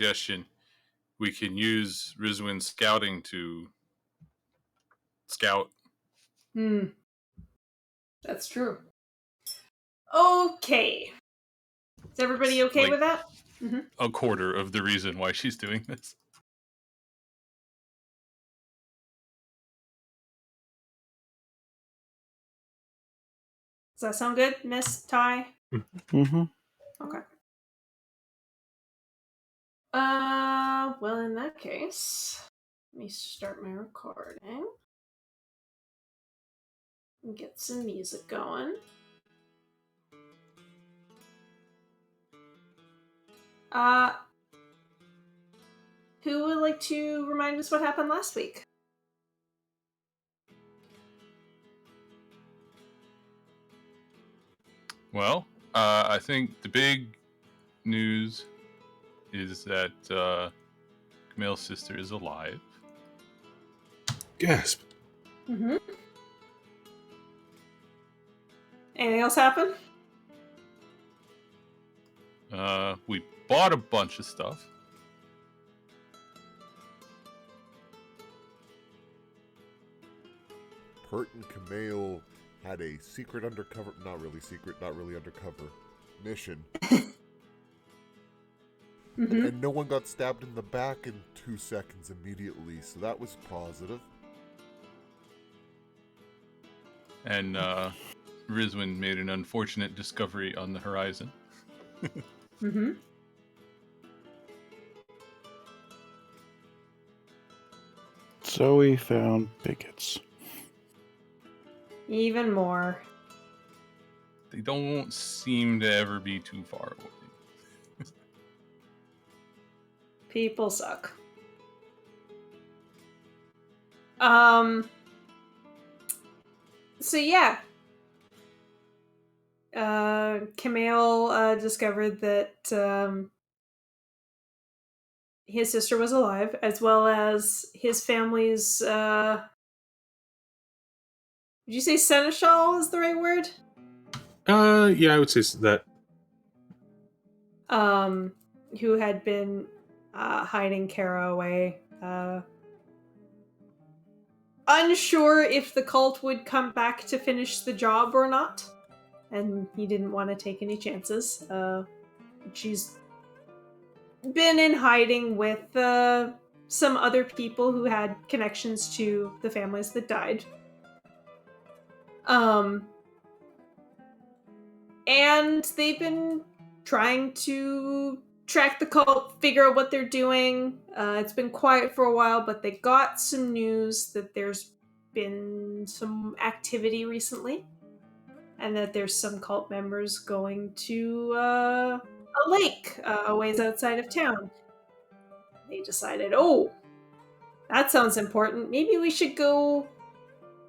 suggestion. We can use Rizwin's scouting to scout. That's true. Okay. Is everybody okay with that? Mm-hmm. A quarter of the reason why she's doing this. Does that sound good, Miss Ty? Mm-hmm. Okay. Well, in that case, let me start my recording. And get some music going. Who would like to remind us what happened last week? Well, I think the big news is that Camille's sister is alive. Gasp. Mm-hmm. Anything else happen? We bought a bunch of stuff. Pert and Camille had a secret undercover, not really secret, not really undercover, mission. Mm-hmm. And no one got stabbed in the back in 2 seconds immediately, so that was positive. And Rizwin made an unfortunate discovery on the horizon. Mm-hmm. Zoe found bigots. Even more. They don't seem to ever be too far away. People suck. So yeah. Camille discovered that his sister was alive, as well as his family's did you say seneschal is the right word? Yeah, I would say that. Who had been hiding Kara away. Unsure if the cult would come back to finish the job or not. And he didn't want to take any chances. She's been in hiding with some other people who had connections to the families that died. And they've been trying to track the cult, figure out what they're doing. It's been quiet for a while, but they got some news that there's been some activity recently, and that there's some cult members going to a lake a ways outside of town. They decided, oh, that sounds important. Maybe we should go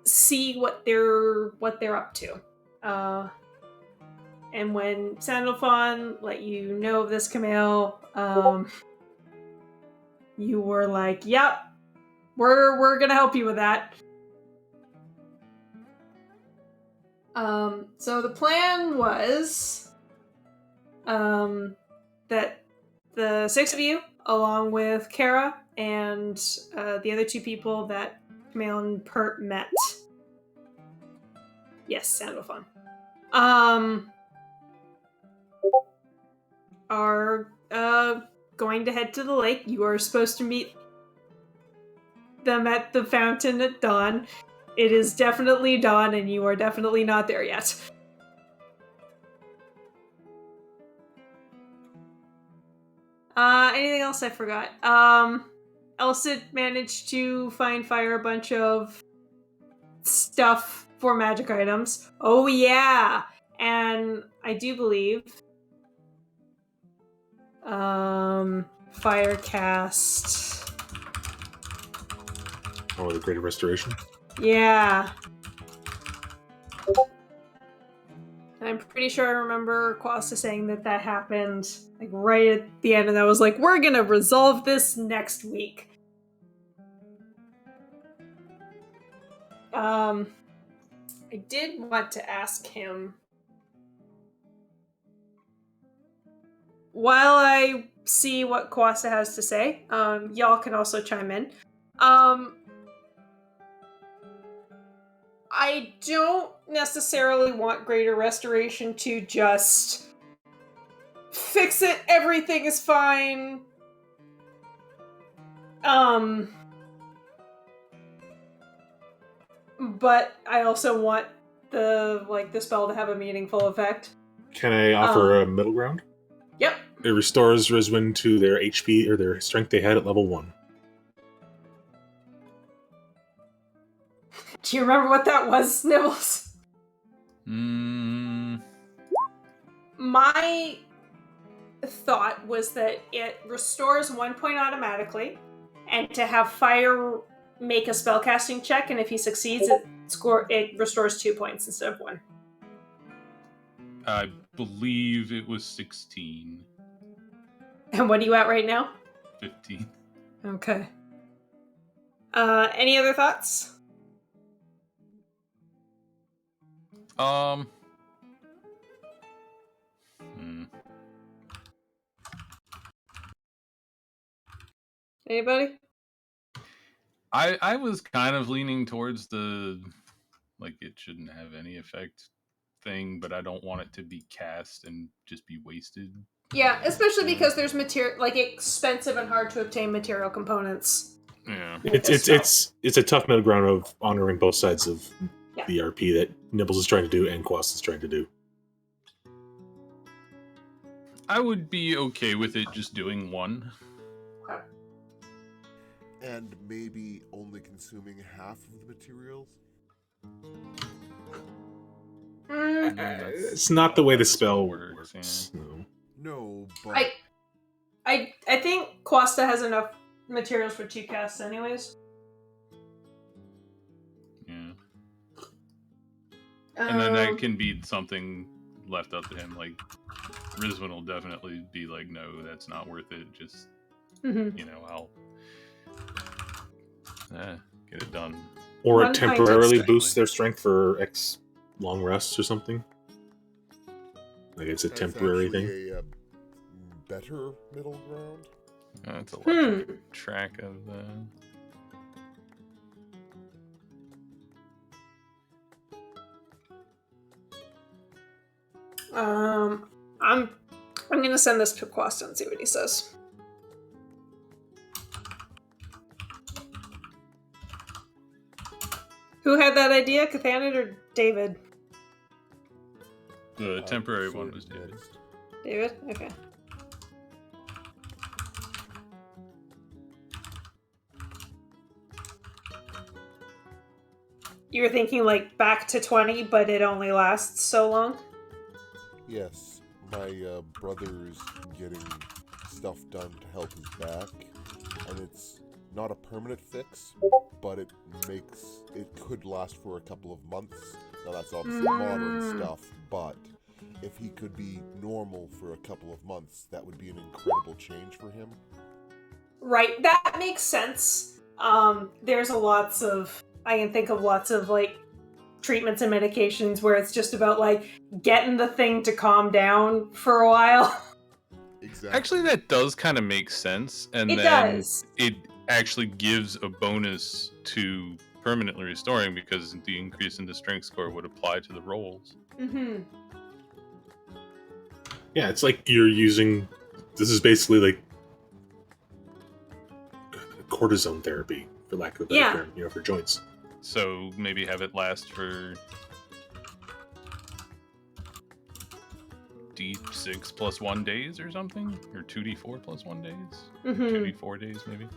see what they're up to. And when Sandalphon let you know of this, Camille, you were like, "Yep, we're gonna help you with that." So the plan was, that the 6 of you, along with Kara and the other 2 people that Camille and Pert met. Yes, Sandalphon. Are going to head to the lake. You are supposed to meet them at the fountain at dawn. It is definitely dawn, and you are definitely not there yet. Anything else I forgot? Elsa managed to find Fire a bunch of stuff for magic items. Oh yeah! And I do believe Firecast. Oh, the Greater Restoration? Yeah. And I'm pretty sure I remember Quasta saying that happened like right at the end, and I was like, we're gonna resolve this next week. I did want to ask him while I see what Kwasta has to say, y'all can also chime in. I don't necessarily want Greater Restoration to just fix it, everything is fine. But I also want the spell to have a meaningful effect. Can I offer a middle ground? Yep. It restores Rizwin to their HP or their strength they had at level 1. Do you remember what that was, Nibbles? My thought was that it restores 1 point automatically, and to have Fire make a spellcasting check, and if he succeeds, it restores 2 points instead of 1. I believe it was 16. And what are you at right now? 15. Okay. Any other thoughts? Anybody? I was kind of leaning towards the it shouldn't have any effect thing, but I don't want it to be cast and just be wasted. Yeah, especially because there's expensive and hard to obtain material components. Yeah. It's a tough middle ground of honoring both sides of the RP that Nibbles is trying to do and Quast is trying to do. I would be okay with it just doing 1. Okay. And maybe only consuming half of the materials? It's not the way the spell works. Yeah. No, but... I think Quasta has enough materials for 2 casts anyways. Yeah. And then that can be something left up to him. Rizwin will definitely be like, no, that's not worth it. Just, I'll get it done. Or temporarily boost their strength for X long rests or something. It's a temporary thing. A better middle ground? That's a lot to keep track of. I'm gonna send this to Quasta and see what he says. Who had that idea, Cathanid or David? The temporary one was David. David? Okay. You were thinking back to 20, but it only lasts so long? Yes. My brother's getting stuff done to help his back, and it's not a permanent fix, but it could last for a couple of months. Now that's obviously modern stuff, but if he could be normal for a couple of months, that would be an incredible change for him. Right, that makes sense. I can think of lots of treatments and medications where it's just about getting the thing to calm down for a while. Exactly. Actually, that does kind of make sense, and it then does. It actually gives a bonus to permanently restoring because the increase in the strength score would apply to the rolls. Mm-hmm. Yeah, it's like you're using. This is basically cortisone therapy, for lack of a better term, for joints. So maybe have it last for D6 plus 1 days or something? Or 2D4 plus 1 days? 2D4 days, maybe?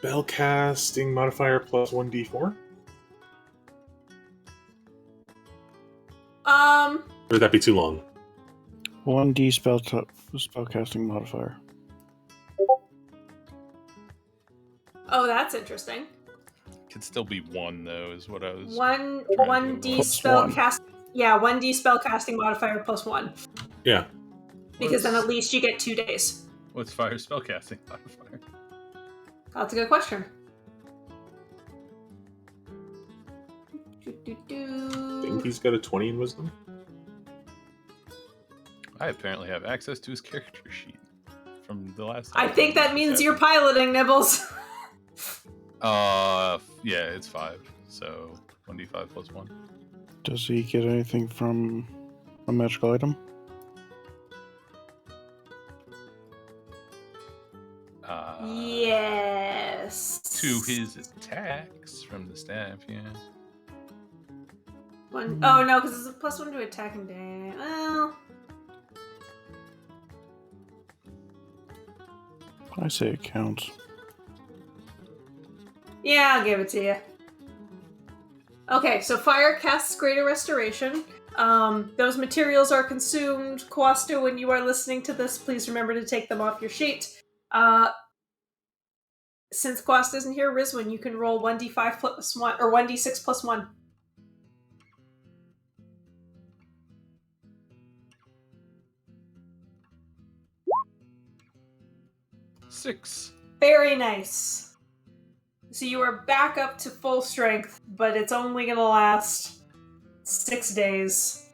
Spellcasting modifier plus 1d4? Or would that be too long? 1d spellcasting modifier. Oh, that's interesting. Could still be 1 though, is what I was. 1d spellcast. Yeah, 1d spellcasting modifier plus 1. Yeah. Because then at least you get 2 days. What's fire spellcasting modifier? That's a good question. I think he's got a 20 in wisdom. I apparently have access to his character sheet from the last I time. think that means you're piloting, Nibbles. Yeah, it's 5. So 1d5 plus 1. Does he get anything from a magical item? Yes. To his attacks from the staff, yeah. Oh no, because it's a +1 to attack and damage. Well, I say it counts. yeah, I'll give it to you. Okay, so fire casts Greater Restoration. Those materials are consumed. Quasta, when you are listening to this, please remember to take them off your sheet. Since Quast isn't here, Rizwin, you can roll 1d5 plus 1, or 1d6 plus 1. Six. Very nice. So you are back up to full strength, but it's only going to last 6 days.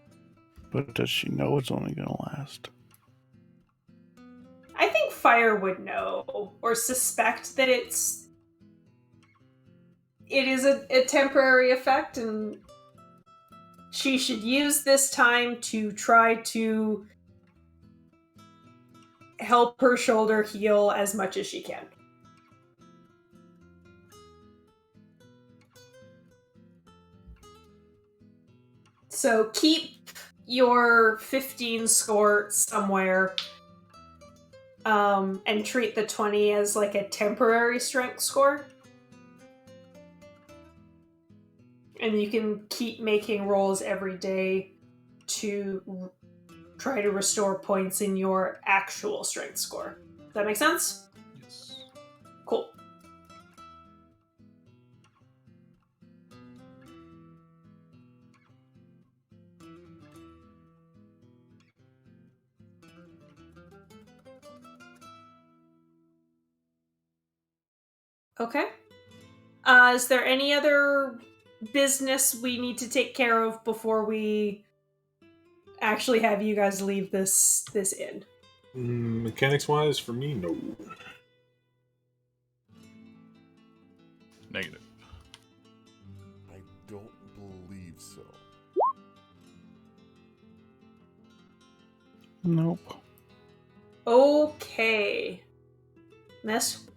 But does she know it's only going to last? I think Fire would know, or suspect that it is a temporary effect, and she should use this time to try to help her shoulder heal as much as she can. So keep your 15 score somewhere, and treat the 20 as like a temporary strength score. And you can keep making rolls every day to try to restore points in your actual strength score. Does that make sense? Yes. Cool. Okay. Is there any other business we need to take care of before we actually have you guys leave this inn? Mechanics wise, for me, no. Negative. I don't believe so. Nope. Okay. Ness?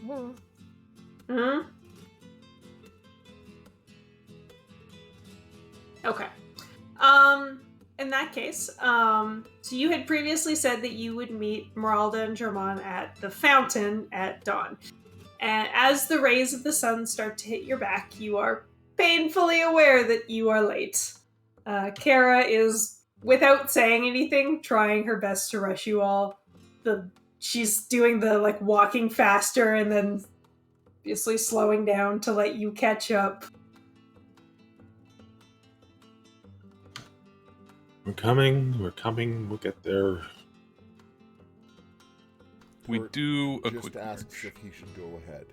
Hmm? Okay. In that case, so you had previously said that you would meet Meralda and Germain at the fountain at dawn. And as the rays of the sun start to hit your back, you are painfully aware that you are late. Kara is, without saying anything, trying her best to rush you all. She's doing the, like, walking faster and then obviously slowing down to let you catch up. We're coming, we'll get there. We Bert do a just quick asks march. if he should go ahead.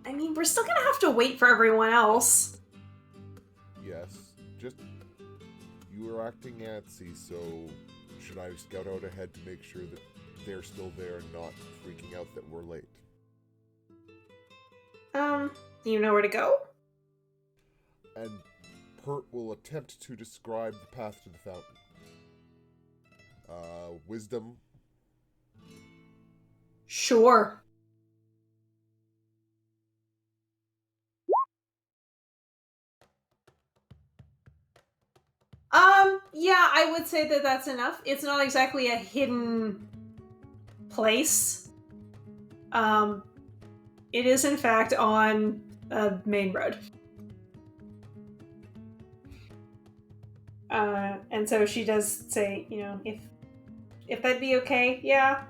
I mean, we're still gonna have to wait for everyone else. Yes, just you are acting antsy, so should I scout out ahead to make sure that they're still there and not freaking out that we're late? Do you know where to go? And Pert will attempt to describe the path to the fountain. Wisdom. Sure. Yeah, I would say that that's enough. It's not exactly a hidden place. It is in fact on a main road. And so she does say, you know, if that'd be okay, yeah,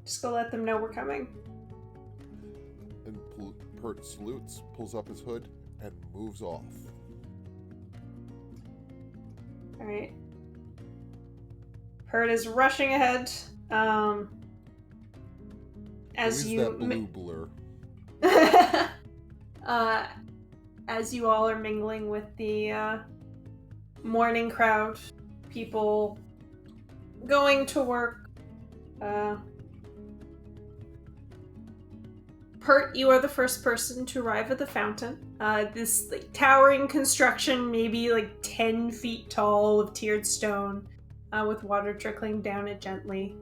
just go let them know we're coming. And Pert salutes, pulls up his hood, and moves off. Alright. Pert is rushing ahead. As Who is you that blue blur? As you all are mingling with the morning crowd, people going to work. Pert, you are the first person to arrive at the fountain. This towering construction, maybe 10 feet tall, of tiered stone, with water trickling down it gently.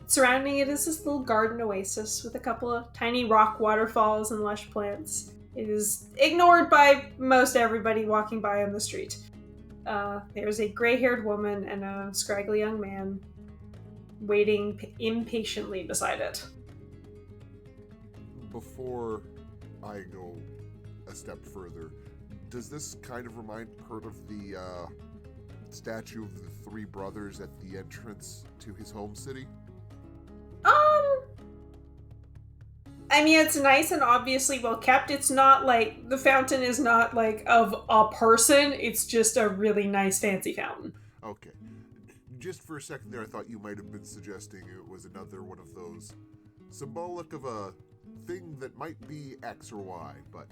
Surrounding it is this little garden oasis with a couple of tiny rock waterfalls and lush plants. It is ignored by most everybody walking by on the street. There's a gray-haired woman and a scraggly young man waiting impatiently beside it. Before I go a step further, does this kind of remind Pert of the statue of the three brothers at the entrance to his home city? I mean, it's nice and obviously well kept. It's not the fountain is not of a person. It's just a really nice fancy fountain. Okay. Just for a second there, I thought you might have been suggesting it was another one of those symbolic of a thing that might be X or Y, but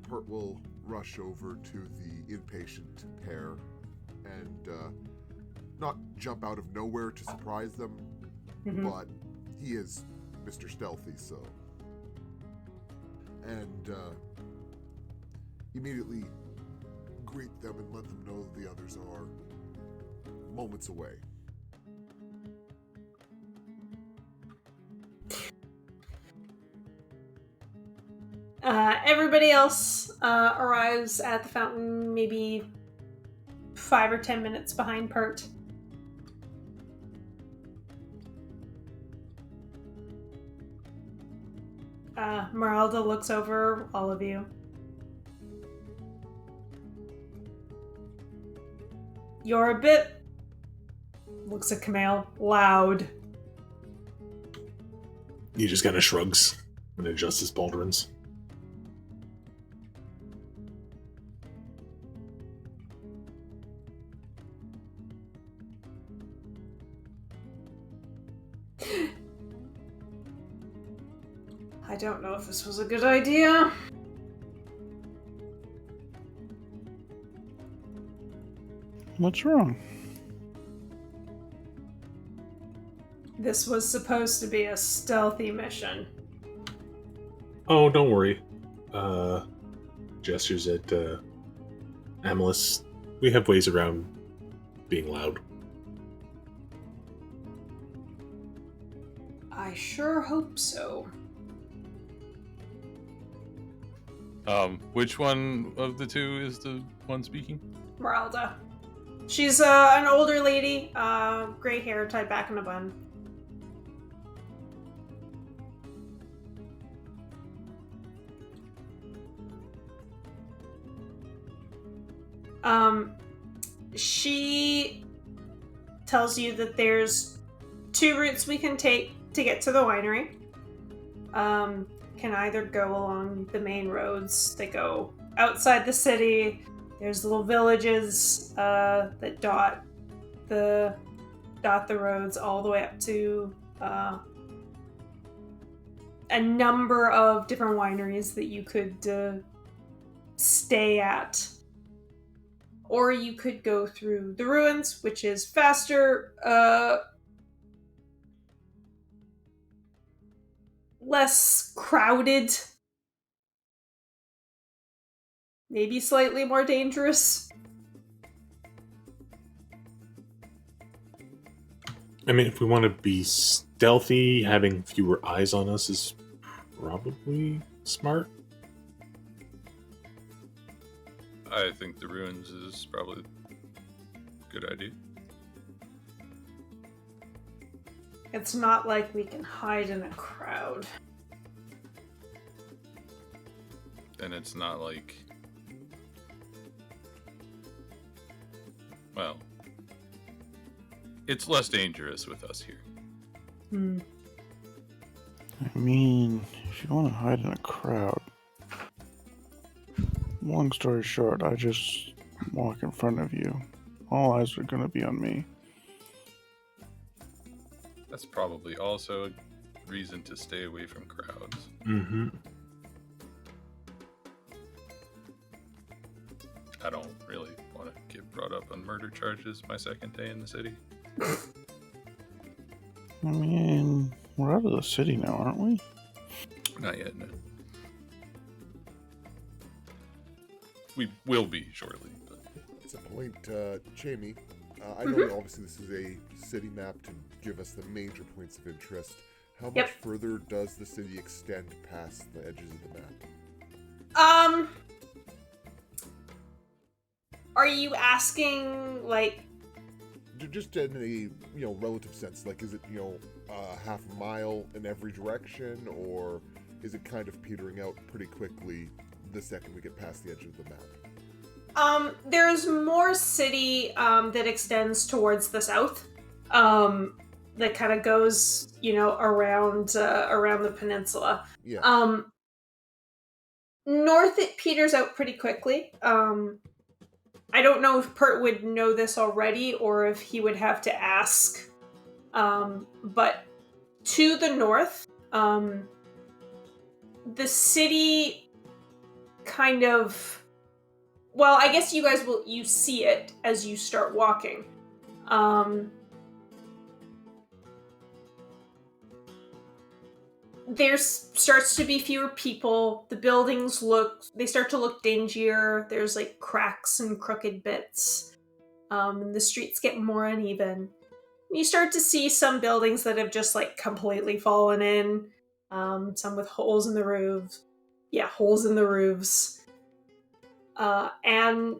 Pert will rush over to the impatient pair and not jump out of nowhere to surprise them, but he is Mr. Stealthy, so. And immediately greet them and let them know that the others are moments away. Everybody else arrives at the fountain maybe 5 or 10 minutes behind Pert. Meralda looks over all of you. You're a bit... Looks at Kamal. Loud. He just kind of shrugs and adjusts his pauldrons. I don't know if this was a good idea. What's wrong? This was supposed to be a stealthy mission. Oh, don't worry. Gestures at Amalus. We have ways around being loud. I sure hope so. Which one of the two is the one speaking? Meralda. She's an older lady, gray hair tied back in a bun. She tells you that there's 2 routes we can take to get to the winery. Can either go along the main roads that go outside the city. There's little villages that dot the roads all the way up to a number of different wineries that you could stay at. Or you could go through the ruins, which is faster, less crowded, maybe slightly more dangerous. I mean, if we want to be stealthy, having fewer eyes on us is probably smart. I think the ruins is probably a good idea. It's not like we can hide in a crowd. And it's not like... Well... It's less dangerous with us here. I mean, if you want to hide in a crowd... Long story short, I just walk in front of you. All eyes are going to be on me. That's probably also a reason to stay away from crowds. Mm-hmm. I don't really want to get brought up on murder charges my second day in the city. I mean, we're out of the city now, aren't we? Not yet, no. We will be shortly. But... It's a point, Jamie. I know obviously this is a city map to give us the major points of interest. How much further does the city extend past the edges of the map? Are you asking, like... Just in a, relative sense, like, is it, half a mile in every direction, or is it kind of petering out pretty quickly the second we get past the edge of the map? There's more city, that extends towards the south, that kind of goes, around the peninsula. Yeah. North it peters out pretty quickly. I don't know if Pert would know this already or if he would have to ask. But to the north, the city kind of... Well, I guess you guys you see it as you start walking. There starts to be fewer people. The buildings they start to look dingier. There's like cracks and crooked bits. And the streets get more uneven. You start to see some buildings that have just like completely fallen in. Some with holes in the roofs. Yeah, holes in the roofs. And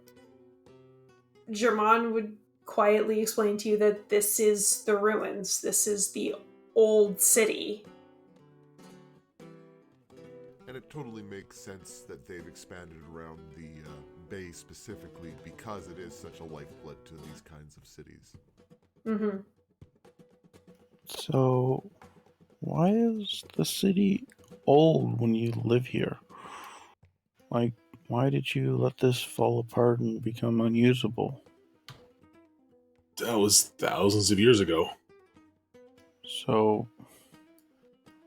Germain would quietly explain to you that this is the ruins. This is the old city. And it totally makes sense that they've expanded around the bay specifically because it is such a lifeblood to these kinds of cities. Mm-hmm. So, why is the city old when you live here? Like, why did you let this fall apart and become unusable? That was thousands of years ago. So,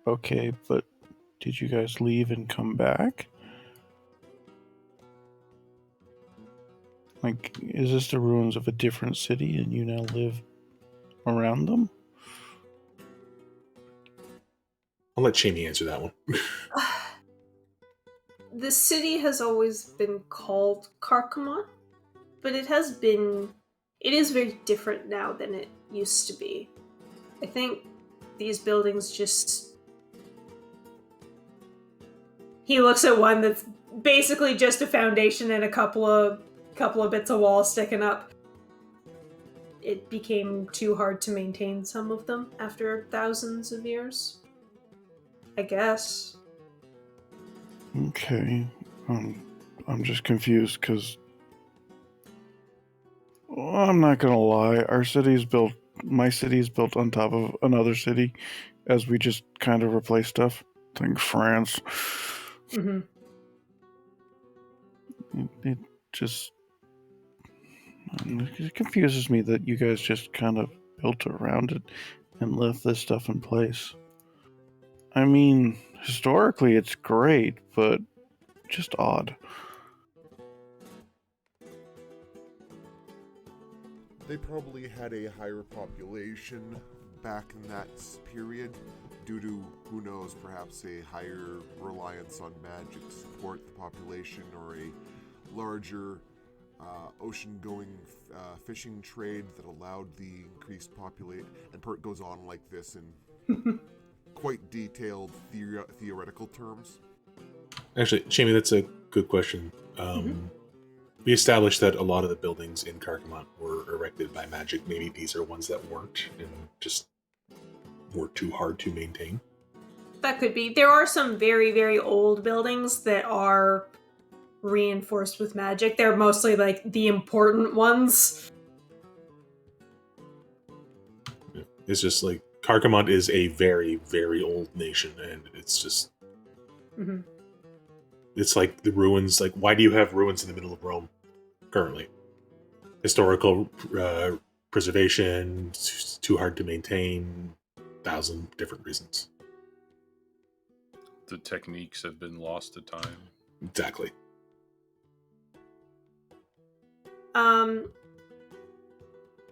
okay, but did you guys leave and come back? Like, is this the ruins of a different city and you now live around them? I'll let Jamie answer that one. The city has always been called Carcamont, but it is very different now than it used to be. I think these buildings just... He looks at one that's basically just a foundation and a couple of bits of wall sticking up. It became too hard to maintain some of them after thousands of years. I guess. Okay. I'm just confused because... Well, I'm not gonna lie. My city's built on top of another city as we just kind of replace stuff. I think France. Mm-hmm. It confuses me that you guys just kind of built around it and left this stuff in place. I mean, historically it's great, but just odd. They probably had a higher population back in that period due to, who knows, perhaps a higher reliance on magic to support the population, or a larger ocean-going fishing trade that allowed the increased population. And Pert goes on like this in quite detailed theoretical terms. Actually, Jamie, that's a good question. We established that a lot of the buildings in Carcamont were erected by magic. Maybe these are ones that weren't and just were too hard to maintain. That could be. There are some very, very old buildings that are reinforced with magic. They're mostly like the important ones. Yeah. It's just like Carcamont is a very, very old nation, and it's just... Mm-hmm. It's like the ruins. Like, why do you have ruins in the middle of Rome currently? Historical preservation, too hard to maintain, 1,000 different reasons. The techniques have been lost to time. Exactly.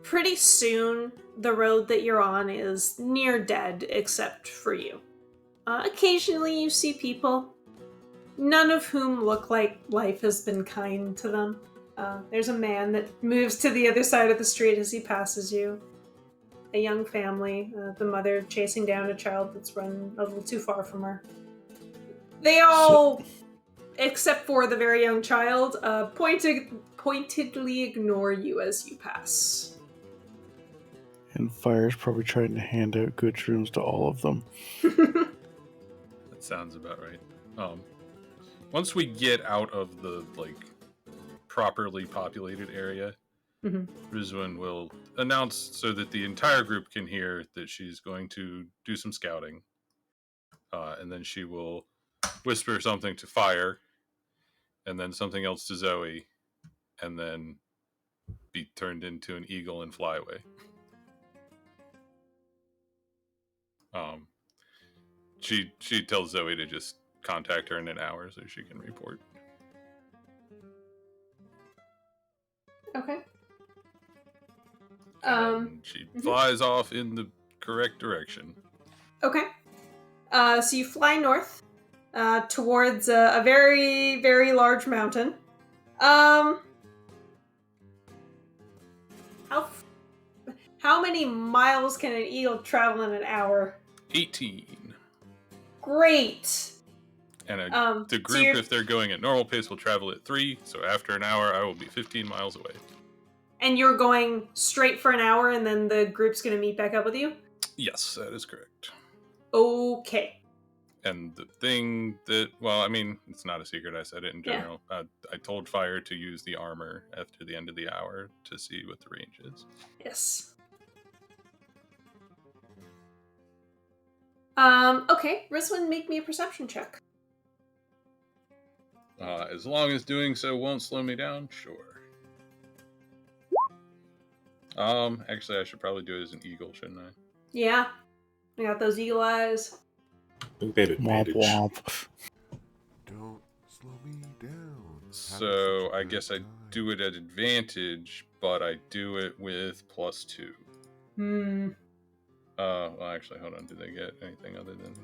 Pretty soon, the road that you're on is near dead, except for you. Occasionally, you see people, none of whom look like life has been kind to them. There's a man that moves to the other side of the street as he passes you. A young family, the mother chasing down a child that's run a little too far from her. They all, except for the very young child, pointedly ignore you as you pass. And Fire's probably trying to hand out good shrooms to all of them. That sounds about right. Once we get out of the properly populated area, Rizwan will announce so that the entire group can hear that she's going to do some scouting, and then she will whisper something to Fire, and then something else to Zoe, and then be turned into an eagle and fly away. She tells Zoe to just contact her in an hour so she can report. Okay. And she flies off in the correct direction. Okay. So you fly north towards a very, very large mountain. How many miles can an eagle travel in an hour? 18. Great. And the group, if they're going at normal pace, will travel at 3. So after an hour, I will be 15 miles away. And you're going straight for an hour, and then the group's going to meet back up with you? Yes, that is correct. Okay. And the thing that, well, I mean, it's not a secret. I said it in general. Yeah. I told Fire to use the armor after the end of the hour to see what the range is. Yes. Okay. Rizwan, make me a perception check. As long as doing so won't slow me down, sure. Actually, I should probably do it as an eagle, shouldn't I? Yeah. I got those eagle eyes. I think they have advantage. Womp womp. Don't slow me down. So I guess I do it at advantage, but I do it with +2. Well, actually, hold on. Do they get anything other than...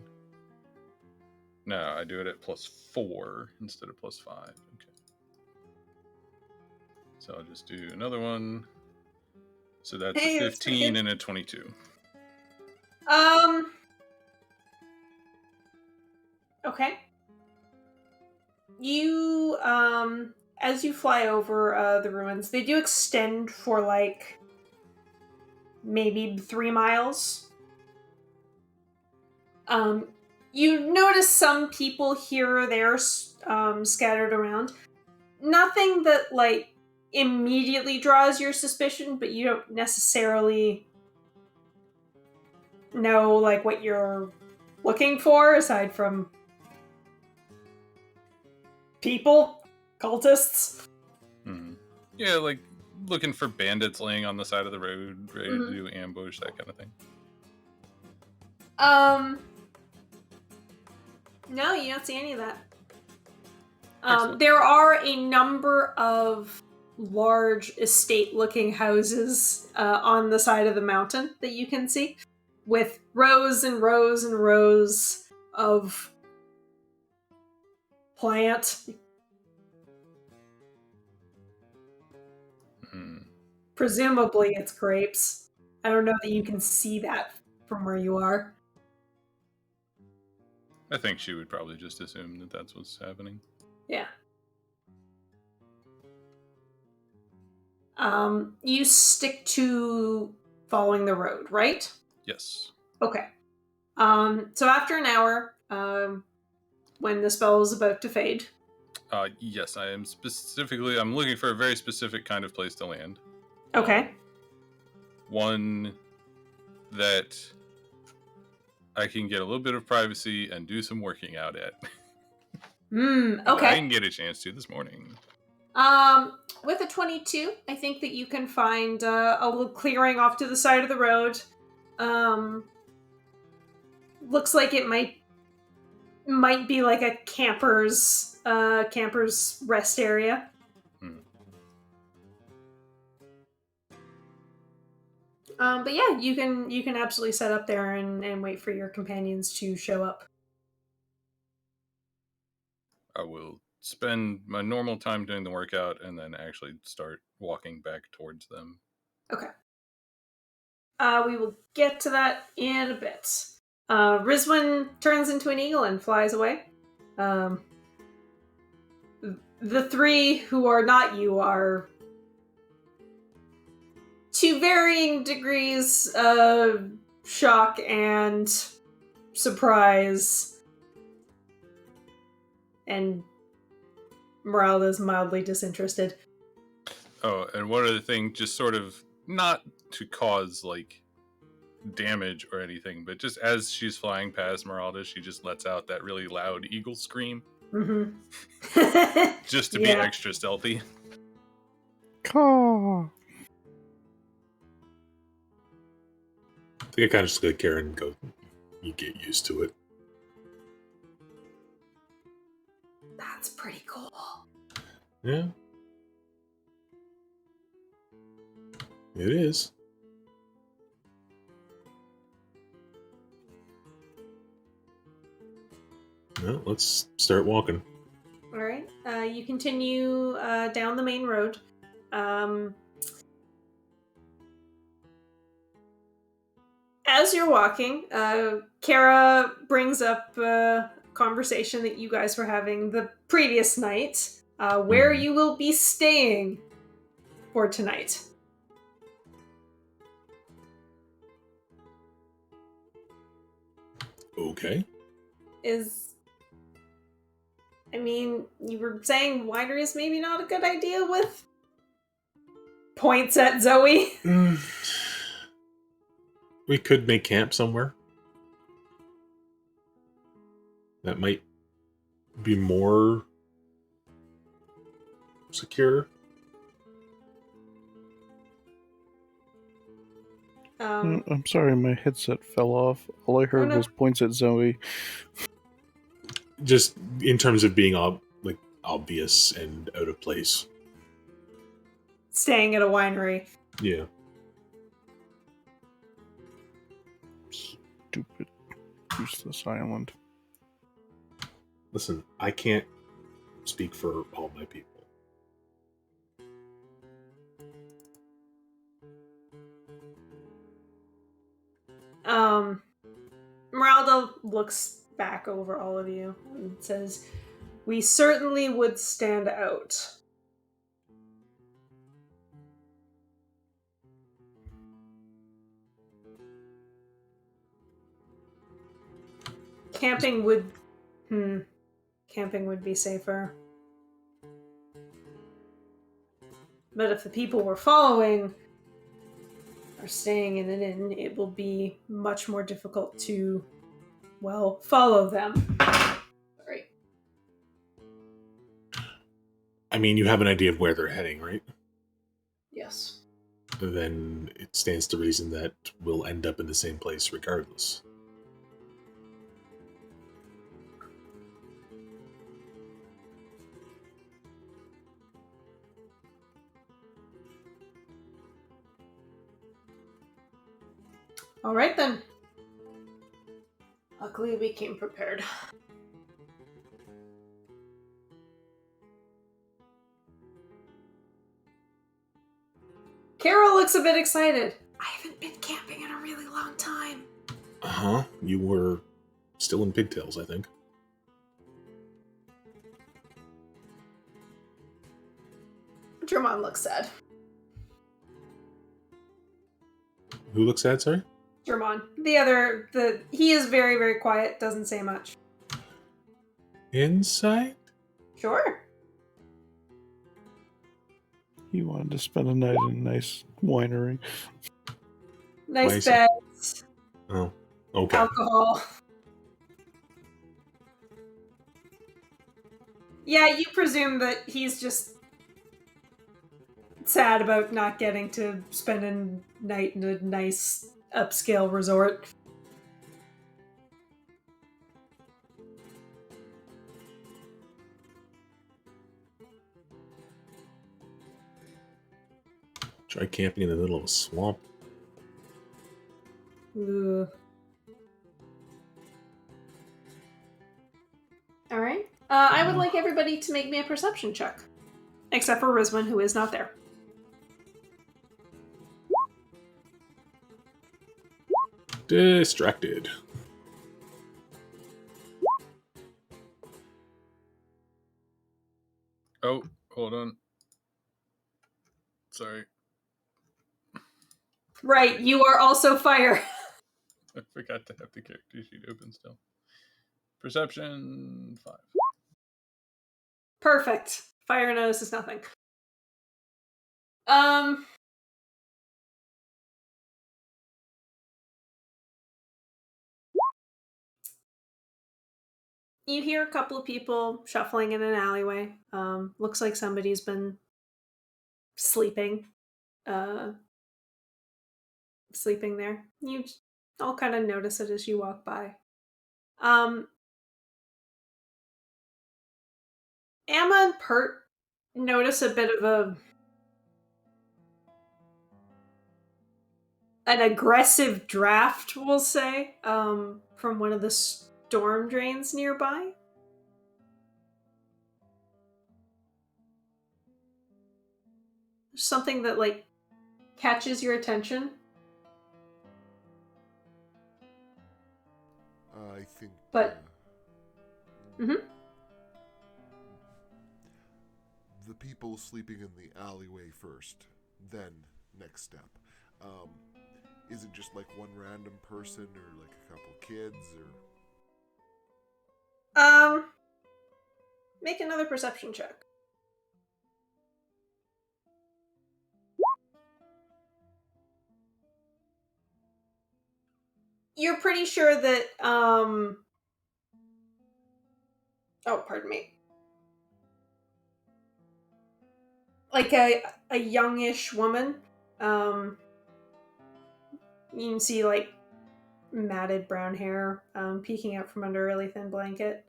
No, I do it at +4 instead of +5. Okay. So I'll just do another one. So that's a 15 and a 22. Okay. You, as you fly over the ruins, they do extend for maybe 3 miles. You notice some people here or there scattered around. Nothing that, immediately draws your suspicion, but you don't necessarily know, what you're looking for, aside from people, cultists. Mm-hmm. Yeah, looking for bandits laying on the side of the road, ready to do ambush, that kind of thing. No, you don't see any of that. There are a number of large estate-looking houses on the side of the mountain that you can see, with rows and rows and rows of plant. Presumably it's grapes. I don't know that you can see that from where you are. I think she would probably just assume that that's what's happening. Yeah. You stick to following the road, right? Yes. Okay. So after an hour, when the spell is about to fade. Yes, I am specifically, I'm looking for a very specific kind of place to land. Okay. One that I can get a little bit of privacy and do some working out at. Okay. I didn't get a chance to this morning. With a 22, I think that you can find a little clearing off to the side of the road. Looks like it might be like a camper's rest area. But yeah, you can absolutely set up there and wait for your companions to show up. I will spend my normal time doing the workout and then actually start walking back towards them. Okay. We will get to that in a bit. Rizwin turns into an eagle and flies away. The three who are not you are to varying degrees of shock and surprise. And Meralda's mildly disinterested. Oh, and one other thing, just sort of not to cause like damage or anything, but just as she's flying past Meralda, she just lets out that really loud eagle scream. Mm-hmm. Just to be extra stealthy. Caw. I think I kind of just look at Karen and go, you get used to it. That's pretty cool. Yeah. It is. Well, let's start walking. All right. You continue down the main road. As you're walking, Kara brings up a conversation that you guys were having the previous night, where you will be staying for tonight. Okay. You were saying winery is maybe not a good idea with points at Zoe. We could make camp somewhere. That might be more secure. I'm sorry, my headset fell off. All I heard was points at Zoe. Just in terms of being obvious and out of place. Staying at a winery. Yeah. Stupid, useless island. Listen, I can't speak for all my people. Meralda looks back over all of you and says, "We certainly would stand out." Camping would be safer. But if the people we're following are staying in an inn, it will be much more difficult to, follow them. Sorry. I mean, you have an idea of where they're heading, right? Yes. Then it stands to reason that we'll end up in the same place regardless. All right, then. Luckily, we came prepared. Carol looks a bit excited. I haven't been camping in a really long time. Uh-huh. You were still in pigtails, I think. Drummond looks sad. Who looks sad, sorry? Drummond. He is very, very quiet, doesn't say much. Inside? Sure. He wanted to spend a night in a nice winery. Nice beds. Oh, okay. Alcohol. Yeah, you presume that he's just sad about not getting to spend a night in a nice upscale resort. Try camping in the middle of a swamp. Ugh. All right. I would like everybody to make me a perception check, except for Rizwan, who is not there. Distracted. Oh, hold on. Sorry. Right, you are also fire. I forgot to have the character sheet open still. Perception 5. Perfect. Fire notices nothing. You hear a couple of people shuffling in an alleyway. Looks like somebody's been sleeping. Sleeping there. You all kind of notice it as you walk by. Emma and Pert notice a bit of an aggressive draft, we'll say, from one of the storm drains nearby. Something that, like, catches your attention. I think. But- Mhm. The people sleeping in the alleyway first, then next step. Is it just like one random person or like a couple kids or? Make another perception check. You're pretty sure that, oh, pardon me. Like a youngish woman. You can see, like, matted brown hair peeking out from under a really thin blanket.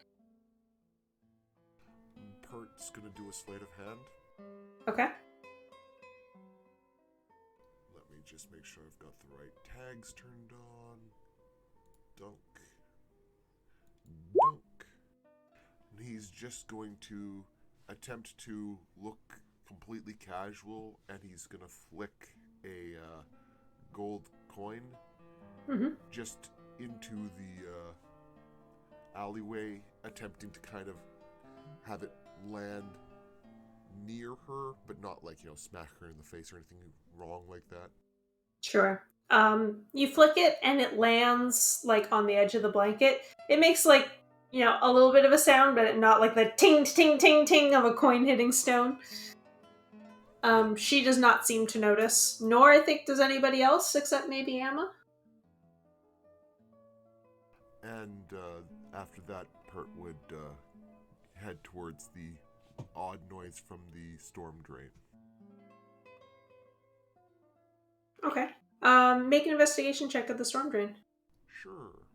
Pert's gonna do a sleight of hand. Okay. Let me just make sure I've got the right tags turned on. Dunk. And he's just going to attempt to look completely casual, and he's gonna flick a gold coin just into the alleyway, attempting to kind of have it land near her, but not like, smack her in the face or anything wrong like that. Sure. You flick it and it lands, like, on the edge of the blanket. It makes, like, a little bit of a sound, but not like the ting ting ting ting of a coin hitting stone. She does not seem to notice, nor I think does anybody else except maybe Emma. And after that, Pert would head towards the odd noise from the storm drain. Okay. Make an investigation check of the storm drain. Sure.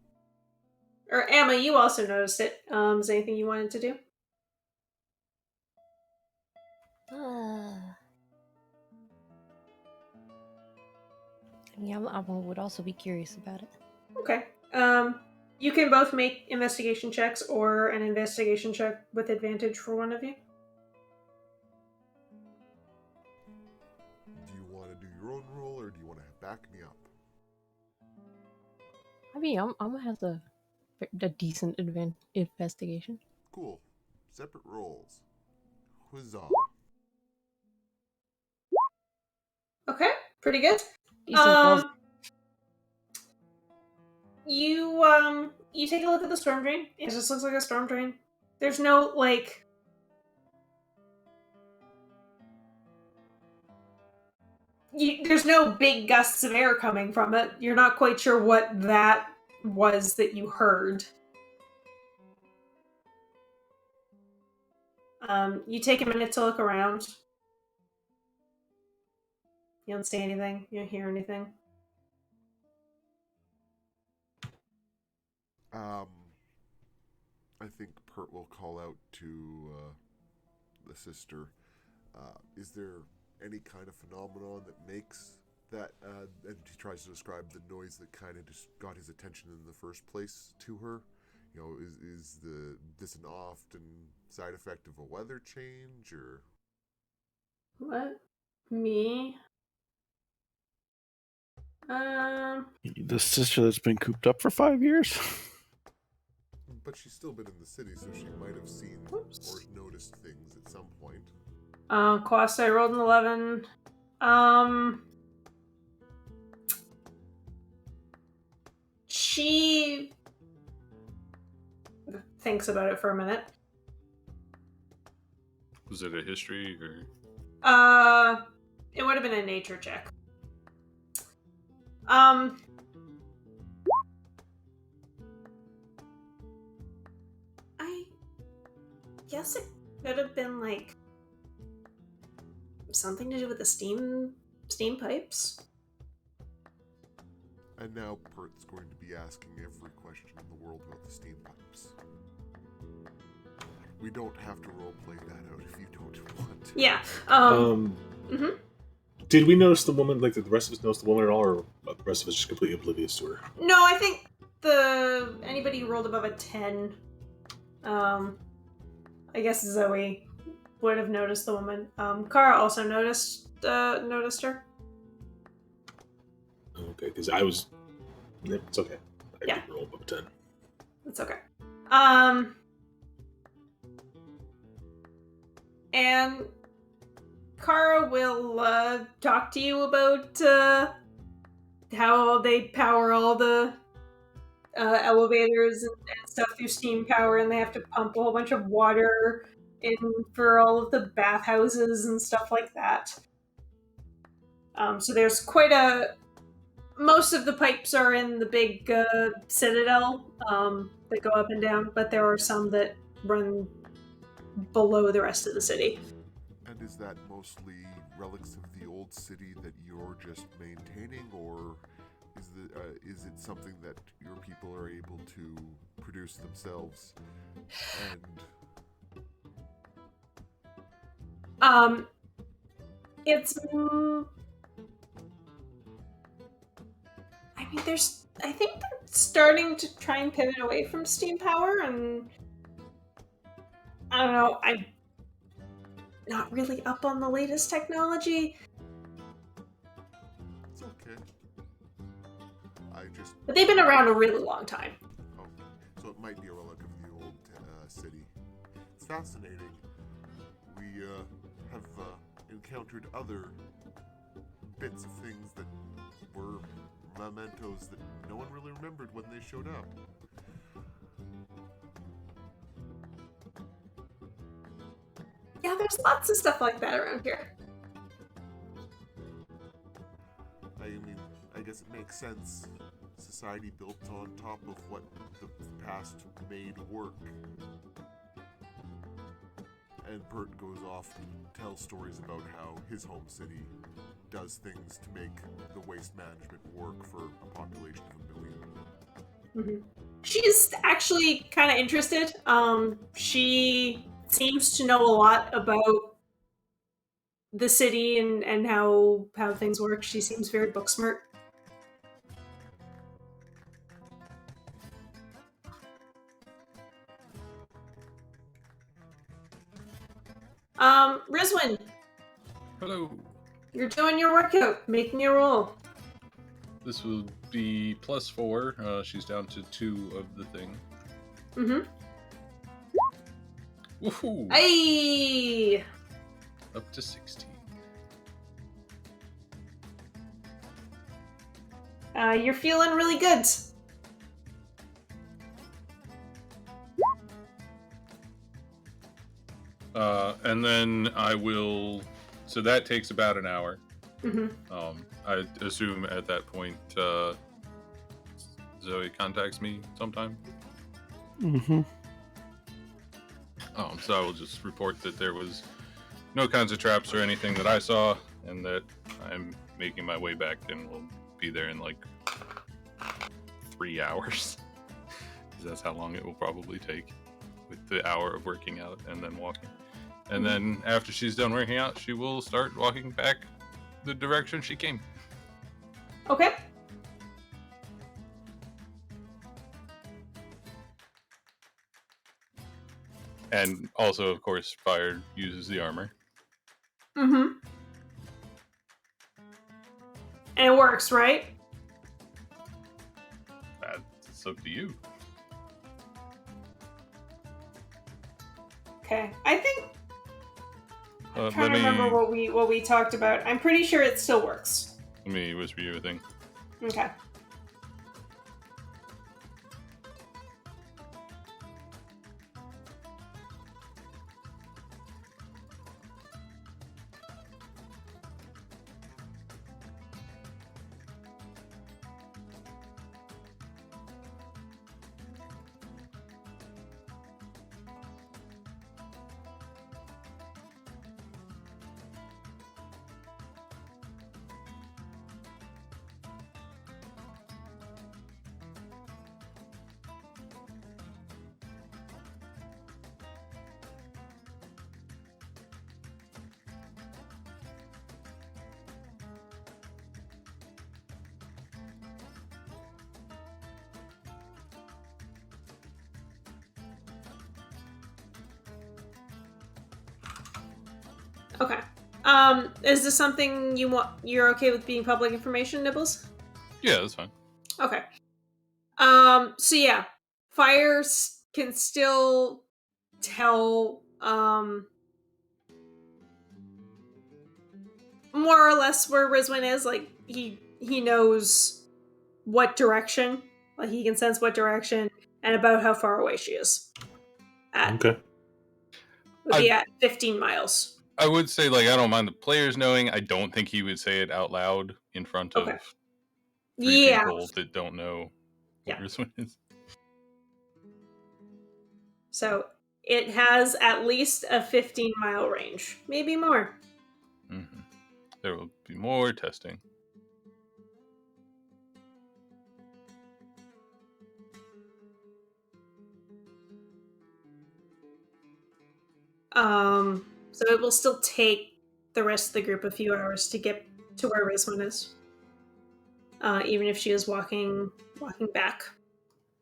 Or Emma, you also noticed it. Is there anything you wanted to do? Yeah, I would also be curious about it. Okay. You can both make investigation checks or an investigation check with advantage for one of you. Do you want to do your own roll, or do you want to back me up? I mean, I'm gonna have a decent investigation. Cool. Separate rolls. Huzzah. Okay, pretty good. Decent rolls. You take a look at the storm drain. It just looks like a storm drain. There's no, like, there's no big gusts of air coming from it. You're not quite sure what that was that you heard. You take a minute to look around. You don't see anything. You don't hear anything. I think Pert will call out to the sister. Is there any kind of phenomenon that makes that, and he tries to describe the noise that kind of just got his attention in the first place to her. You know, is this an often side effect of a weather change, or What? Me? The sister that's been cooped up for 5 years? But she's still been in the city, so she might have seen Whoops. or noticed things at some point. Cost, I rolled an 11. She thinks about it for a minute. Was it a history or? It would have been a nature check. I guess it could have been like something to do with the steam pipes. And now Pert's going to be asking every question in the world about the steam pipes. We don't have to roleplay that out if you don't want to. Yeah. Mhm. Did we notice the woman, like, did the rest of us notice the woman at all, or the rest of us just completely oblivious to her? No, I think anybody who rolled above a 10, I guess Zoe would have noticed the woman. Kara also noticed her. Okay, because I was... It's okay. I Yeah. did roll above a 10. It's okay. And Kara will talk to you about how they power all the elevators and stuff through steam power, and they have to pump a whole bunch of water in for all of the bathhouses and stuff like that. So there's most of the pipes are in the big citadel that go up and down, but there are some that run below the rest of the city. And is that mostly relics of the old city that you're just maintaining, or is it something that your people are able to produce themselves? And It's I mean, I think they're starting to try and pivot away from steam power, and I don't know, I'm not really up on the latest technology. it's okay. But they've been around a really long time. Oh, so it might be a relic of the old city. It's fascinating. We have encountered other bits of things that were mementos that no one really remembered when they showed up. Yeah, there's lots of stuff like that around here. I mean, I guess it makes sense. Society built on top of what the past made work. And Bert goes off and tells stories about how his home city does things to make the waste management work for a population of 1 million. Mm-hmm. She's actually kind of interested. She seems to know a lot about the city and how things work. She seems very book smart. Rizwin, Hello. you're doing your workout, making your roll. This will be +4. She's down to 2 of the thing. Mm-hmm. Woohoo! Hey! Up to 16. You're feeling really good. And then I will. So that takes about an hour. Mm-hmm. I assume at that point, Zoe contacts me sometime. Mm-hmm. So I will just report that there was no kinds of traps or anything that I saw, and that I'm making my way back, and we'll be there in like 3 hours. Because that's how long it will probably take, with the hour of working out and then walking. And then after she's done working out, she will start walking back the direction she came. Okay. And also, of course, fire uses the armor. Mm-hmm. And it works, right? That's up to you. Okay. I think I'm Let trying to remember what we talked about. I'm pretty sure it still works. me whisper you a thing. Okay. Okay. Is this something you're okay with being public information, Nibbles? Yeah, that's fine. Okay. So yeah, fires can still tell, more or less where Rizwin is. Like, he knows what direction. Like, he can sense what direction and about how far away she is. Okay. Would be at 15 miles. I would say, like, I don't mind the players knowing. I don't think he would say it out loud in front of Okay. three Yeah. people that don't know what Yeah. this one is. So it has at least a 15-mile range, maybe more. Mm-hmm. There will be more testing. So it will still take the rest of the group a few hours to get to where Rizwin is. Even if she is walking back.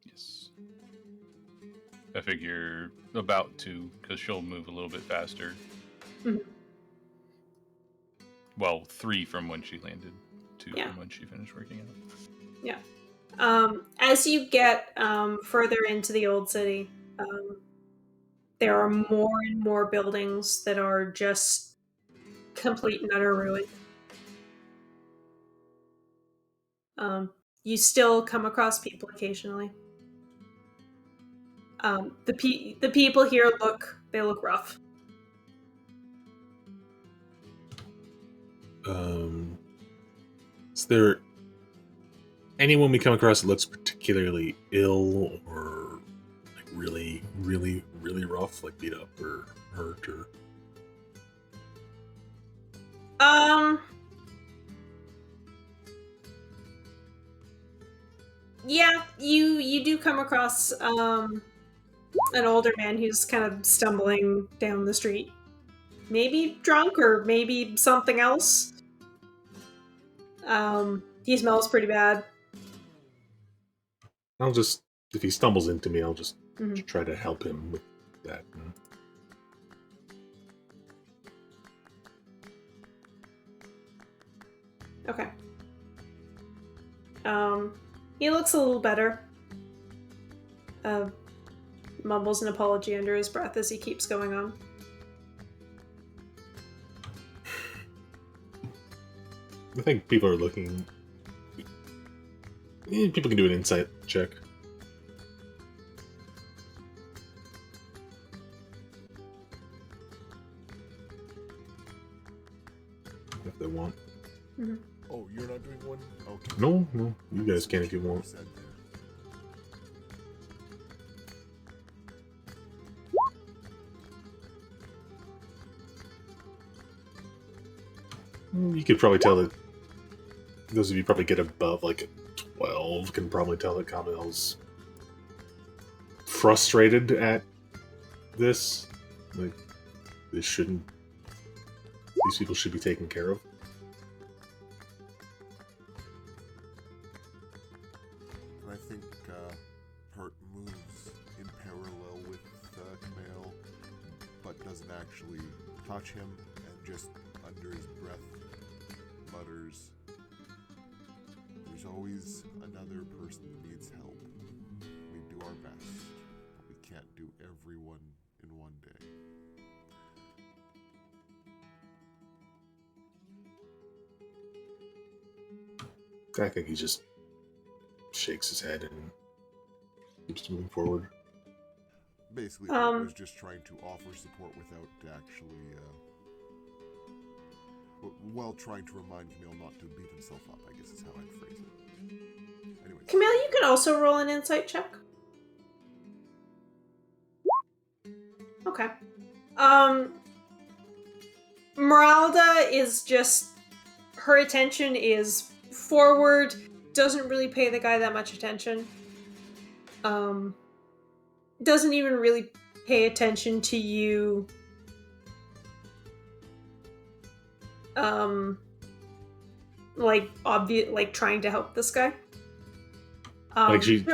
Yes. I figure about to, because she'll move a little bit faster. Mhm. Well, 3 from when she landed, 2 Yeah. from when she finished working out. Yeah. As you get further into the old city, there are more and more buildings that are just complete and utter ruin. You still come across people occasionally. The people here look rough. Is there anyone we come across that looks particularly ill or like really, really, really rough, like beat up or hurt or? Yeah, you do come across an older man who's kind of stumbling down the street. Maybe drunk or maybe something else. He smells pretty bad. I'll just, if he stumbles into me, I'll just Mhm. try to help him with that. Okay. He looks a little better. Mumbles an apology under his breath as he keeps going on. I think people are looking. People can do an insight check. If they want. Mm-hmm. Oh, you're not doing one? Okay. No, you guys can if you want. You could probably tell that those of you probably get above like a 12 can probably tell that Kamil's frustrated at this. Like, this shouldn't. These people should be taken care of. think Hurt moves in parallel with Camille, but doesn't actually touch him, and just under his breath mutters, "There's always another person that needs help. We do our best, but we can't do everyone in one day." I think he just shakes his head and keeps moving forward. Basically, I was just trying to offer support without actually, while trying to remind Camille not to beat himself up, I guess is how I'd phrase it. Anyways. Camille, you can also roll an insight check. Okay. Meralda is just... her attention is forward, doesn't really pay the guy that much attention. Doesn't even really pay attention to you. Like trying to help this guy. Like she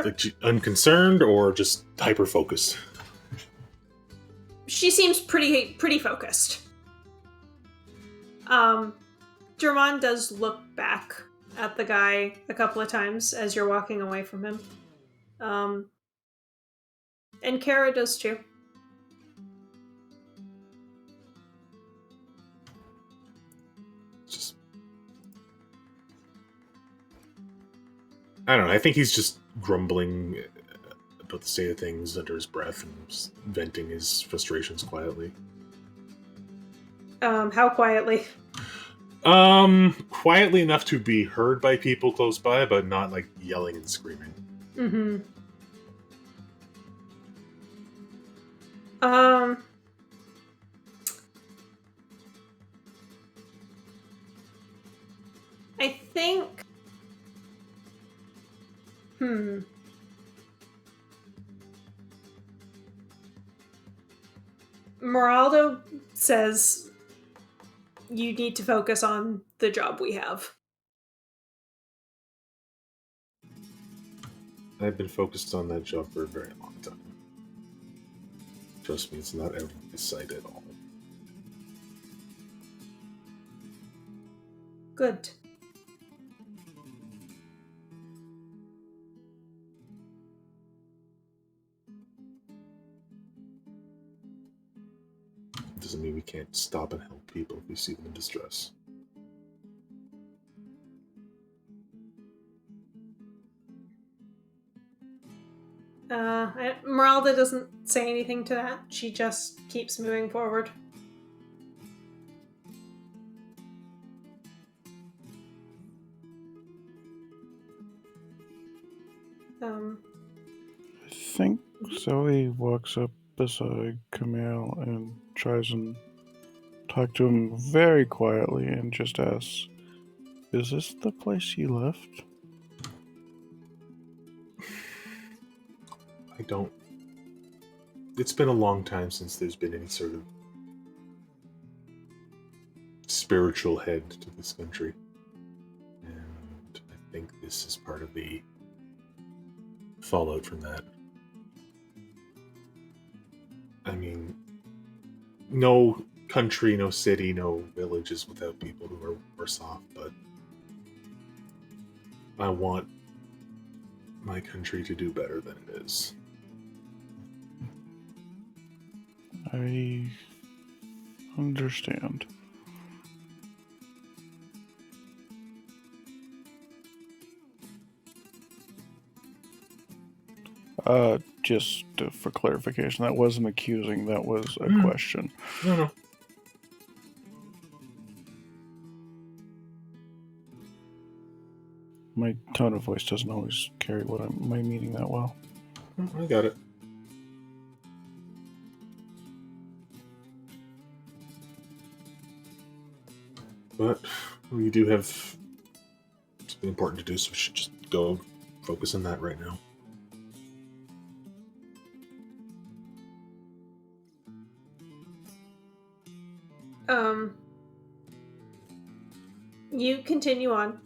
unconcerned or just hyper focused? She seems pretty focused. German does look back at the guy a couple of times as you're walking away from him. And Kara does too. Just, I don't know. I think he's just grumbling about the state of things under his breath and just venting his frustrations quietly. How quietly? Quietly enough to be heard by people close by, but not like yelling and screaming. Mm-hmm. I think... Meraldo says you need to focus on the job we have. I've been focused on that job for a very long time. Trust me, it's not out of my sight at all. Good. Doesn't mean we can't stop and help people if we see them in distress. Meralda doesn't say anything to that. She just keeps moving forward. I think Zoe walks up beside Camille and tries and talk to him very quietly and just asks, "Is this the place you left?" I don't... It's been a long time since there's been any sort of spiritual head to this country. And I think this is part of the fallout from that. I mean, no country, no city, no village is without people who are worse off, but I want my country to do better than it is. I understand. Just for clarification, that wasn't accusing, that was a question. No. My tone of voice doesn't always carry what I'm meaning that well. I got it. But we do have something important to do, so we should just go focus on that right now. You continue on.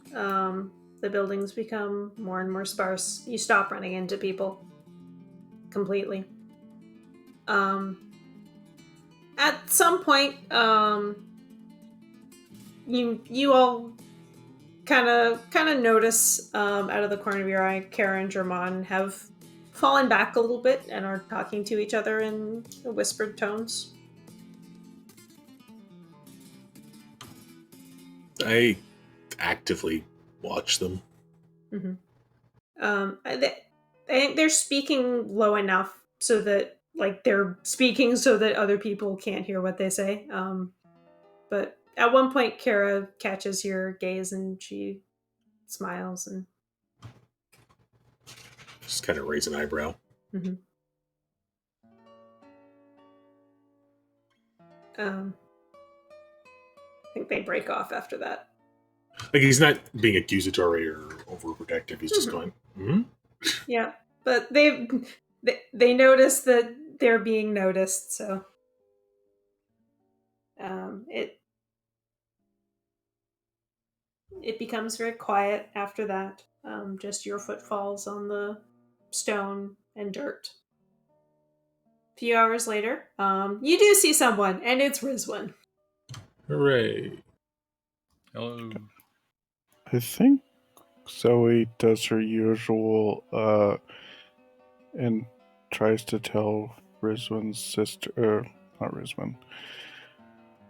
the buildings become more and more sparse. You stop running into people completely. At some point, you all kind of notice out of the corner of your eye, Kara and Germain have fallen back a little bit and are talking to each other in whispered tones. I actively watch them. Mm-hmm. They're speaking low enough so that, like, they're speaking so that other people can't hear what they say. But at one point, Kara catches your gaze and she smiles and Just kind of raise an eyebrow. mm-hmm. I think they break off after that. Like, he's not being accusatory or overprotective. He's just going, Yeah, but they notice that they're being noticed, so it becomes very quiet after that. Just your footfalls on the stone and dirt. A few hours later, you do see someone, and it's Rizwan. Hooray. Hello. I think Zoe does her usual and tries to tell Rizwan's sister, not Rizwan,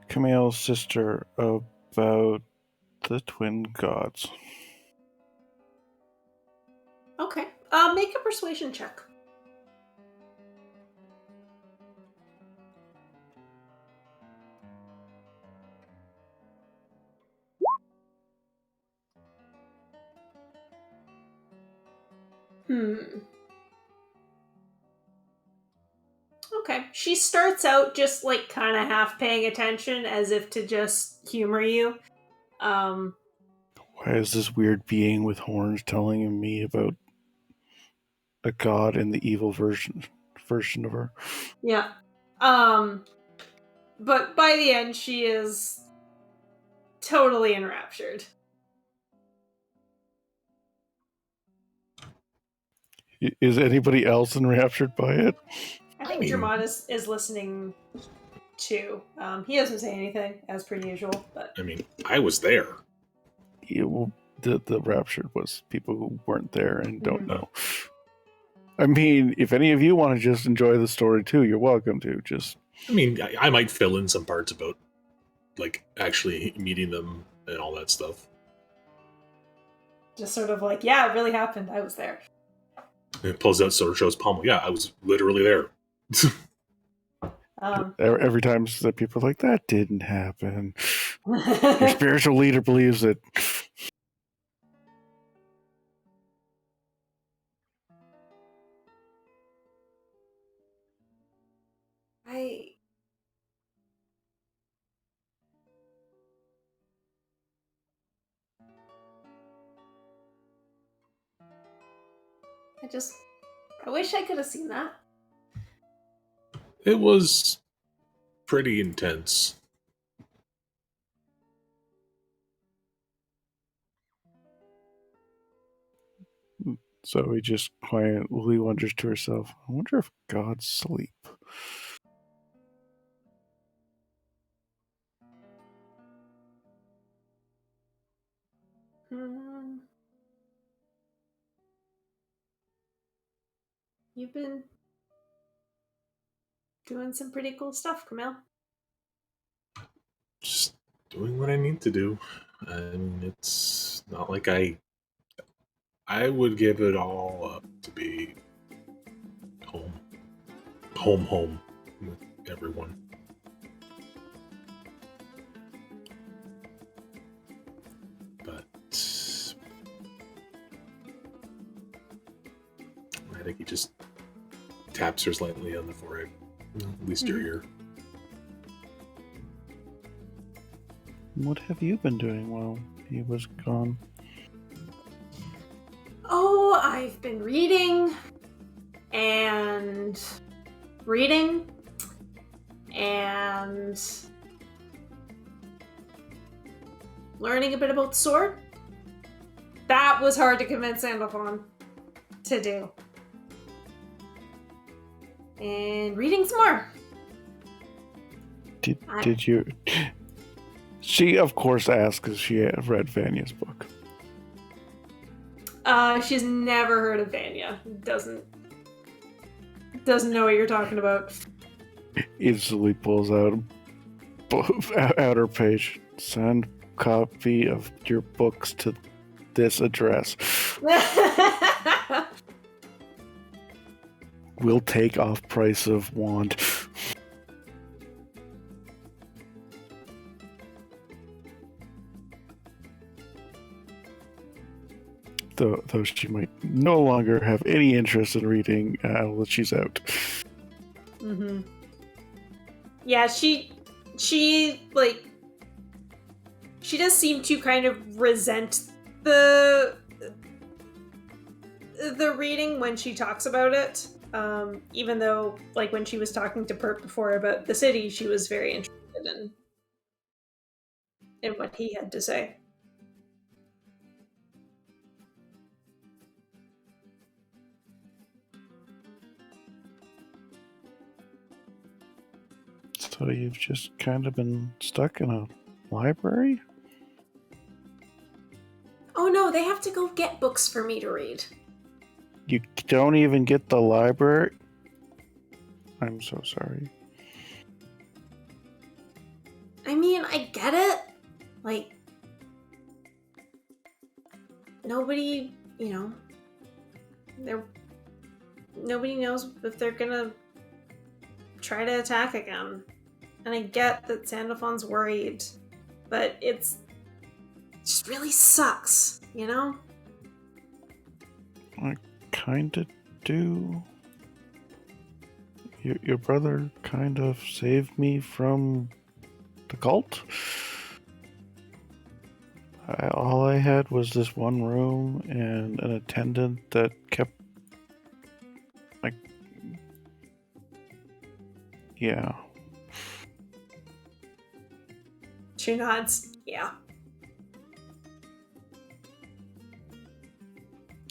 Camille's sister about the twin gods. Okay. Make a persuasion check. Okay. She starts out just, like, kind of half paying attention as if to just humor you. Why is this weird being with horns telling me about a god and the evil version of her? Yeah. But by the end, she is totally enraptured. Is anybody else enraptured by it? I think Germain is listening too. He doesn't say anything, as per usual, but I mean, I was there. The raptured was people who weren't there and don't know. I mean, if any of you want to just enjoy the story too, you're welcome to. I mean, I might fill in some parts about, like, actually meeting them and all that stuff. Just sort of like, yeah, it really happened. I was there. And it pulls out Sorosho's pommel. Yeah, I was literally there. Every time that people are like, that didn't happen. Your spiritual leader believes it. I wish I could have seen that. It was pretty intense. So he just quietly wonders to herself, I wonder if gods sleep. You've been doing some pretty cool stuff, Camille. Just doing what I need to do. I mean, it's not like I would give it all up to be home with everyone. But I think he just taps her slightly on the forehead. At least you're here. What have you been doing while he was gone? Oh, I've been reading and learning a bit about the sword. That was hard to convince Sandalphon to do. And reading some more. Did you? She, of course, asked because she had read Vanya's book. She's never heard of Vanya. Doesn't know what you're talking about. Instantly pulls out her page. Send copy of your books to this address. We'll take off price of wand. Though she might no longer have any interest in reading that she's out. Mm-hmm. Yeah, she does seem to kind of resent the reading when she talks about it. Even though, like, when she was talking to Pert before about the city, she was very interested in what he had to say. So you've just kind of been stuck in a library? Oh no, they have to go get books for me to read. You don't even get the library? I'm so sorry. I mean, I get it. Like, nobody, nobody knows if they're gonna try to attack again. And I get that Sandalphon's worried, but it just really sucks, you know? I kinda do. Your brother kind of saved me from the cult. All I had was this one room and an attendant that kept, like, yeah. She nods. Yeah.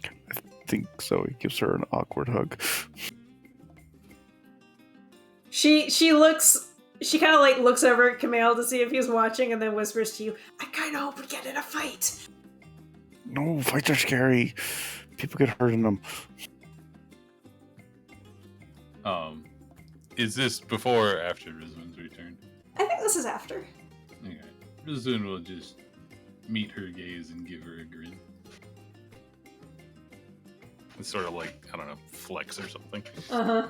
I think so. He gives her an awkward hug. She kind of like looks over at Camille to see if he's watching and then whispers to you, I kind of hope we get in a fight. No, fights are scary. People get hurt in them. Is this before or after Rizwan's return? I think this is after. Okay. Rizwan will just meet her gaze and give her a grin. It's sort of like, I don't know, flex or something. Uh-huh.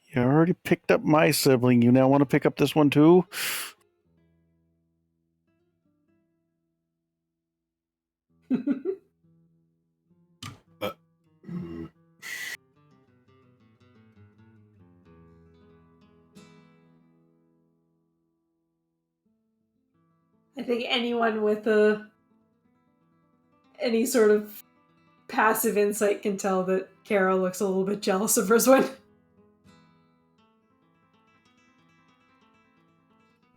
You already picked up my sibling. You now want to pick up this one too? I think anyone with any sort of passive insight can tell that Kara looks a little bit jealous of Rizwan.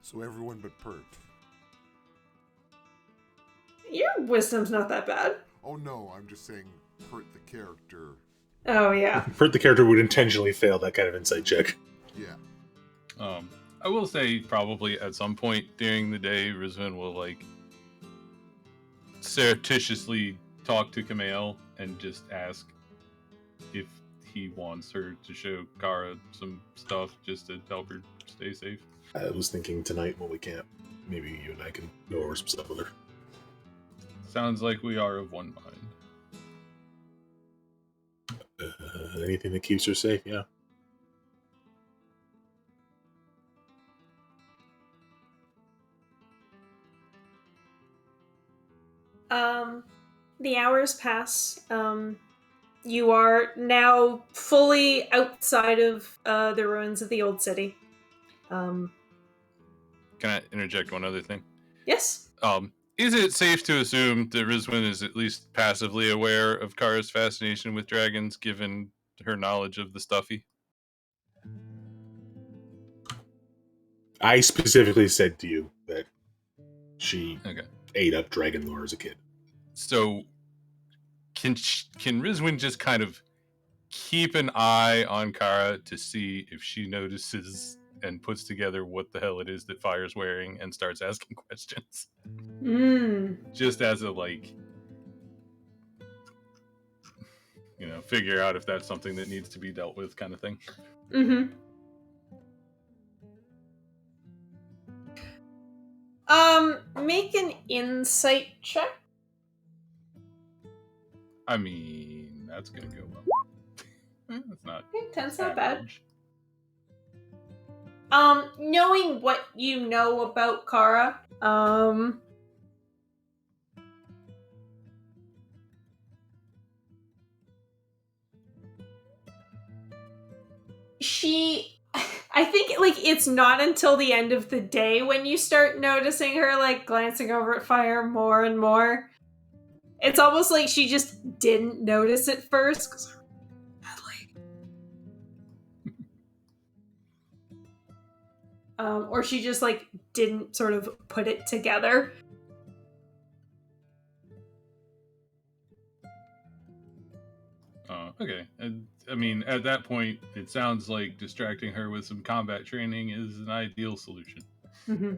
So everyone but Pert. Your wisdom's not that bad. Oh no, I'm just saying Pert the character. Oh yeah. Pert the character would intentionally fail that kind of insight check. Yeah. I will say probably at some point during the day, Rizwan will like surreptitiously talk to Camille and just ask if he wants her to show Kara some stuff just to help her stay safe. I was thinking tonight when we camp, maybe you and I can go over some stuff with her. Sounds like we are of one mind. Anything that keeps her safe, yeah. The hours pass. You are now fully outside of the ruins of the old city. Can I interject one other thing? Yes. Is it safe to assume that Rizwan is at least passively aware of Kara's fascination with dragons, given her knowledge of the stuffy? I specifically said to you that she Okay. ate up dragon lore as a kid. So can Rizwin just kind of keep an eye on Kara to see if she notices and puts together what the hell it is that Fire's wearing and starts asking questions? Just as a, like, figure out if that's something that needs to be dealt with kind of thing. Mm-hmm. Make an insight check. I mean, that's gonna go well. That's not. Okay, 10's not average. bad. Knowing what you know about Kara, I think, like, it's not until the end of the day when you start noticing her, like, glancing over at Fire more and more. It's almost like she just didn't notice it first. 'Cause or she just, like, didn't sort of put it together. Okay. And I mean, at that point, it sounds like distracting her with some combat training is an ideal solution. Mm-hmm.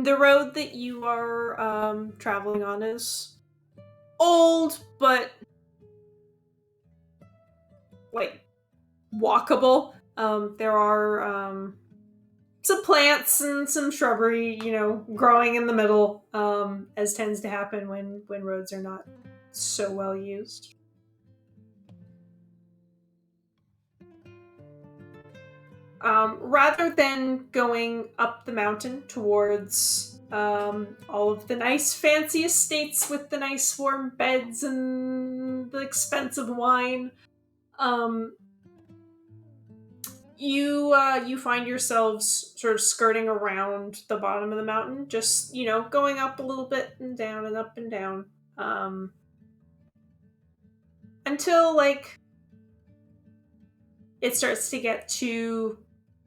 The road that you are traveling on is old, but like walkable. There are some plants and some shrubbery, growing in the middle, as tends to happen when roads are not so well used. Rather than going up the mountain towards all of the nice fancy estates with the nice warm beds and the expensive wine, you find yourselves sort of skirting around the bottom of the mountain, just going up a little bit and down and up and down, until like it starts to get to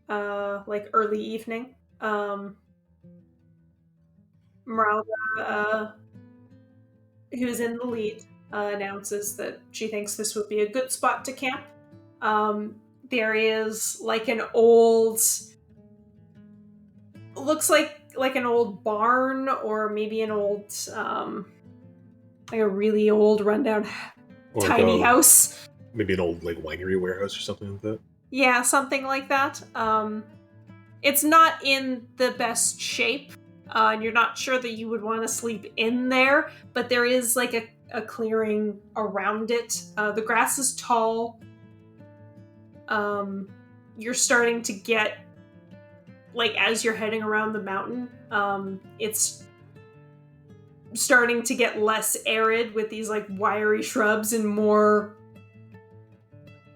like early evening. Meralda, who is in the lead, announces that she thinks this would be a good spot to camp. There is like an old, looks like an old barn, or maybe an old, like a really old rundown Or tiny house. Maybe an old like winery warehouse or something like that. Yeah, something like that. It's not in the best shape, and you're not sure that you would want to sleep in there, but there is like a clearing around it. The grass is tall. You're starting to get, like, as you're heading around the mountain, it's starting to get less arid with these like wiry shrubs and more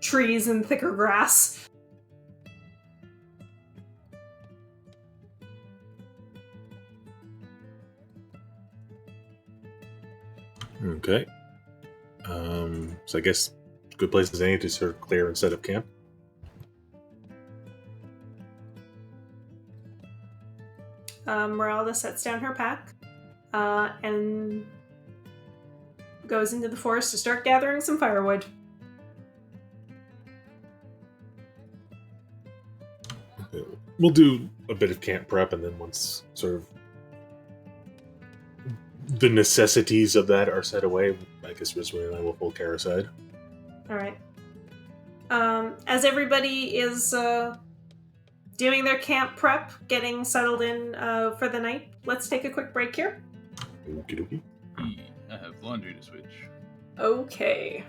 trees and thicker grass. Okay. So I guess good place as any to sort of clear and set up camp. Meralda sets down her pack and goes into the forest to start gathering some firewood. Okay. We'll do a bit of camp prep, and then once sort of the necessities of that are set away, I guess Rizwin and I will pull Kara aside. All right. As everybody is doing their camp prep, getting settled in for the night, let's take a quick break here. Okie dokie. I have laundry to switch. Okay.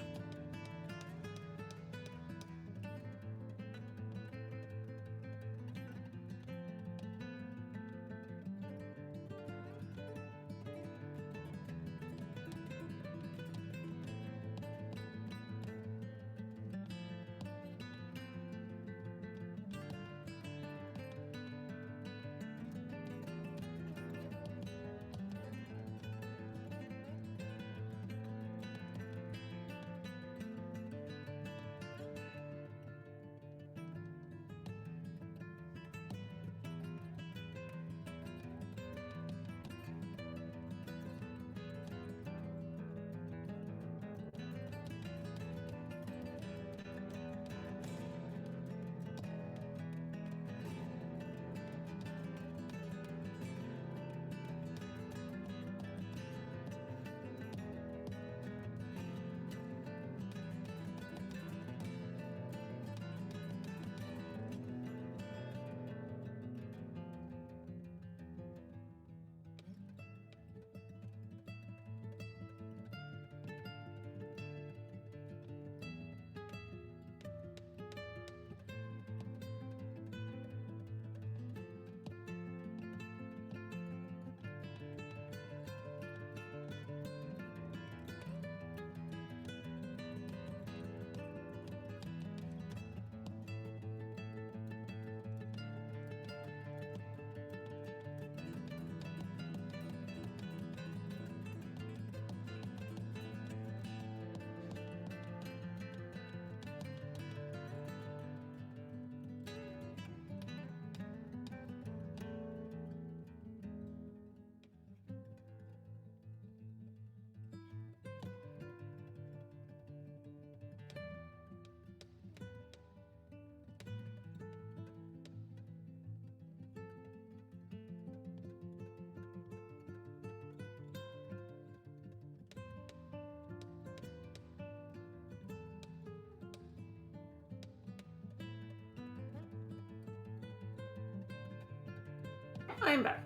I'm back.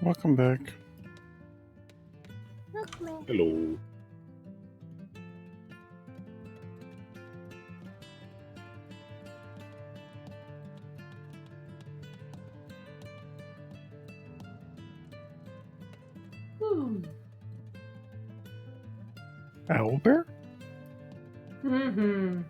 Welcome back. Hello. Owlbear? Mm-hmm.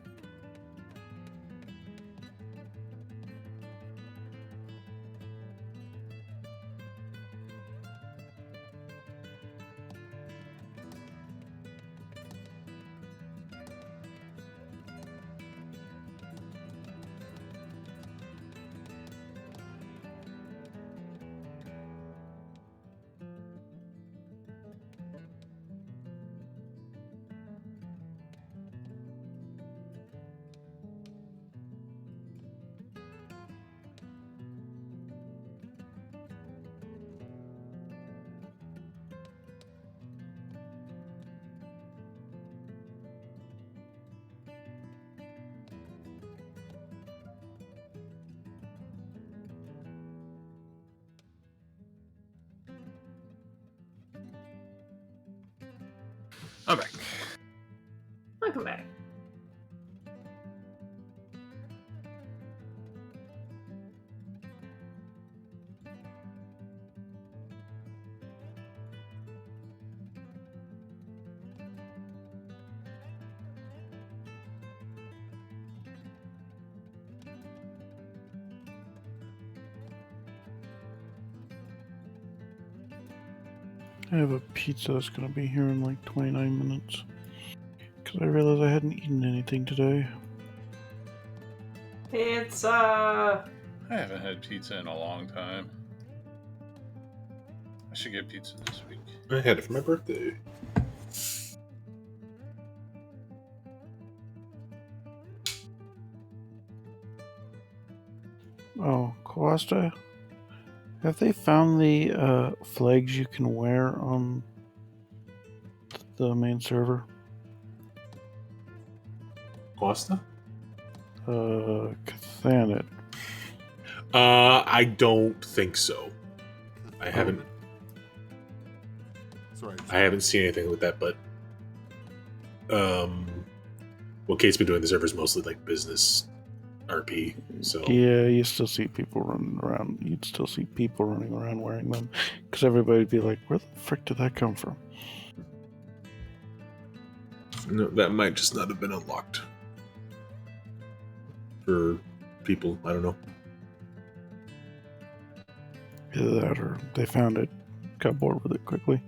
I'm back. Welcome back. I have a pizza that's gonna be here in like 29 minutes. Because I realized I hadn't eaten anything today. It's I haven't had pizza in a long time. I should get pizza this week. I had it for my birthday. Oh, Costa, have they found the flags you can wear on the main server? Costa? Cathanet. I don't think so. I haven't. Sorry. I haven't seen anything with that, but what Kate's been doing the server is mostly like business RP. So Yeah, you still see people running around. You'd still see people running around wearing them. Because everybody'd be like, where the frick did that come from? no, that might just not have been unlocked for people. I don't know. Either that or they found it, got bored with it quickly.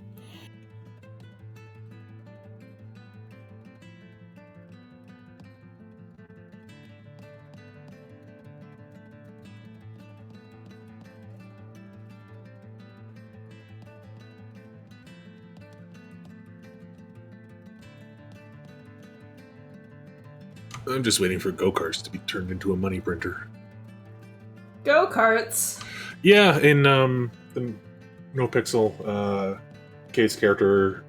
I'm just waiting for go-karts to be turned into a money printer. go-karts. Yeah, in the No Pixel, Kate's character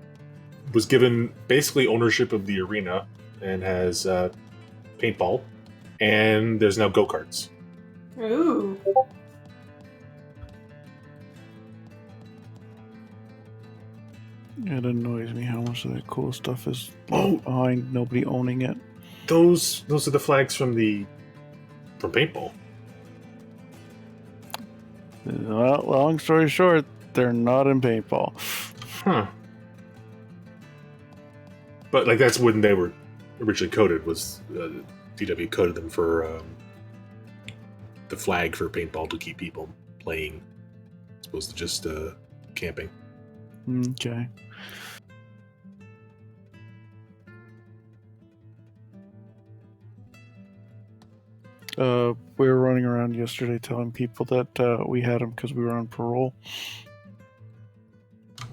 was given basically ownership of the arena and has paintball, and there's now go-karts. Ooh. It annoys me how much of that cool stuff is Oh! left behind, nobody owning it. Those are the flags from paintball. Well, long story short, they're not in paintball. Huh. But like that's when they were originally coded. Was DW coded them for the flag for paintball to keep people playing, as opposed to just camping. Okay. We were running around yesterday telling people that we had them because we were on parole.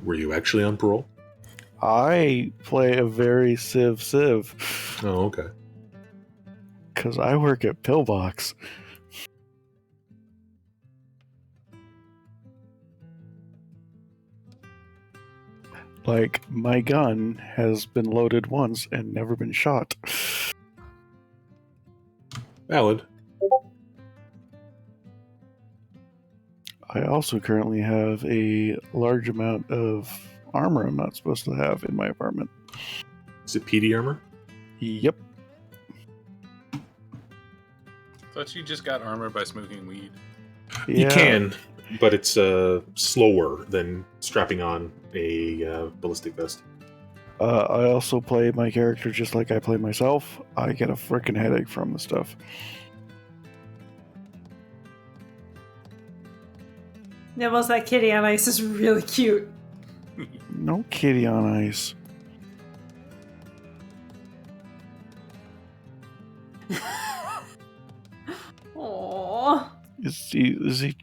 Were you actually on parole? I play a very civ. Oh, okay. Because I work at Pillbox. Like, my gun has been loaded once and never been shot. Valid. I also currently have a large amount of armor I'm not supposed to have in my apartment. Is it PD armor? Yep. Thought you just got armor by smoking weed. Yeah. You can, but it's slower than strapping on a ballistic vest. I also play my character just like I play myself. I get a freaking headache from the stuff. Nibbles, that kitty on ice is really cute. No kitty on ice. Aww. Is he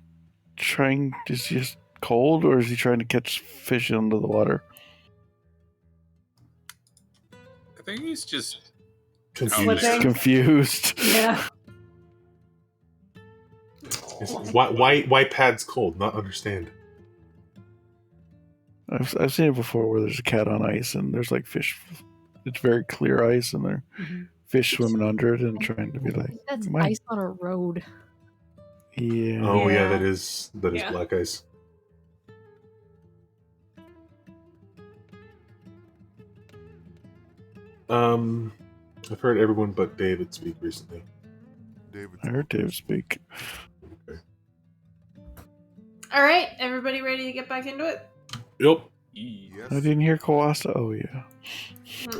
trying? Is he just cold, or is he trying to catch fish under the water? I think he's just Confused. Slipping. Confused. Yeah. Why pads cold? Not understand. I've seen it before where there's a cat on ice and there's like fish. It's very clear ice and there are fish swimming under it and trying to be like. That's "My-" ice on a road. Yeah. Oh yeah, Yeah. that is Yeah. black ice. I've heard everyone but David speak recently. I heard David speak. All right, everybody ready to get back into it? Yep. Yes. I didn't hear Kowasta. Oh yeah.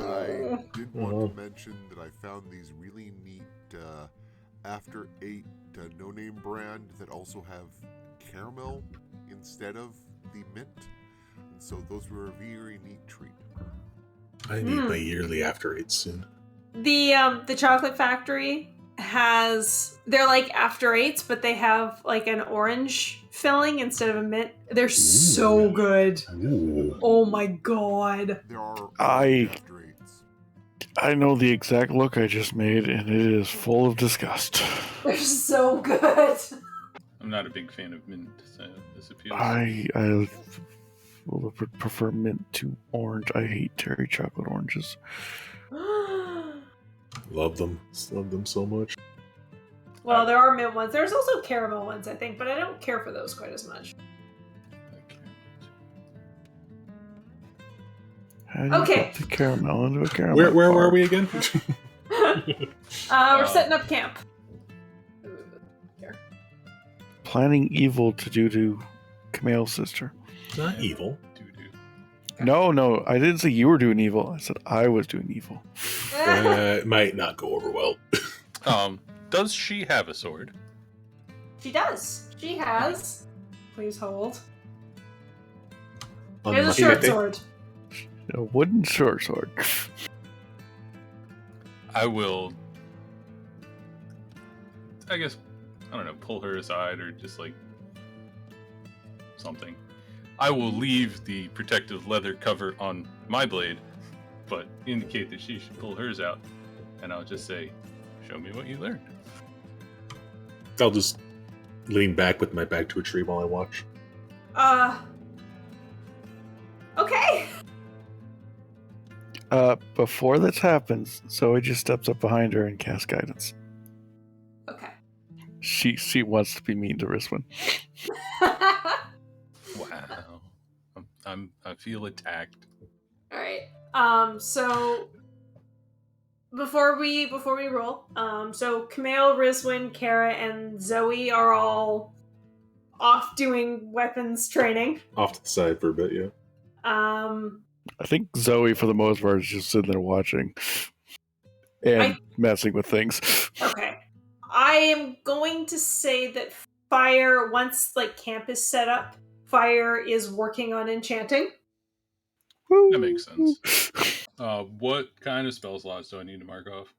I did want Oh. to mention that I found these really neat After 8 no-name brand that also have caramel instead of the mint. And so those were a very neat treat. I need my yearly After 8 soon. The chocolate factory they're like after eights, but they have like an orange filling instead of a mint. They're so good. Ooh. Oh my god. There are I- After 8s. I know the exact look I just made, and it is full of disgust. They're so good. I'm not a big fan of mint, so this appeals. I will prefer mint to orange. I hate cherry chocolate oranges. Love them. Love them so much. Well, there are mint ones. There's also caramel ones, I think, but I don't care for those quite as much. How do you Okay. put the caramel into a caramel? Where bar? were we again? We're setting up camp. Here. Planning evil to do to Camille's sister. Not evil. Doo-doo. No, I didn't say you were doing evil. I said I was doing evil. It might not go over well. Does she have a sword? She does. She has. Please hold. On Here's a Lucky short Night Day? sword. A wooden short sword. I will, I guess, I don't know, pull her aside or just like something. I will leave the protective leather cover on my blade, but indicate that she should pull hers out. And I'll just say, show me what you learned. I'll just lean back with my back to a tree while I watch. Okay. Before this happens, Zoe just steps up behind her and casts guidance. Okay. She wants to be mean to Riswin. Wow. I feel attacked. All right. So before we roll, so Camille, Rizwin, Kara, and Zoe are all off doing weapons training. Off to the side for a bit, yeah. I think Zoe, for the most part, is just sitting there watching and messing with things. Okay. I am going to say that Fire, once like camp is set up, Fire is working on enchanting. That makes sense. What kind of spell slots do I need to mark off?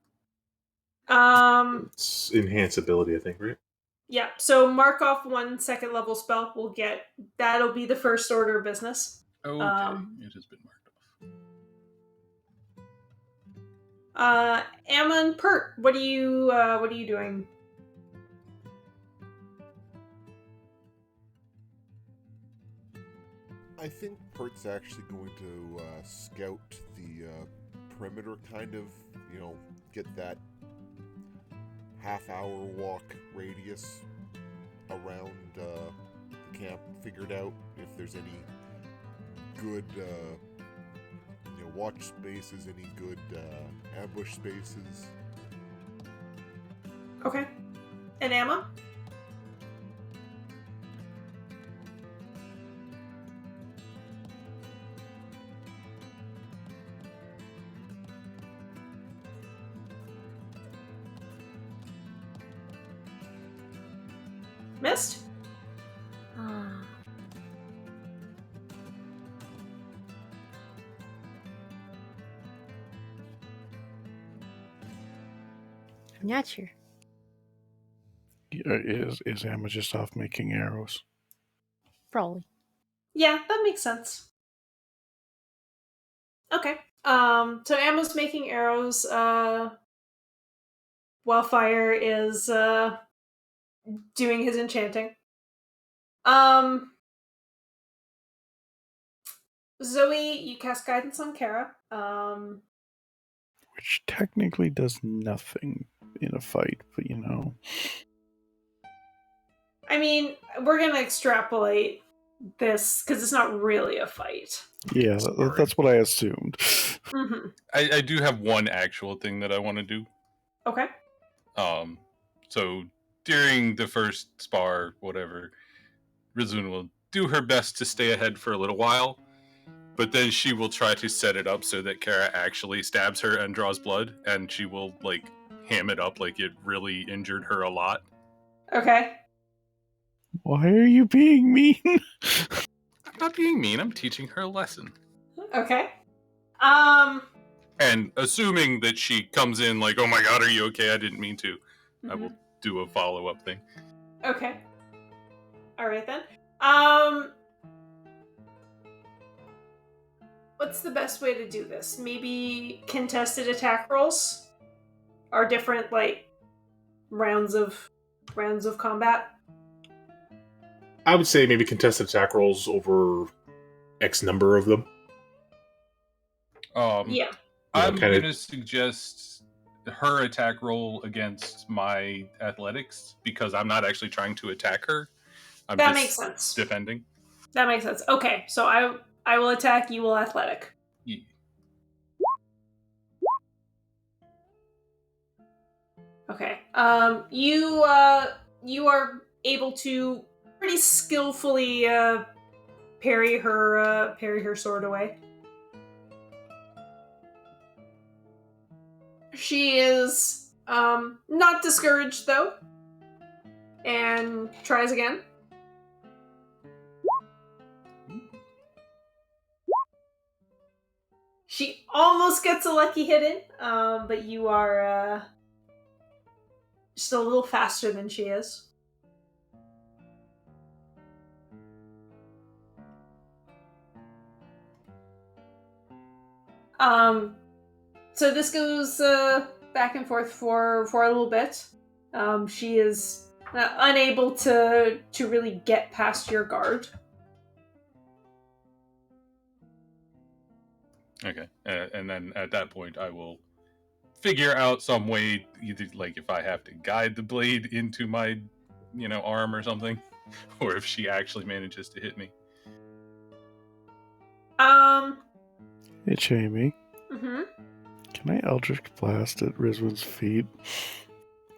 It's enhance ability, I think, right? Yeah, so mark off 1 second level spell. That'll be the first order of business. Okay, it has been marked off. Ammon, Pert, what are you doing? I think Pert's actually going to scout the perimeter, kind of, get that half-hour walk radius around the camp figured out. If there's any good, watch spaces, any good ambush spaces. Okay. And Emma? Missed? Ah. I'm not sure. Is Emma just off making arrows? Probably. Yeah, that makes sense. Okay. So Emma's making arrows, Wildfire is doing his enchanting. Zoe, you cast guidance on Kara. Which technically does nothing in a fight, but I mean, we're gonna extrapolate this because it's not really a fight. Yeah, that's what I assumed. Mm-hmm. I do have one actual thing that I want to do. Okay. So during the first spar, whatever, Rizun will do her best to stay ahead for a little while, but then she will try to set it up so that Kara actually stabs her and draws blood, and she will, like, ham it up like it really injured her a lot. Okay. Why are you being mean? I'm not being mean, I'm teaching her a lesson. Okay. And assuming that she comes in like, oh my god, are you okay? I didn't mean to. I will do a follow-up thing. Okay. Alright then. What's the best way to do this? Maybe contested attack rolls are different, like, rounds of combat. I would say maybe contested attack rolls over X number of them. Yeah. I'm going to suggest her attack roll against my athletics because I'm not actually trying to attack her. I'm that just makes sense. defending. That makes sense. Okay, so I will attack, you will athletic. Yeah. Okay. You are able to pretty skillfully parry her sword away. She is not discouraged though, and tries again. She almost gets a lucky hit in, but you are just a little faster than she is. So this goes back and forth for a little bit. She is unable to really get past your guard. Okay. And then at that point, I will figure out some way, either like if I have to guide the blade into my, arm or something, or if she actually manages to hit me. Hey, Jamie. Mm-hmm. Can I Eldritch Blast at Rizwan's feet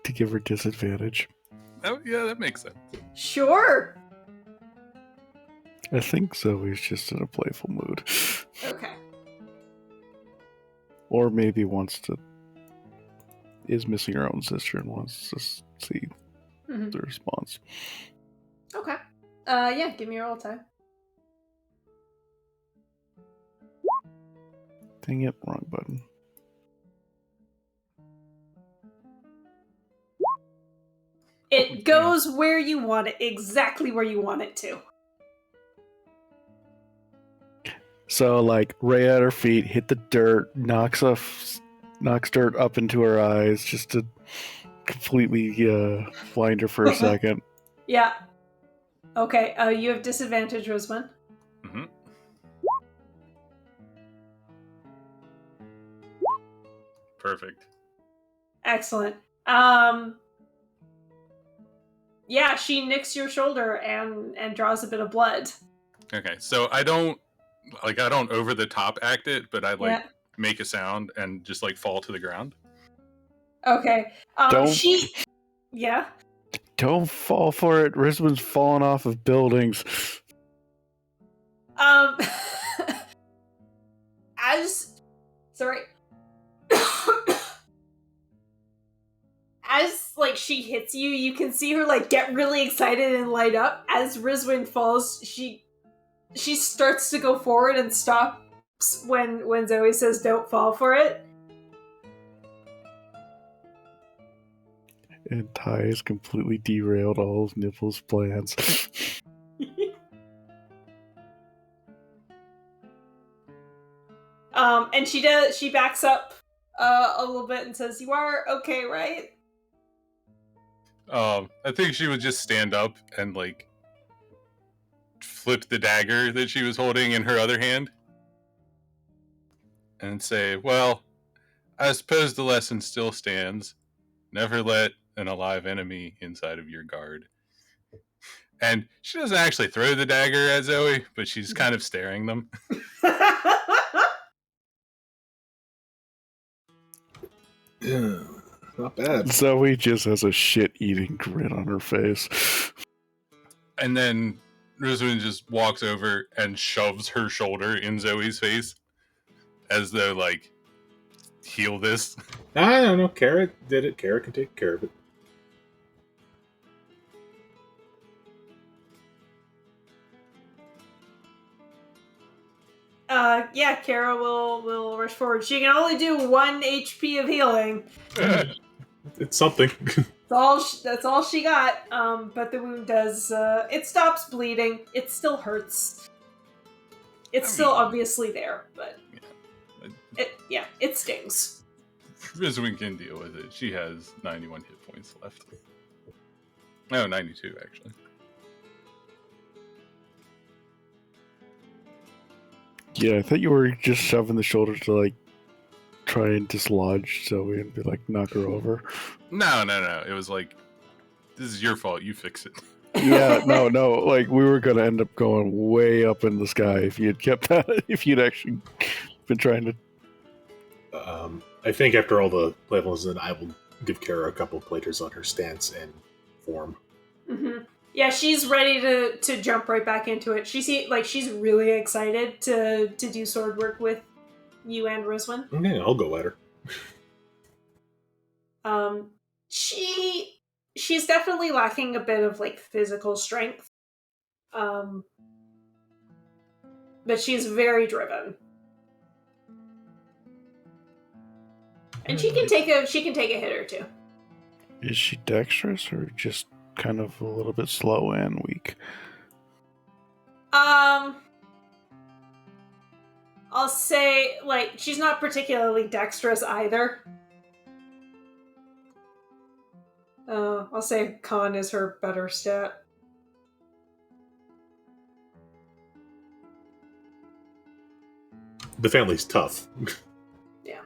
to give her disadvantage? Oh, yeah, that makes sense. Sure. I think Zoe's just in a playful mood. Okay. Or maybe is missing her own sister and wants to see the response. Okay. Yeah, give me your roll time. Dang it, wrong button. It goes where you want it, exactly where you want it to. So, like, right at her feet, hit the dirt, knocks dirt up into her eyes, just to completely blind her for a second. Yeah. Okay, you have disadvantage, Rosamund. Mm-hmm. Perfect. Excellent. Yeah, she nicks your shoulder and draws a bit of blood. Okay, so I don't over the top act it, but I Yeah. make a sound and just fall to the ground. Okay. Don't- Yeah. Don't fall for it. Risman's falling off of buildings. Sorry. As she hits you, you can see her get really excited and light up. As Rizwin falls, she starts to go forward and stops when Zoe says don't fall for it. And Ty has completely derailed all of Nipple's plans. And she backs up a little bit and says, "You are okay, right?" I think she would just stand up and flip the dagger that she was holding in her other hand and say, "Well, I suppose the lesson still stands. Never let an alive enemy inside of your guard." And she doesn't actually throw the dagger at Zoe, but she's kind of staring them. Not bad. Zoe just has a shit-eating grin on her face. And then Rizwin just walks over and shoves her shoulder in Zoe's face as though, heal this. I don't know. Kara did it. Kara can take care of it. Yeah, Kara will rush forward. She can only do 1 HP of healing. It's something. That's all she got. But the wound does. It stops bleeding. It still hurts. It's still obviously there, but it stings. Rizwin can deal with it. She has 91 hit points left. No, 92 actually. Yeah, I thought you were just shoving the shoulder to try and dislodge Zoe and be knock her over. No. It was this is your fault. You fix it. Yeah, no. We were gonna end up going way up in the sky if you had kept that. If you'd actually been trying to. I think after all the levels, then I will give Kara a couple of platers on her stance and form. Mm-hmm. Yeah, she's ready to jump right back into it. She's really excited to do sword work with you and Rizwin. Okay, I'll go at her. She's definitely lacking a bit of physical strength. But she's very driven. And she can take a hit or two. Is she dexterous or just kind of a little bit slow and weak? I'll say she's not particularly dexterous either. I'll say con is her better stat. The family's tough. Yeah.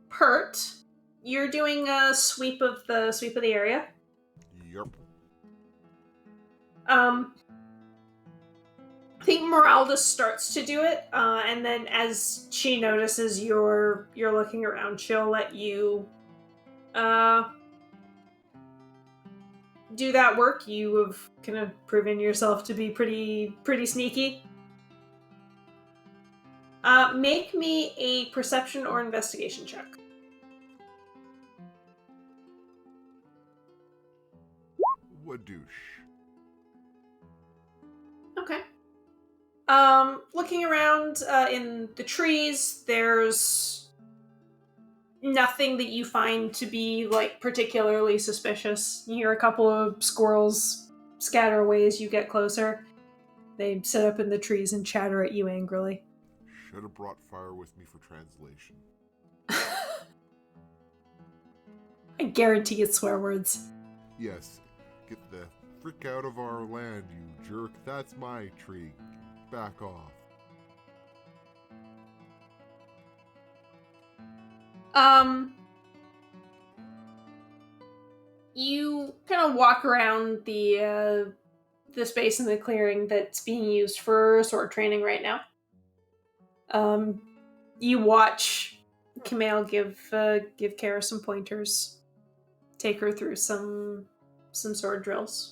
Pert, you're doing a sweep of the area. Yep. I think Meralda starts to do it, and then as she notices you're looking around, she'll let you do that work. You have kind of proven yourself to be pretty sneaky. Make me a perception or investigation check. Wadoosh. Okay. Looking around in the trees, there's nothing that you find to be particularly suspicious. You hear a couple of squirrels scatter away as you get closer. They sit up in the trees and chatter at you angrily. Should have brought fire with me for translation. I guarantee it's swear words. Yes, get the frick out of our land, you jerk. That's my tree. Back off. You kind of walk around the space in the clearing that's being used for sword training right now. You watch Kumail give Kara some pointers, take her through some sword drills.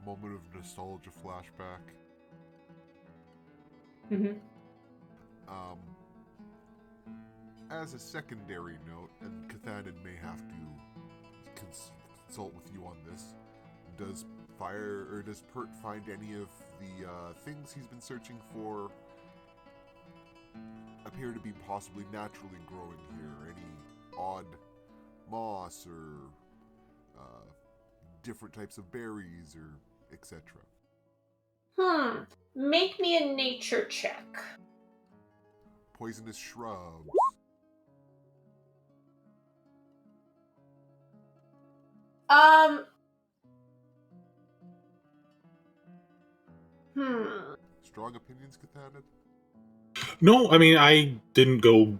Moment of nostalgia flashback. Mm-hmm. As a secondary note, and Cathanin may have to consult with you on this, does Pert find any of the things he's been searching for appear to be possibly naturally growing here? Any odd moss or different types of berries or etc.? Make me a nature check. Poisonous shrubs. Strong opinions, Cathanin? No, I mean, I didn't go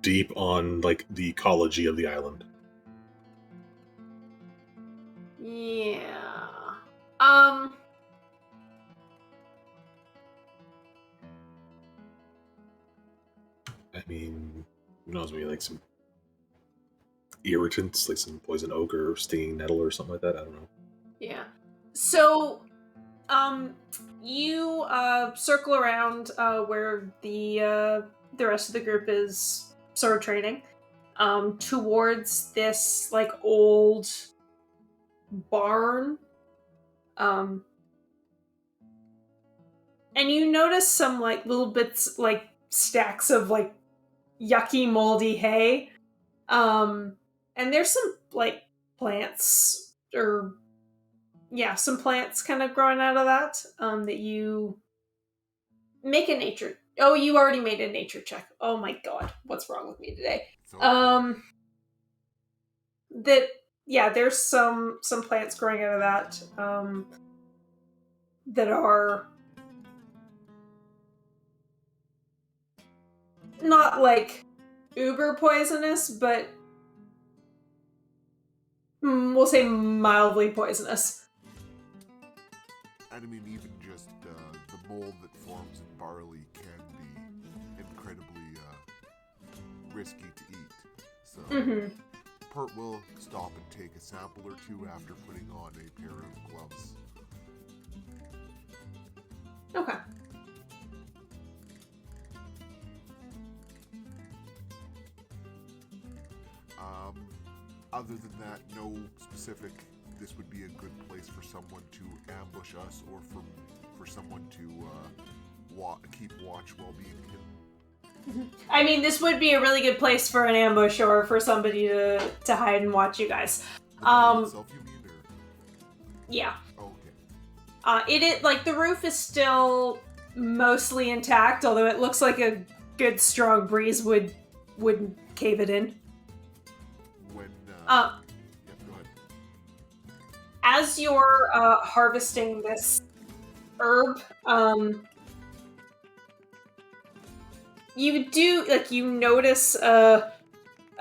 deep on, like, the ecology of the island. Yeah. I mean, who knows, maybe, like, some irritants, like some poison oak or stinging nettle or something like that, I don't know. Yeah. So, you circle around where the rest of the group is sword training, towards this like old barn, and you notice some like little bits, like stacks of like yucky, moldy hay, and there's some like plants or some plants kind of growing out of that, that you make a nature. Oh, you already made a nature check. Oh my god, what's wrong with me today? Okay. There's some plants growing out of that, that are not like uber poisonous, but we'll say mildly poisonous. And I mean, even just the mold that forms in barley can be incredibly risky to eat. So, Pert will stop and take a sample or two after putting on a pair of gloves. Okay. Other than that, no specific. This would be a good place for someone to ambush us, or for someone to keep watch while being hidden. I mean, this would be a really good place for an ambush or for somebody to hide and watch you guys. The barn itself, you mean, or? Yeah. Oh, okay. It is like the roof is still mostly intact, although it looks like a good strong breeze would cave it in. When go ahead. As you're harvesting this herb, you notice a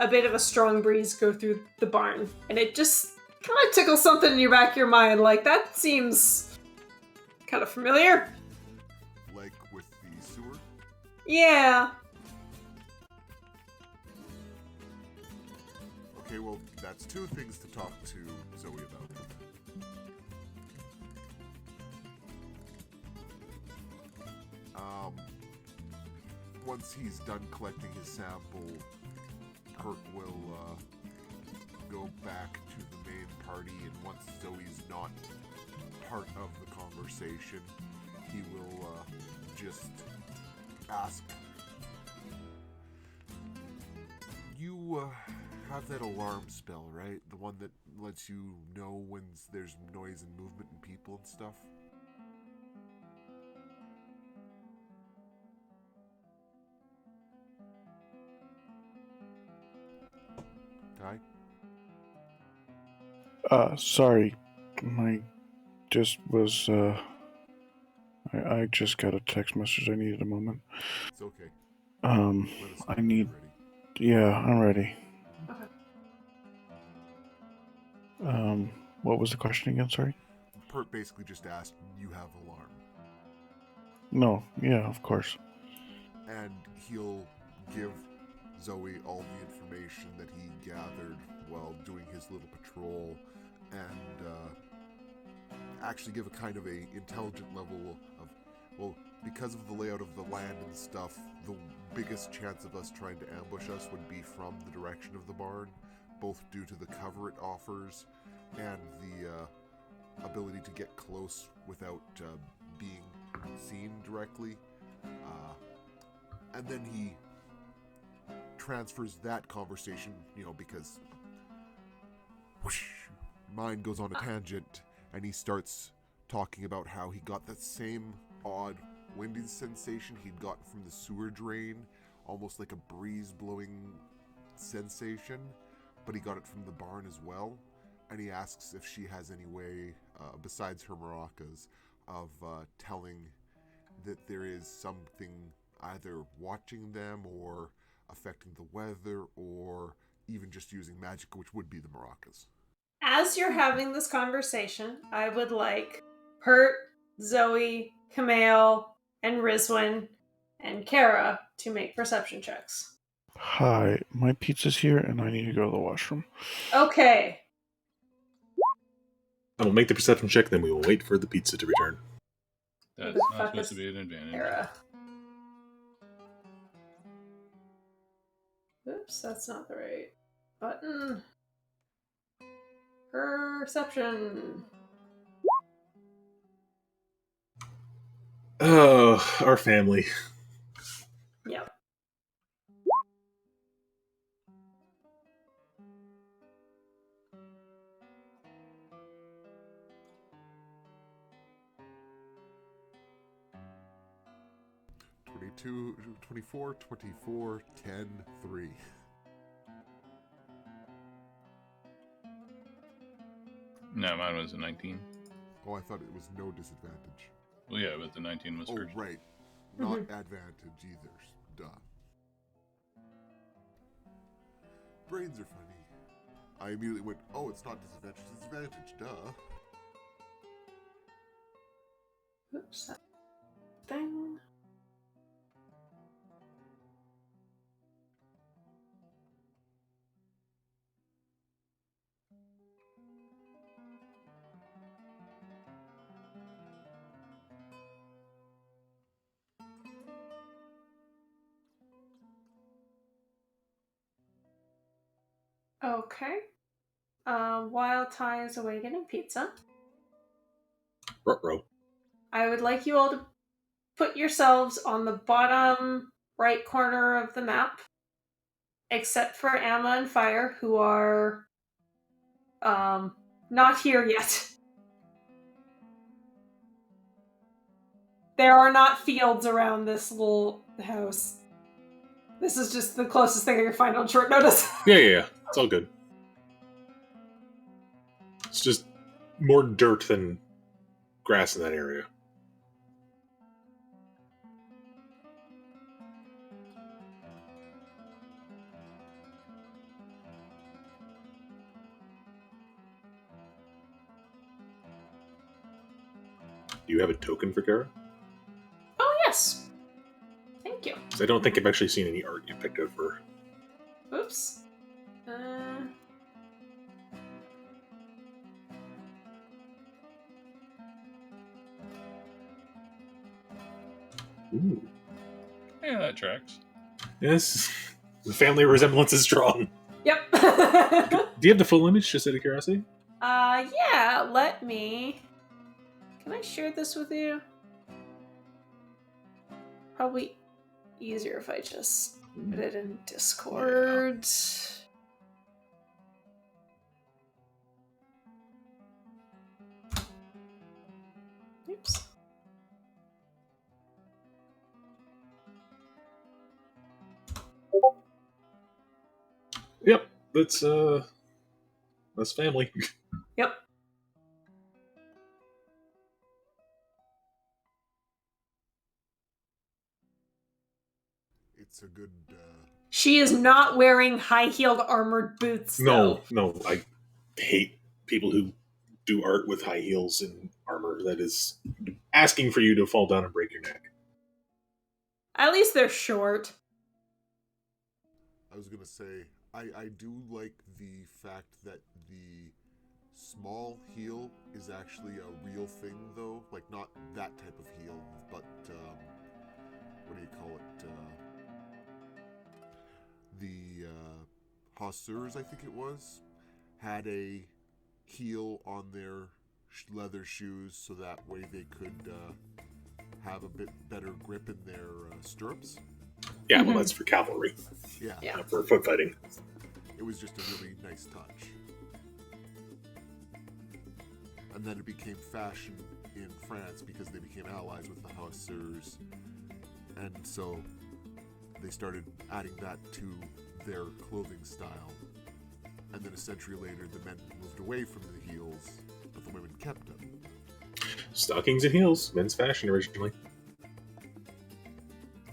bit of a strong breeze go through the barn, and it just kind of tickles something in your back of your mind, like, that seems kind of familiar. Like with the sewer? Yeah. Okay, well, that's two things to talk to Zoe about. Once he's done collecting his sample, Kurt will go back to the main party, and once Zoe's not part of the conversation, he will just ask, you have that alarm spell, right? The one that lets you know when there's noise and movement and people and stuff? Ty? Sorry. My just was, I just got a text message. I needed a moment. It's okay. I Let us know when need... you're ready. Yeah, I'm ready. Okay. What was the question again? Sorry? Pert basically just asked, you have alarm. No, yeah, of course. And he'll give Zoe all the information that he gathered while doing his little patrol, and actually give a kind of a intelligent level of, well, because of the layout of the land and stuff, the biggest chance of us trying to ambush us would be from the direction of the barn, both due to the cover it offers and the ability to get close without being seen directly. And then he transfers that conversation, because whoosh, mind goes on a tangent, and he starts talking about how he got that same odd windy sensation he'd gotten from the sewer drain, almost like a breeze blowing sensation, but he got it from the barn as well. And he asks if she has any way, besides her maracas, of telling that there is something either watching them or affecting the weather or even just using magic, which would be the maracas. As you're having this conversation, I would like Pert, Zoe, Kamale, and Rizwin, and Kara to make perception checks. Hi, my pizza's here and I need to go to the washroom. Okay. I will make the perception check, then we will wait for the pizza to return. That's not supposed to be an advantage. Kara. Oops, that's not the right button. Perception. Oh, our family. Yep. Two, 24, 24, 10, 3. No, mine was a 19. Oh, I thought it was no disadvantage. Well, yeah, but the 19 was first. Oh, right. Not advantage either. Duh. Brains are funny. I immediately went, oh, it's not disadvantage, it's advantage. Duh. Oops. That thing. Okay. While Ty is away getting pizza, Ruh-roh. I would like you all to put yourselves on the bottom right corner of the map, except for Amma and Fire, who are not here yet. There are not fields around this little house. This is just the closest thing I can find on short notice. Yeah. It's all good. It's just more dirt than grass in that area. Do you have a token for Kara? Oh, yes. Thank you. Because I don't think I've actually seen any art you picked out for her. Oops. Ooh. Yeah, that tracks. Yes. The family resemblance is strong. Yep. Do you have the full image, just out of curiosity? Yeah, let me... Can I share this with you? Probably easier if I just put it in Discord. Oops. Yep, that's family. Yep. it's a good. She is not wearing high-heeled armored boots, though. No, I hate people who do art with high heels and armor. That is asking for you to fall down and break your neck. At least they're short. I was gonna say, I do like the fact that the small heel is actually a real thing, though. Like, not that type of heel, but, what do you call it? The Hauseurs, I think it was, had a heel on their leather shoes so that way they could have a bit better grip in their stirrups. Yeah, well, that's for cavalry. Yeah. Not for foot fighting. It was just a really nice touch. And then it became fashion in France because they became allies with the Hauseurs. And so they started adding that to their clothing style. And then a century later, the men moved away from the heels, but the women kept them. Stockings and heels, men's fashion originally.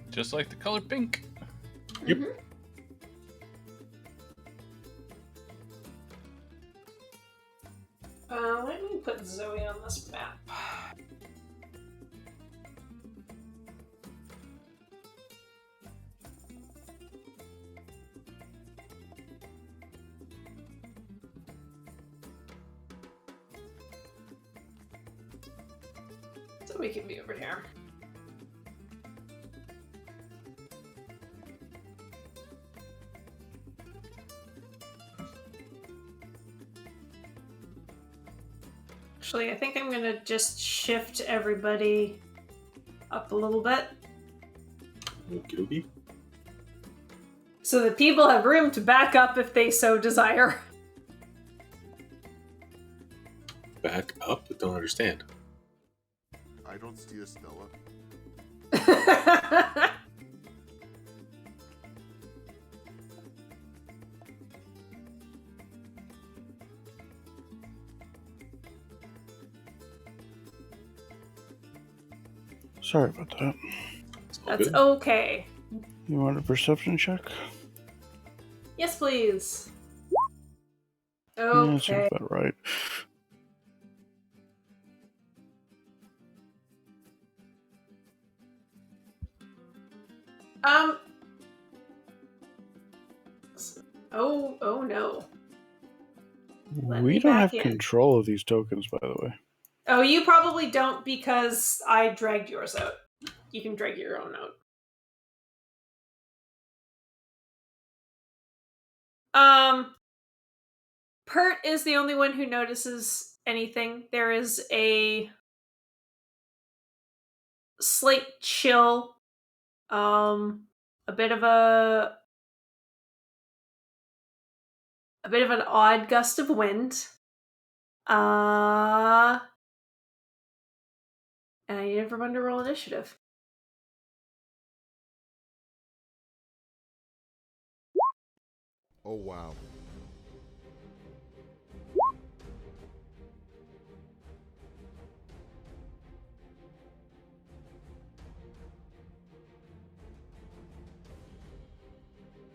Just like the color pink. Yep. Mm-hmm. Let me put Zoe on this map. So we can be over here. Actually, I think I'm gonna just shift everybody up a little bit Okie so that people have room to back up if they so desire. Back up? I don't understand. I don't see a Stella. Sorry about that. It's all That's good. okay. You want a perception check? Yes, please. Yeah, that Okay. sounds about right. Oh no. Let me We don't back have in. control of these tokens, by the way. Oh, you probably don't because I dragged yours out. You can drag your own out. Pert is the only one who notices anything. There is a slight chill, a bit of an odd gust of wind. And I need everyone to roll initiative. Oh, wow.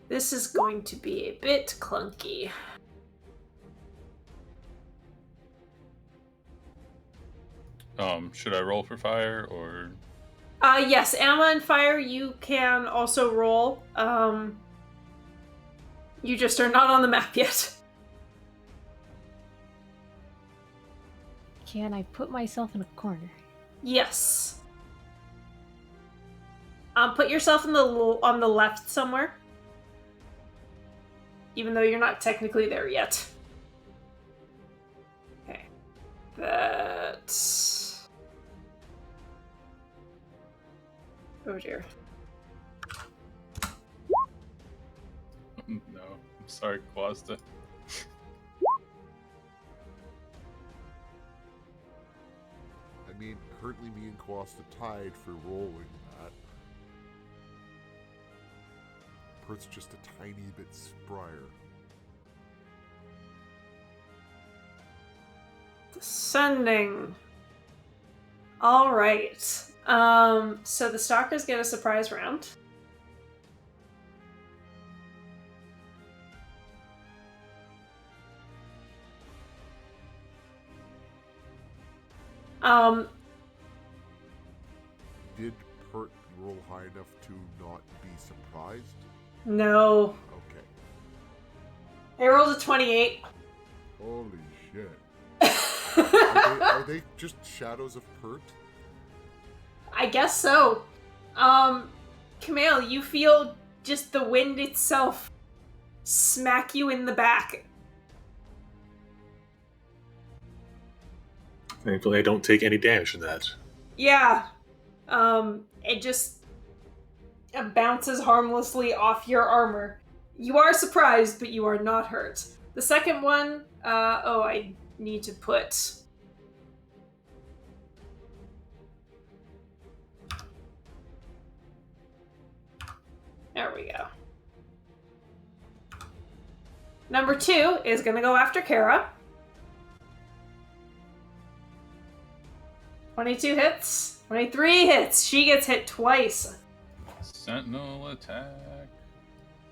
This is going to be a bit clunky. Should I roll for fire or? Yes, Amma and Fire, you can also roll. You just are not on the map yet. Can I put myself in a corner? Yes. Put yourself in on the left somewhere. Even though you're not technically there yet. Okay. That's... Oh dear. No, I'm sorry, Quasta. I mean, currently me and Quasta tied for rolling that. Pert's just a tiny bit sprier. Descending. All right. So the stalkers get a surprise round. Did Pert roll high enough to not be surprised? No. Okay. I rolled a 28. Holy shit. Are they just shadows of Pert? I guess so. Camille, you feel just the wind itself smack you in the back. Thankfully, I don't take any damage from that. Yeah. It just bounces harmlessly off your armor. You are surprised, but you are not hurt. The second one, I need to put... There we go. Number 2 is gonna go after Kara. 22 hits. 23 hits. She gets hit twice. Sentinel attack.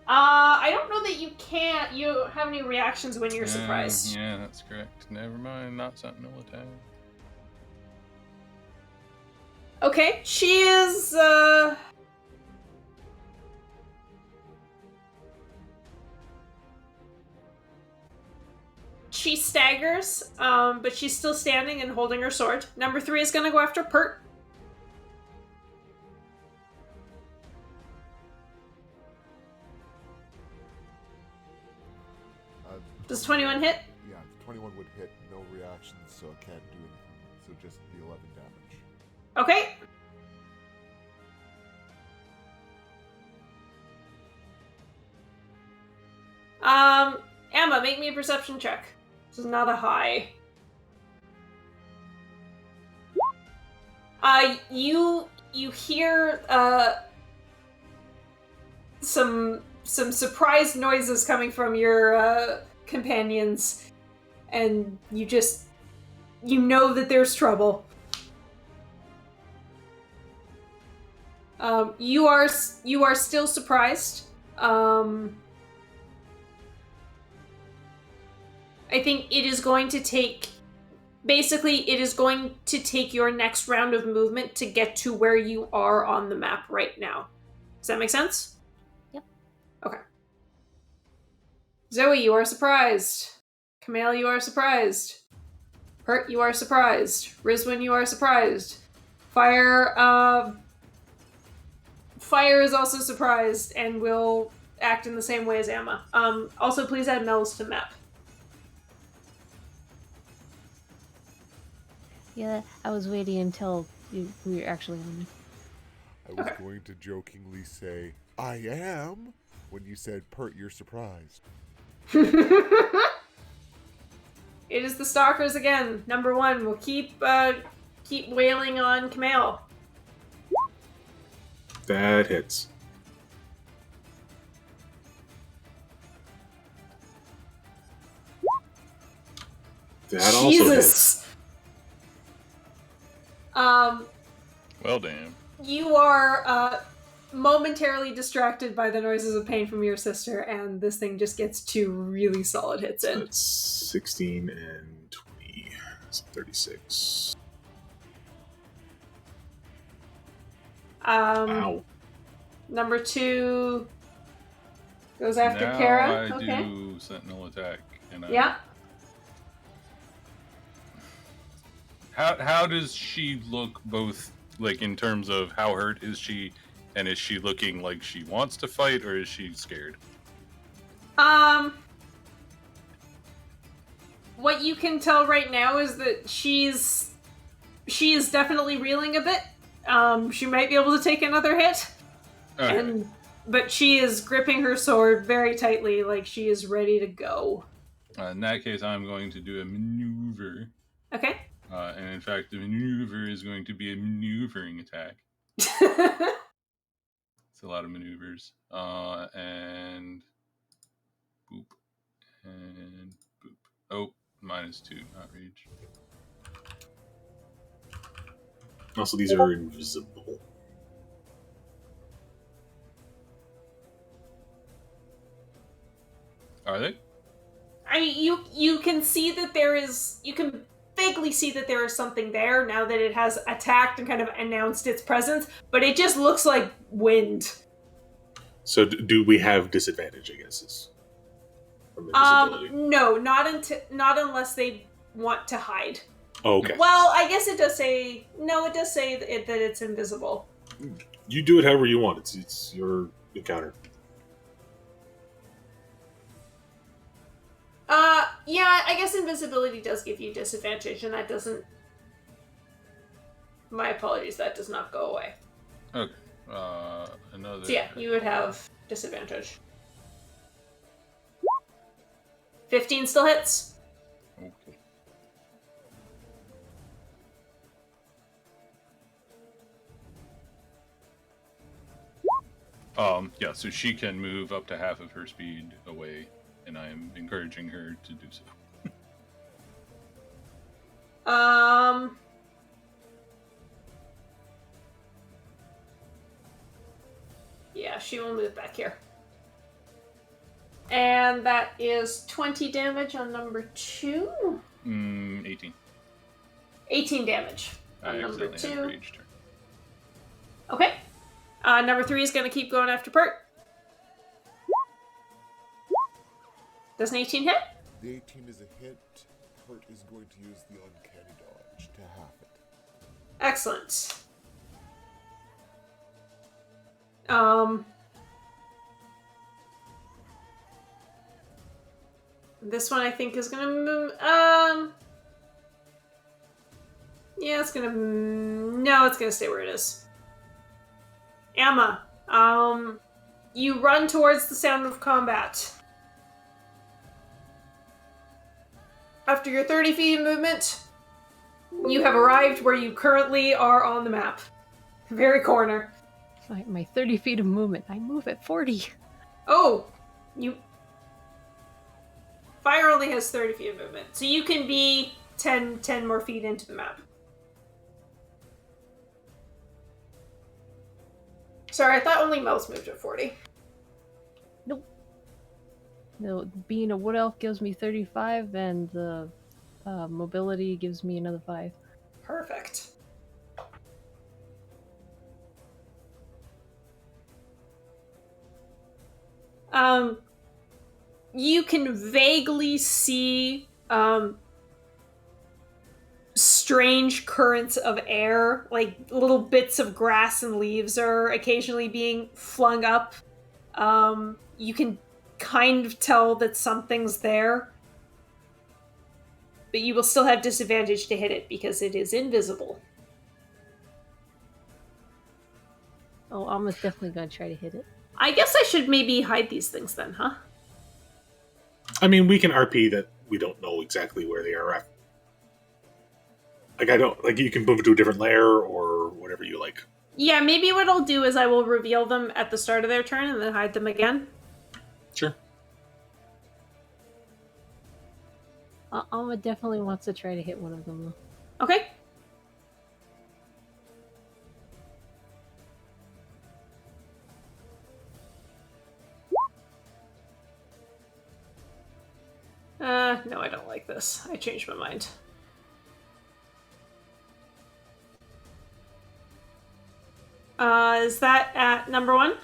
I don't know that you can't. You don't have any reactions when you're surprised. Yeah, that's correct. Never mind, not sentinel attack. Okay, she is, She staggers, but she's still standing and holding her sword. Number 3 is gonna go after Pert. Does 21 hit? Yeah, 21 would hit, no reactions, so I can't do anything. So just the 11 damage. Okay. Emma, make me a perception check. This is not a high. You hear, some surprised noises coming from your, companions, and you know that there's trouble. You are still surprised. I think it is going to take... Basically, it is going to take your next round of movement to get to where you are on the map right now. Does that make sense? Yep. Okay. Zoe, you are surprised. Camille, you are surprised. Hurt, you are surprised. Rizwin, you are surprised. Fire is also surprised and will act in the same way as Emma. Also, please add Mel's to map. Yeah, I was waiting until we were actually on. I was going to jokingly say, I am, when you said, Pert, you're surprised. It is the Stalkers again. Number 1. We'll keep wailing on Camille. That hits. That also hits. Well, damn. You are momentarily distracted by the noises of pain from your sister, and this thing just gets 2 really solid hits in. That's 16 and 20. That's 36. Ow. Number 2 goes after now Kara. I Okay. do sentinel attack. And Yeah. How does she look, both like in terms of how hurt is she, and is she looking like she wants to fight, or is she scared? What you can tell right now is that she is definitely reeling a bit. She might be able to take another hit. Okay. But she is gripping her sword very tightly, like she is ready to go. In that case, I'm going to do a maneuver. Okay. And in fact, the maneuver is going to be a maneuvering attack. It's a lot of maneuvers. And boop. And boop. Oh, -2, not reach. Also, these are invisible. Are they? I mean, you can see that there is... You can vaguely see that there is something there now that it has attacked and kind of announced its presence, but it just looks like wind. So do we have disadvantage, I guess, is from invisibility? No, not unless they want to hide. Oh, okay. Well, I guess it does say... No, it does say that it's invisible. You do it however you want. It's your encounter. Yeah, I guess invisibility does give you disadvantage, and that doesn't... My apologies, that does not go away. Okay. Another... So yeah, you would have disadvantage. 15 still hits. Okay. Yeah, so she can move up to half of her speed away, and I am encouraging her to do so. Yeah, she will move back here. And that is 20 damage on number 2. 18. 18 damage on I number accidentally 2. had raged her. Okay. Number 3 is going to keep going after Pert. Does an 18 hit? The 18 is a hit. Hurt is going to use the uncanny dodge to half it. Excellent. This one I think is gonna move. Yeah, it's gonna. No, it's gonna stay where it is. Emma, you run towards the sound of combat. After your 30 feet of movement, you have arrived where you currently are on the map. Very corner. My 30 feet of movement. I move at 40. Oh, Fire only has 30 feet of movement, so you can be 10 more feet into the map. Sorry, I thought only Mouse moved at 40. Nope. No, being a wood elf gives me 35, and the mobility gives me another 5. Perfect. You can vaguely see strange currents of air, like little bits of grass and leaves are occasionally being flung up. You can kind of tell that something's there, but you will still have disadvantage to hit it because it is invisible. Oh, I'm most definitely gonna try to hit it. I guess I should maybe hide these things then, huh? I mean, we can RP that we don't know exactly where they are at. Like, you can move to a different layer or whatever you like. Yeah, maybe what I'll do is I will reveal them at the start of their turn and then hide them again. Sure. Alma definitely wants to try to hit one of them, though. Okay. No, I don't like this. I changed my mind. Is that at number 1?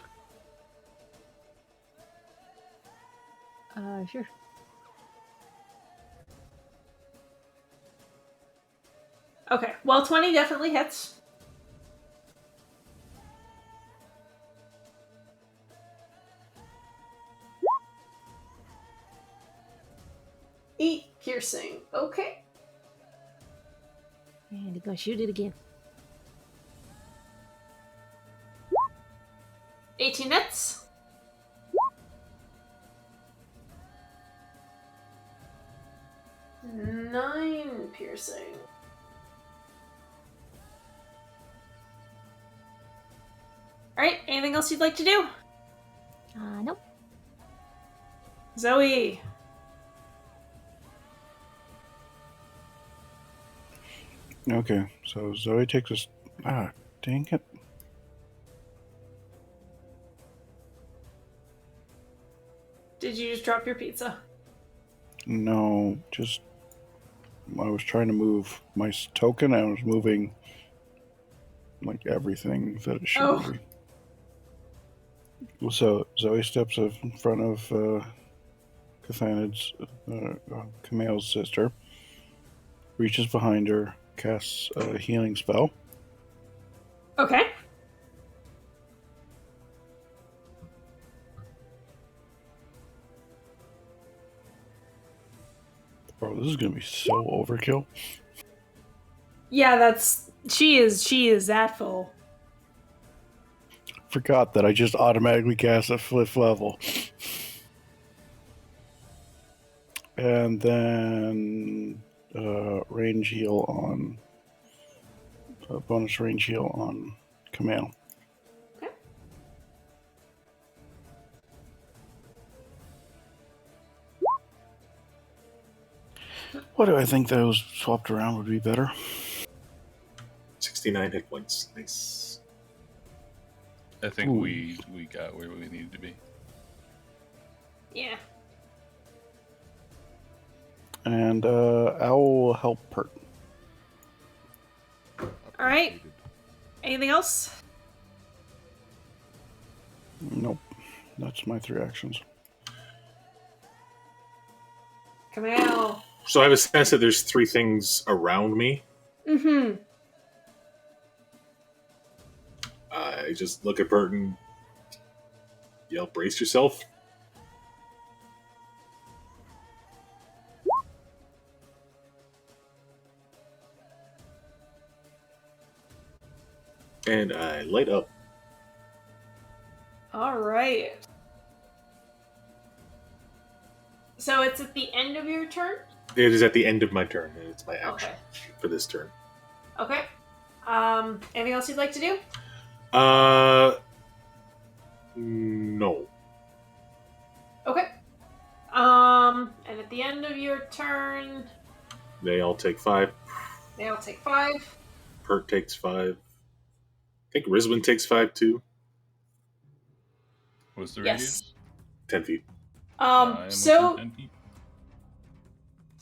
Sure. Okay, well, 20 definitely hits. Eight piercing. Okay. And he's gonna shoot it again. 18 hits. Nine piercing. Alright, anything else you'd like to do? Nope. Zoe. Okay, so Zoe takes us. Dang it. Did you just drop your pizza? No, just I was trying to move my token. I was moving like everything that it should Oh. be. So Zoe steps up in front of Cathanid's, Kamel's sister, reaches behind her, casts a healing spell. Okay. Bro, this is gonna be so overkill. Yeah, she is that full. Forgot that I just automatically cast a 5th level. And then range heal on bonus range heal on Camille. Okay. What do I think those swapped around would be better? 69 hit points. Nice. I think Ooh. we got where we needed to be. Yeah. And Owl will help Pert. All right. Appreciated. Anything else? Nope. That's my 3 actions. Camille. So I have a sense that there's 3 things around me. Mm-hmm. I just look at Bert and yell, "Brace yourself." And I light up. All right. So it's at the end of your turn? It is at the end of my turn, and it's my action Okay. for this turn. Okay. Anything else you'd like to do? No. Okay. And at the end of your turn, They all take 5. they all take 5. Pert takes 5. I think Rizwin takes 5 too. What's the Yes. radius? 10 feet. I'm So within 10 feet.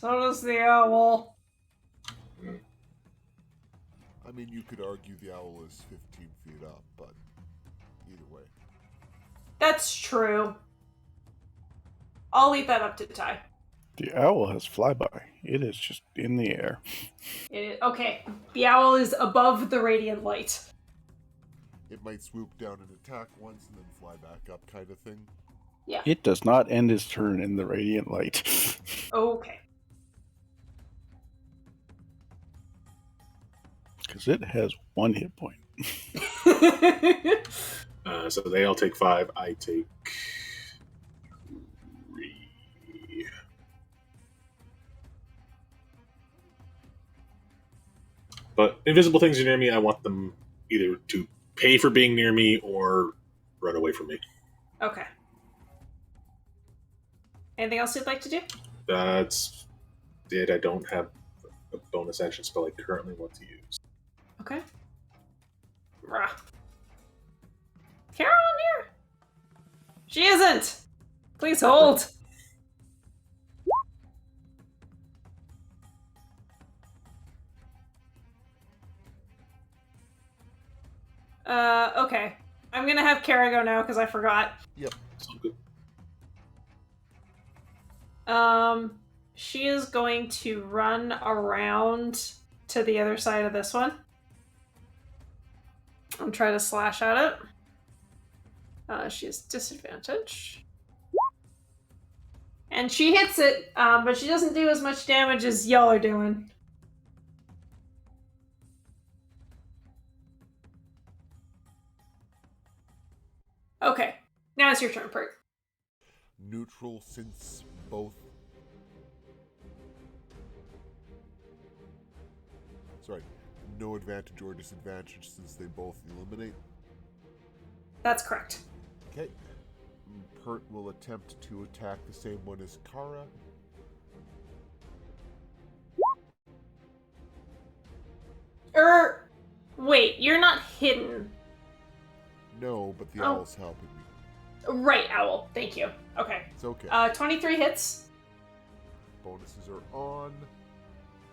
does the owl. I mean, you could argue the owl is 15 feet up, but either way. That's true. I'll leave that up to Ty. The owl has flyby. It is just in the air. Okay, the owl is above the radiant light. It might swoop down and attack once and then fly back up, kind of thing. Yeah. It does not end its turn in the radiant light. Okay. Because it has 1 hit point. So they all take 5. I take 3. But invisible things are near me. I want them either to pay for being near me or run away from me. Okay. Anything else you'd like to do? That's it. I don't have a bonus action spell I currently want to use. Okay. Rah. Carol in here? She isn't! Please hold. Okay. I'm gonna have Kara go now because I forgot. Yep. So good. She is going to run around to the other side of this one. And try to slash at it. She has disadvantage. And she hits it, but she doesn't do as much damage as y'all are doing. Okay, now it's your turn, Perk. Neutral since both... Sorry. No advantage or disadvantage since they both eliminate. That's correct. Okay. Pert will attempt to attack the same one as Kara. Wait, you're not hidden. No, but the Oh. owl's helping me. Right, Owl. Thank you. Okay. It's okay. 23 hits. Bonuses are on.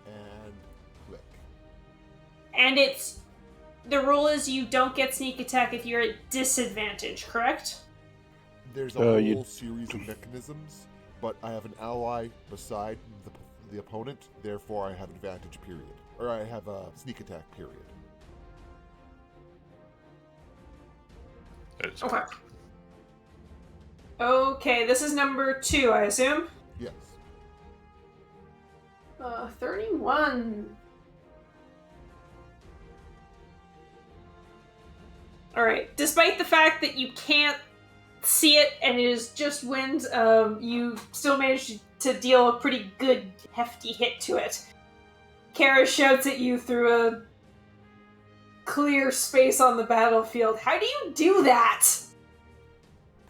and click. And the rule is you don't get sneak attack if you're at disadvantage, correct? There's a whole series of mechanisms, but I have an ally beside the opponent, therefore I have advantage period. Or I have a sneak attack period. Okay. Okay, this is number 2, I assume? Yes. 31. Alright, despite the fact that you can't see it and it is just wind, you still managed to deal a pretty good, hefty hit to it. Kara shouts at you through a clear space on the battlefield. How do you do that?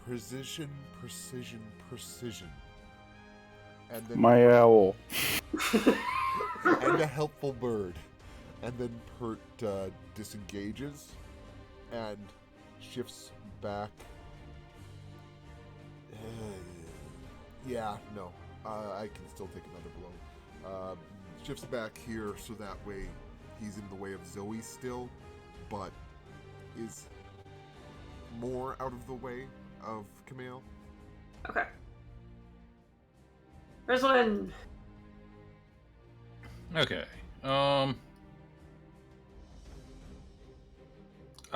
Precision, precision, precision. And then My owl. and a helpful bird. And then Pert disengages and shifts back. I can still take another blow. Shifts back here so that way he's in the way of Zoe still, but is more out of the way of Camille. Okay. First one. Okay. I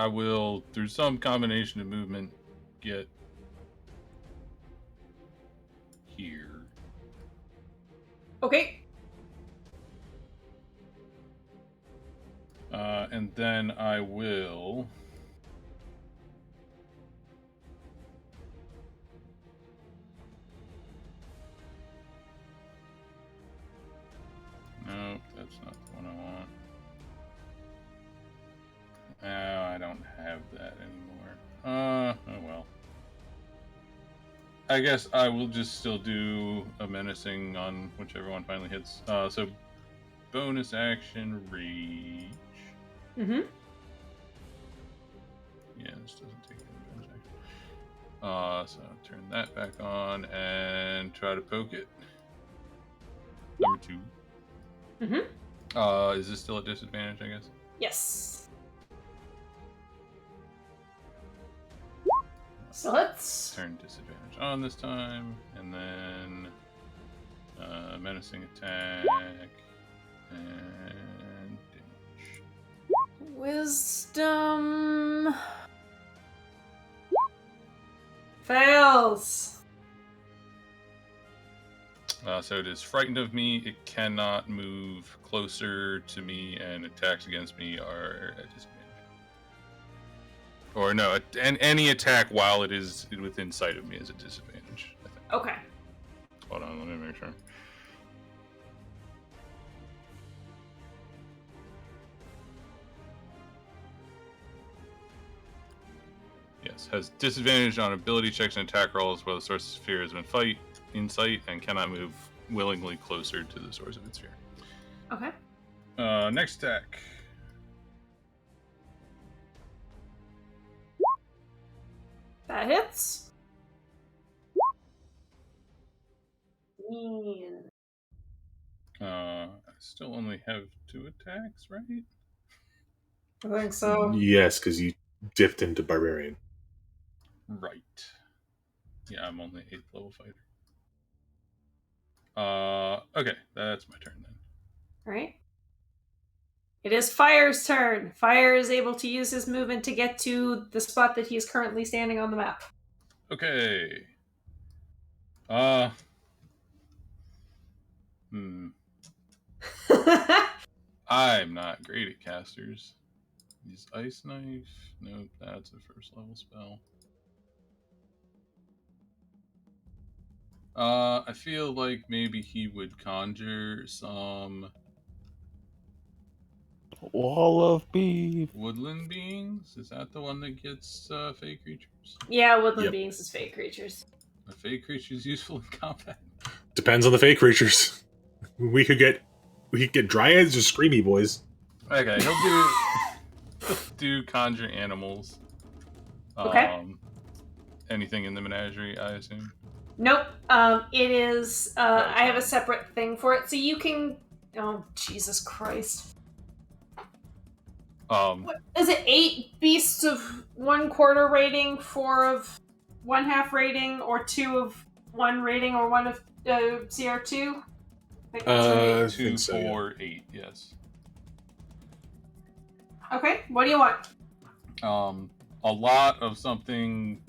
will, through some combination of movement, get here. Okay. And then I will... No, that's not the one I want. Oh, I don't have that anymore. Oh well. I guess I will just still do a menacing on whichever one finally hits. So bonus action reach. Mm-hmm. Yeah, this doesn't take any bonus action. So I'll turn that back on and try to poke it. Number 2. Mm-hmm. Is this still a disadvantage, I guess? Yes. So let's Turn disadvantage on this time, and then menacing attack and damage. Wisdom fails. So it is frightened of me. It cannot move closer to me, and attacks against me are at disadvantage. Or no, any attack while it is within sight of me is a disadvantage, I think. Okay. Hold on, let me make sure. Yes, has disadvantage on ability checks and attack rolls where the source of fear has been in sight and cannot move willingly closer to the source of its fear. Okay. Next attack. That hits. I still only have 2 attacks, right? I think so. Yes, because you dipped into Barbarian. Right. Yeah, I'm only 8th level fighter. Okay, that's my turn then. Right. It is Fire's turn. Fire is able to use his movement to get to the spot that he is currently standing on the map. Okay. I'm not great at casters. Use Ice Knife. Nope, that's a first level spell. I feel like maybe he would conjure some Wall of beef. woodland beings. Is that the one that gets fey creatures? Yeah, woodland Yep. beings is fake creatures. Are fey creatures useful in combat? Depends on the fey creatures. We could get dryads or screamy boys. Okay, he'll do conjure animals. Okay. Anything in the menagerie, I assume. Nope. It is. I have a separate thing for it, so you can Oh, Jesus Christ. Um, What, is it 8 beasts of 1/4 rating, 4 of 1/2 rating, or 2 of 1 rating, or 1 of CR2? I think that's right. I 2, think so, 4, 8, yes. Okay, what do you want? A lot of something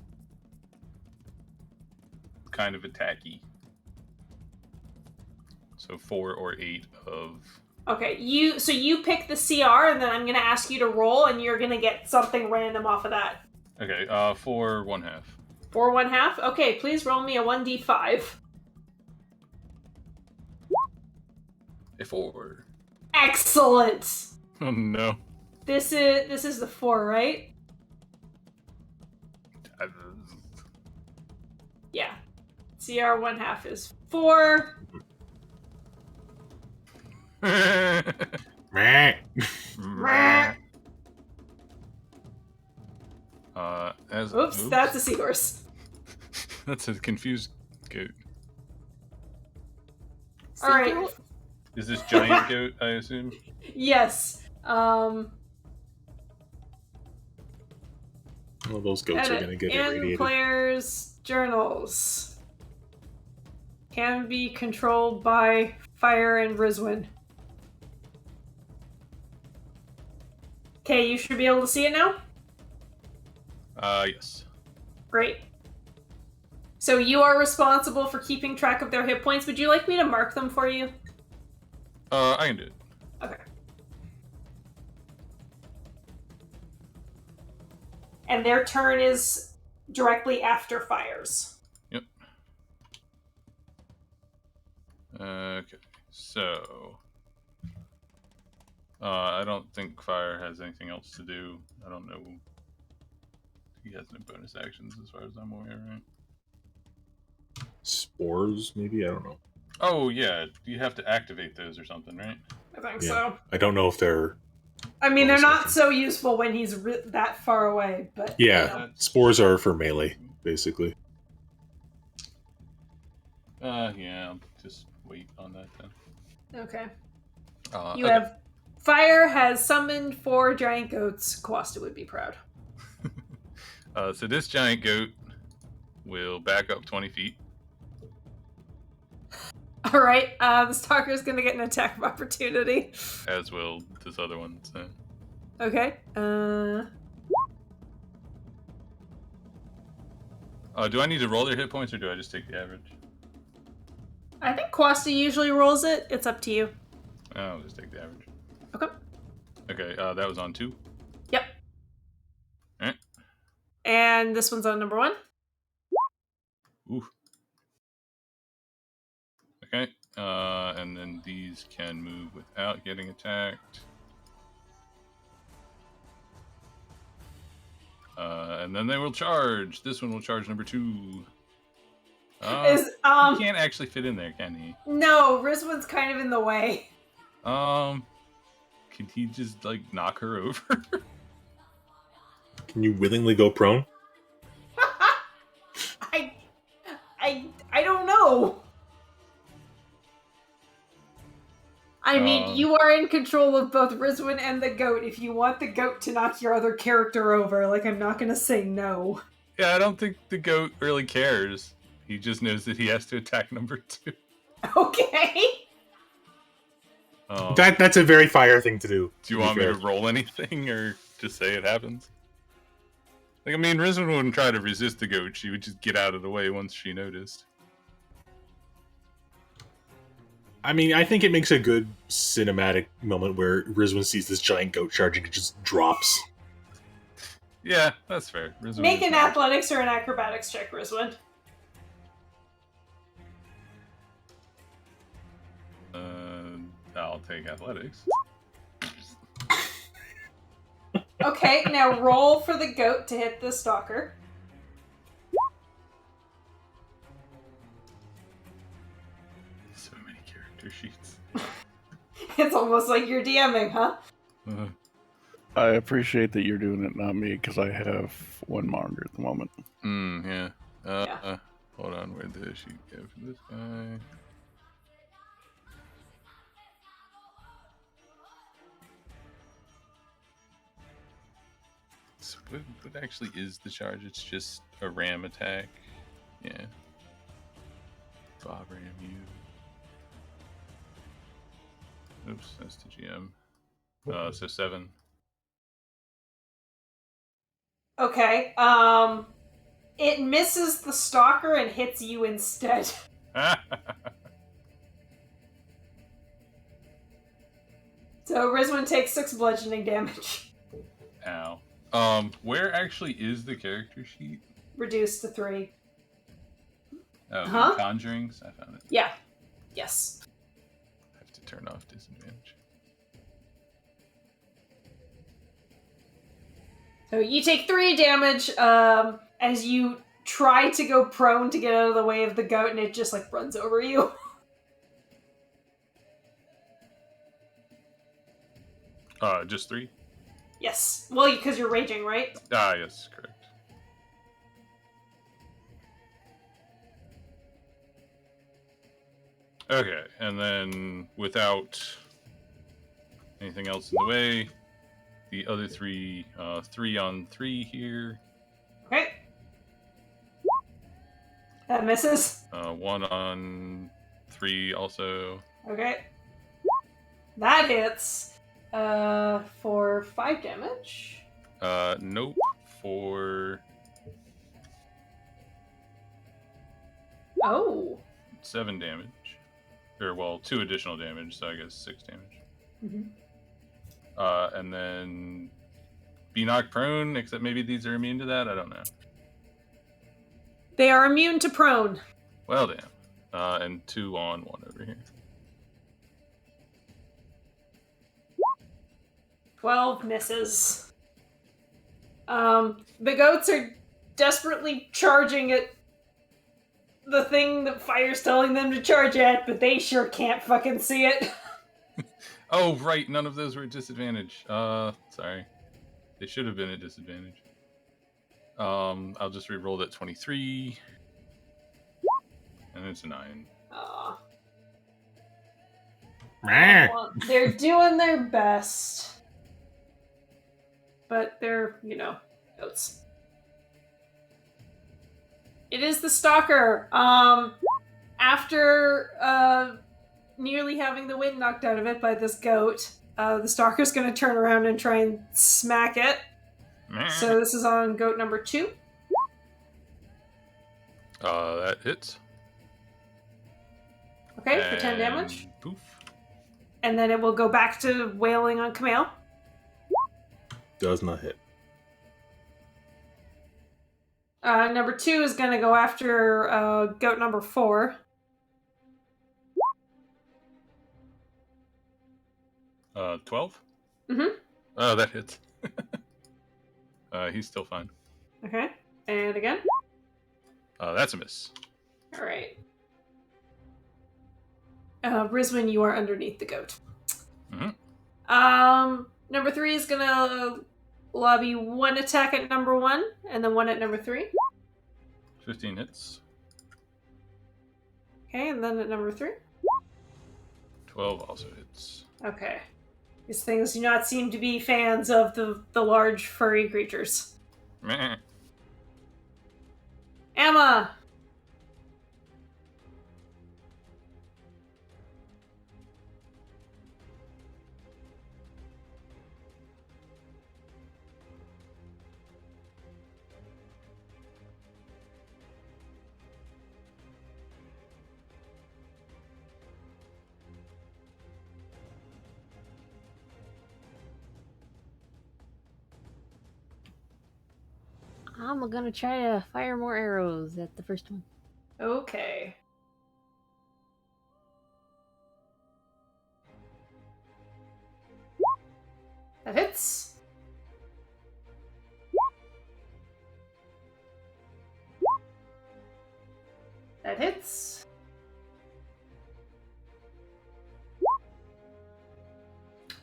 kind of attacky. So 4 or 8 of... Okay, you pick the CR, and then I'm gonna ask you to roll, and you're gonna get something random off of that. Okay, 4 1/2. 4 1/2? Okay, please roll me a 1d5. A 4. Excellent! Oh no. This is the 4, right? Yeah. CR 1/2 is 4. Meh. Oops, that's a seahorse. That's a confused goat. Alright. Is this giant goat, I assume? Yes. Well, those goats are Edit. going to get In irradiated. players' journals. Can be controlled by Fire and Rizwin. Okay, you should be able to see it now? Yes. Great. So you are responsible for keeping track of their hit points. Would you like me to mark them for you? I can do it. Okay. And their turn is directly after Fire's. Yep. Okay, so... I don't think Fire has anything else to do. I don't know. He has no bonus actions as far as I'm aware, right? Spores, maybe? I don't know. Oh, yeah. You have to activate those or something, right? I think Yeah. so. I don't know if they're... I mean, they're bonus not actions. so useful when he's that far away, but... Yeah, you know. spores are for melee, basically. Yeah, I'll just wait on that then. Okay. Okay. You have... Fire has summoned 4 giant goats. Quasta would be proud. So this giant goat will back up 20 feet. Alright, the Stalker's gonna get an attack of opportunity. As will this other one. So. Okay, Do I need to roll their hit points or do I just take the average? I think Quasta usually rolls it. It's up to you. I'll just take the average. Okay. Okay, that was on 2. Yep. Alright. And this one's on number 1. Ooh. Okay, and then these can move without getting attacked. And then they will charge. This one will charge number 2. He can't actually fit in there, can he? No, Rizwin's kind of in the way. Can he just, like, knock her over? Can you willingly go prone? I don't know. I mean, you are in control of both Rizwin and the goat. If you want the goat to knock your other character over, like, I'm not gonna say no. Yeah, I don't think the goat really cares. He just knows that he has to attack number 2. Okay. That's a very Fire thing to do. Do you want me to roll anything, or just say it happens? Like, I mean, Rizwin wouldn't try to resist the goat. She would just get out of the way once she noticed. I mean, I think it makes a good cinematic moment where Rizwin sees this giant goat charging and just drops. Yeah, that's fair. Rizwin Make an athletics or an acrobatics check, Rizwin. I'll take athletics. Okay, now roll for the goat to hit the stalker. So many character sheets. It's almost like you're DMing, huh? I appreciate that you're doing it, not me, because I have one monitor at the moment. Yeah. Yeah. Hold on, where did the sheet go for this guy? So what actually is the charge? It's just a ram attack. Yeah. Bob ram you. Oops, that's the GM. So 7. Okay. It misses the stalker and hits you instead. So Rizwin takes 6 bludgeoning damage. Ow. Where actually is the character sheet? Reduced to 3. Oh, Huh? in Conjurings? I found it. Yeah. Yes. I have to turn off disadvantage. So you take 3 damage as you try to go prone to get out of the way of the goat, and it just, like, runs over you. Just 3? Yes. Well, because you're raging, right? Ah, yes, correct. Okay, and then without anything else in the way, the other 3, 3 on 3 here. Okay. That misses. 1 on 3 also. Okay. That hits. For 5 damage. Nope. For Oh. 7 damage. Or, well, 2 additional damage, so I guess 6 damage. Mm-hmm. And then be knocked prone, except maybe these are immune to that? I don't know. They are immune to prone. Well, damn. And 2 on 1 over here. 12 misses. The goats are desperately charging at the thing that fire's telling them to charge at, but they sure can't fucking see it. Oh, right. None of those were at disadvantage. Sorry. They should have been at disadvantage. I'll just re-roll that 23. And it's a 9. Aw. Well, they're doing their best. But they're, goats. It is the stalker. After nearly having the wind knocked out of it by this goat, the stalker's going to turn around and try and smack it. So this is on goat number 2. That hits. Okay, for 10 damage. Poof. And then it will go back to wailing on Camille. Does not hit. Number 2 is going to go after goat number 4. 12? Mm-hmm. Oh, that hits. He's still fine. Okay, and again. That's a miss. All right. Rizwin, you are underneath the goat. Mm-hmm. Number 3 is gonna lobby 1 attack at number 1, and then 1 at number 3. 15 hits. Okay, and then at number 3. 12 also hits. Okay. These things do not seem to be fans of the large furry creatures. Meh. Emma! I'm gonna try to fire more arrows at the first one. Okay. That hits. That hits.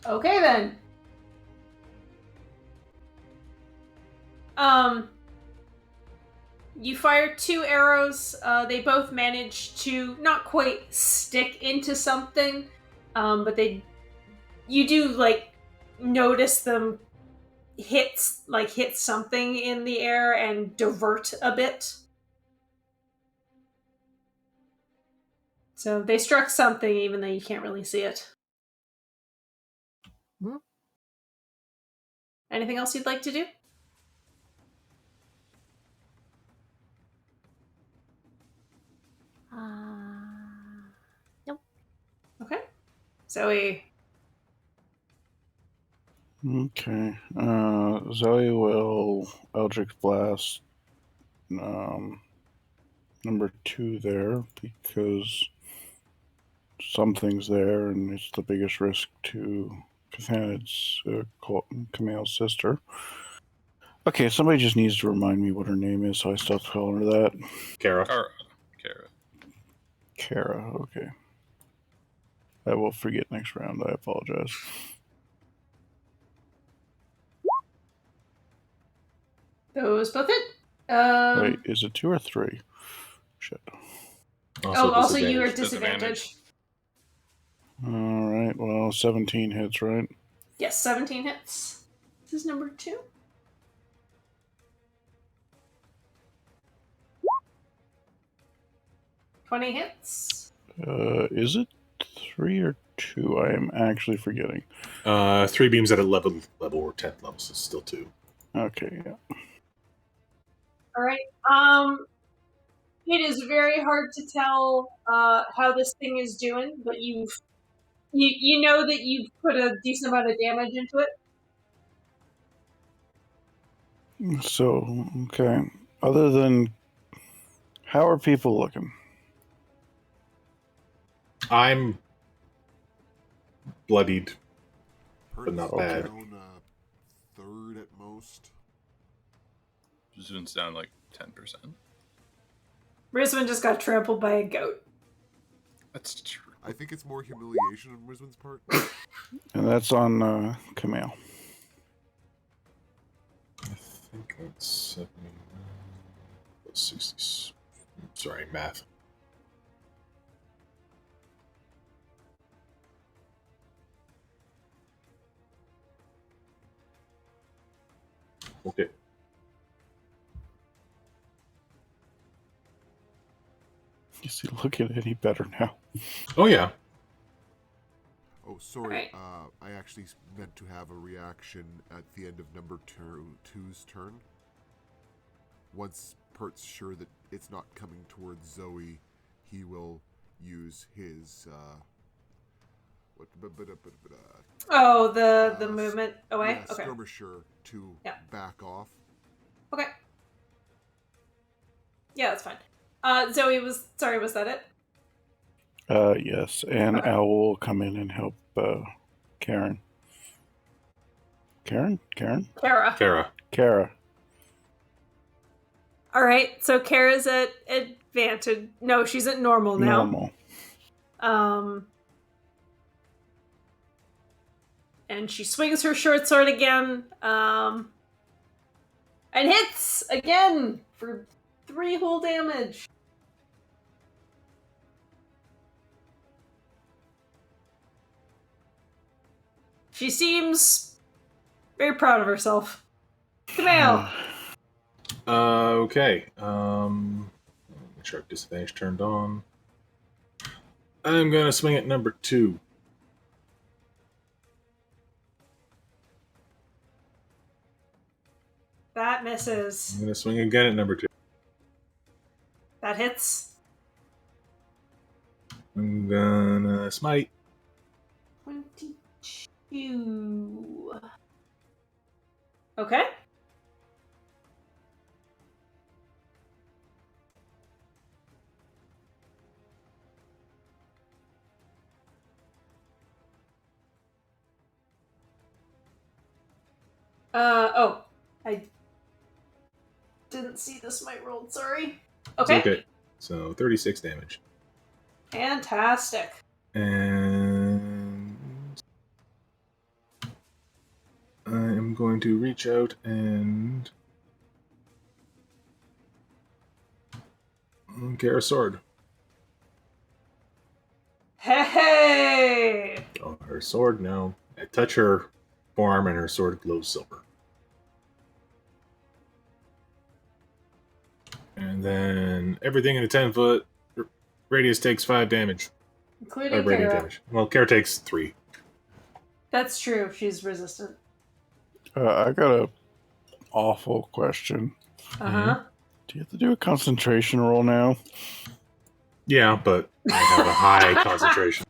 Okay then. You fire 2 arrows. They both manage to not quite stick into something, but you do notice them hit something in the air and divert a bit. So they struck something, even though you can't really see it. Hmm? Anything else you'd like to do? Nope. Okay. Zoe. Okay. Zoe will Eldritch Blast number 2 there because something's there and it's the biggest risk to Kathan. It's Camille's sister. Okay, somebody just needs to remind me what her name is, so I stopped calling her that. Kara. Kara. Kara, okay. I will forget next round. I apologize. Those both hit. Wait, is it 2 or 3? Shit. Also you are Disadvantage. disadvantage. Alright, well, 17 hits, right? Yes, 17 hits. This is number 2. $20 hits. Is it 3 or 2? I am actually forgetting. 3 beams at a level or 10th level, so still 2. Okay, yeah. Alright. It is very hard to tell how this thing is doing, but you know that you've put a decent amount of damage into it. So, okay. Other than, how are people looking? I'm bloodied, but not Pert's bad. down, third at most. Zoon's down like 10%. Rizwan just got trampled by a goat. That's true. I think it's more humiliation on Rizwan's part. And that's on Camille. I think that's 70, 60. Sorry, math. Okay. Is he looking any better now? Oh, yeah. Oh, sorry. Right. I actually meant to have a reaction at the end of number two's turn. Once Pert's sure that it's not coming towards Zoe, he will use his The movement away. Yeah, Okay. skirmisher to back off. Okay. Yeah, that's fine. Zoe was that it? Yes. And Okay. Al will come in and help Karen. Karen? Kara. All right. So Kara's at advantage. No, she's at normal now. Normal. And she swings her short sword again. And hits again for 3 whole damage. She seems very proud of herself. Camille. Okay. Make sure disadvantage turned on. I'm gonna swing at number 2. That misses. I'm gonna swing again at number 2. That hits. I'm gonna smite. 22. Okay. I didn't see the smite rolled, sorry. Okay. Okay. So 36 damage. Fantastic. And I am going to reach out and get a sword. Hey! Oh, her sword, no. I touch her forearm and her sword glows silver. And then everything in a 10-foot radius takes 5 damage. Including radiant Kara. damage. Well, Kara takes 3. That's true. She's resistant. I got a awful question. Uh-huh. Do you have to do a concentration roll now? Yeah, but I have a high concentration.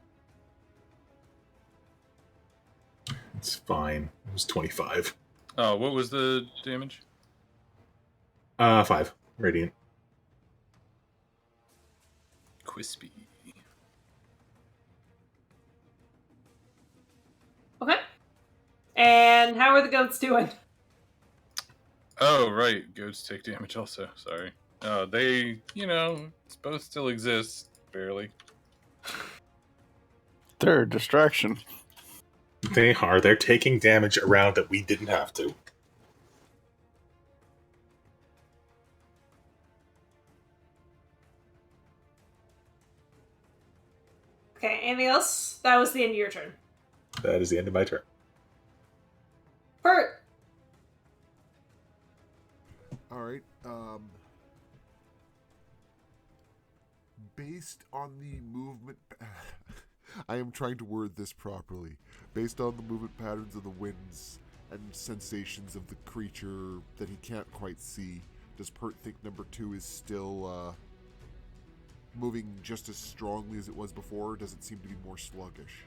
It's fine. It was 25. Oh, what was the damage? 5 radiant. Crispy. Okay. And how are the goats doing? Oh, right. Goats take damage also. Sorry. They, both still exist, barely. They're a distraction. They are. They're taking damage around that we didn't have to. Okay, anything else? That was the end of your turn. That is the end of my turn. Bert! Alright, based on the movement... I am trying to word this properly. Based on the movement patterns of the winds and sensations of the creature that he can't quite see, does Pert think number 2 is still, moving just as strongly as it was before, or does it seem to be more sluggish?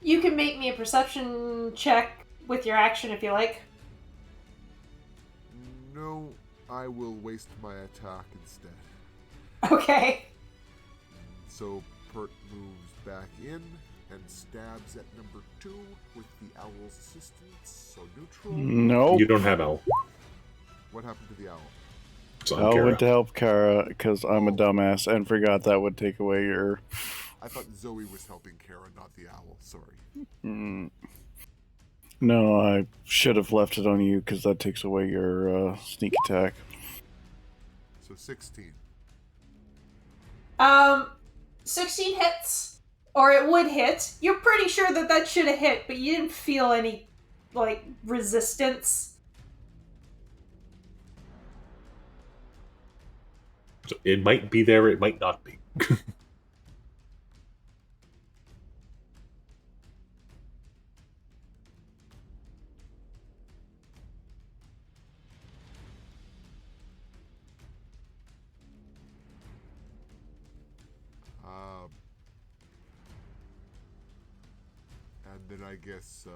You can make me a perception check with your action if you like. No, I will waste my attack instead. Okay. So Pert moves back in and stabs at number 2 with the owl's assistance, so neutral. Nope. You don't have L. What happened to the owl? So I went to help Kara because I'm a dumbass and forgot that would take away your... I thought Zoe was helping Kara, not the owl. Sorry. No, I should have left it on you because that takes away your sneak attack. So 16. 16 hits. Or it would hit. You're pretty sure that should have hit, but you didn't feel any, resistance. So it might be there, it might not be. And then I guess,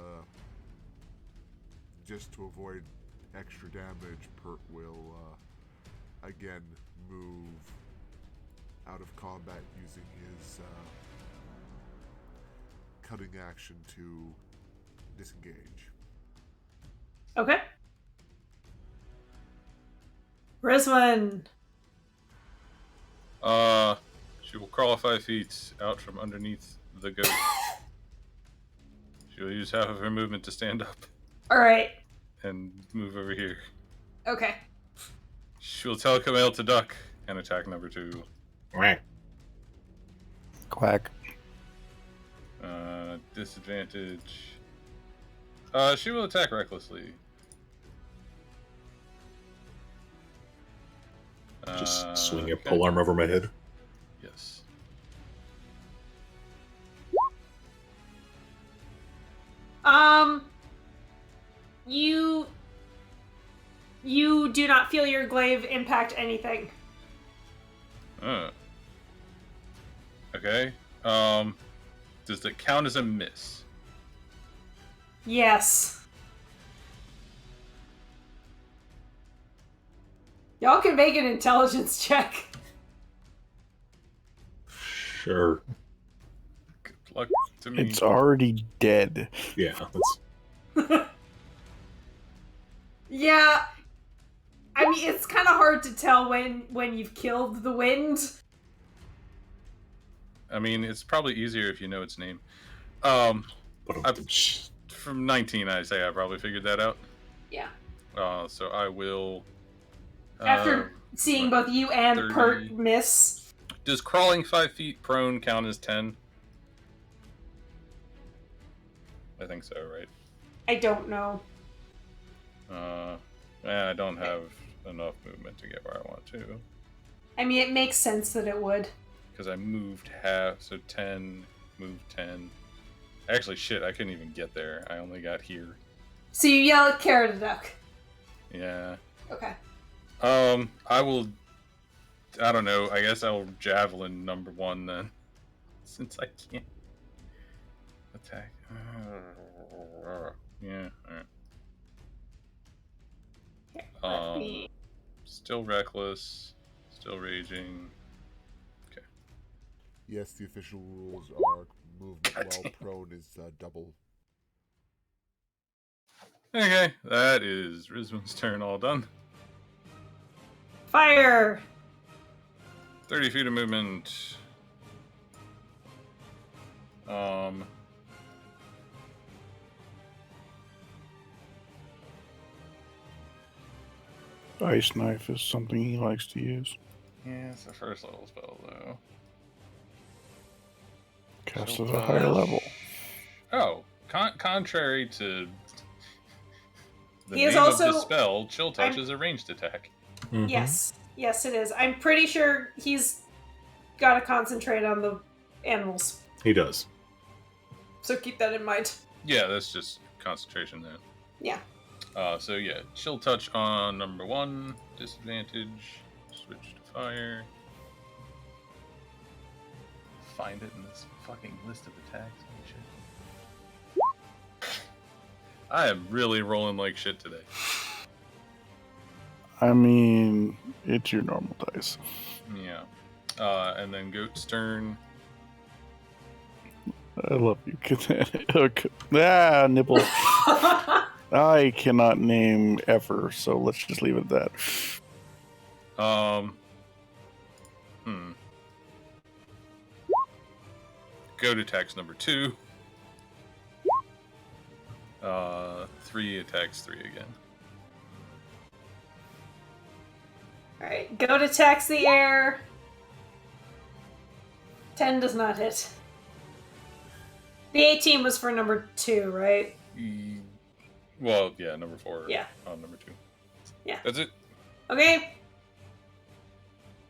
just to avoid extra damage, Pert will, again, move out of combat using his, cutting action to disengage. Okay. Rizwan. She will crawl 5 feet out from underneath the goat. She will use half of her movement to stand up. Alright. And move over here. Okay. She will tell Camille to duck and attack number 2. Quack. Quack. Disadvantage. She will attack recklessly. Just swing a okay. polearm over my head. Yes. You do not feel your glaive impact anything. Okay. Does that count as a miss? Yes. Y'all can make an intelligence check. Sure. Good luck to me. It's already dead. Yeah, that's... Yeah. I mean, it's kind of hard to tell when you've killed the wind. I mean, it's probably easier if you know its name. From 19, I say I probably figured that out. Yeah. So I will... After seeing both you and 30. Pert miss. Does crawling 5 feet prone count as 10? I think so, right? I don't know. I don't have enough movement to get where I want to. I mean, it makes sense that it would. Because I moved half, so 10, moved 10. Actually, shit, I couldn't even get there. I only got here. So you yell at Carrot Duck. Yeah. Okay. I will... I don't know. I guess I'll javelin number 1 then. Since I can't attack. Yeah, alright. Still reckless. Still raging. Okay. Yes, the official rules are movement while prone is double. Okay, that is Rizwan's turn all done. Fire! 30 feet of movement. Ice knife is something he likes to use. Yeah, it's a first level spell though. Cast at a higher level. Oh, contrary to the He is name also- of the spell, Chill Touch is a ranged attack. Mhm. Yes, it is. I'm pretty sure he's got to concentrate on the animals. He does. So keep that in mind. Yeah, that's just concentration then. Yeah. So yeah, Chill Touch on number 1, disadvantage, switch to fire. Find it in this fucking list of attacks and shit. I am really rolling like shit today. I mean, it's your normal dice. Yeah. And then Goat's turn. I love you. Okay. Ah, nibble. I cannot name ever, so let's just leave it at that. Goat attacks number 2. 3 attacks 3 again. Alright, Goat attacks the air. 10 does not hit. The 18 was for number 2, right? Well, yeah, number 4. Yeah. On number 2. Yeah. That's it. Okay.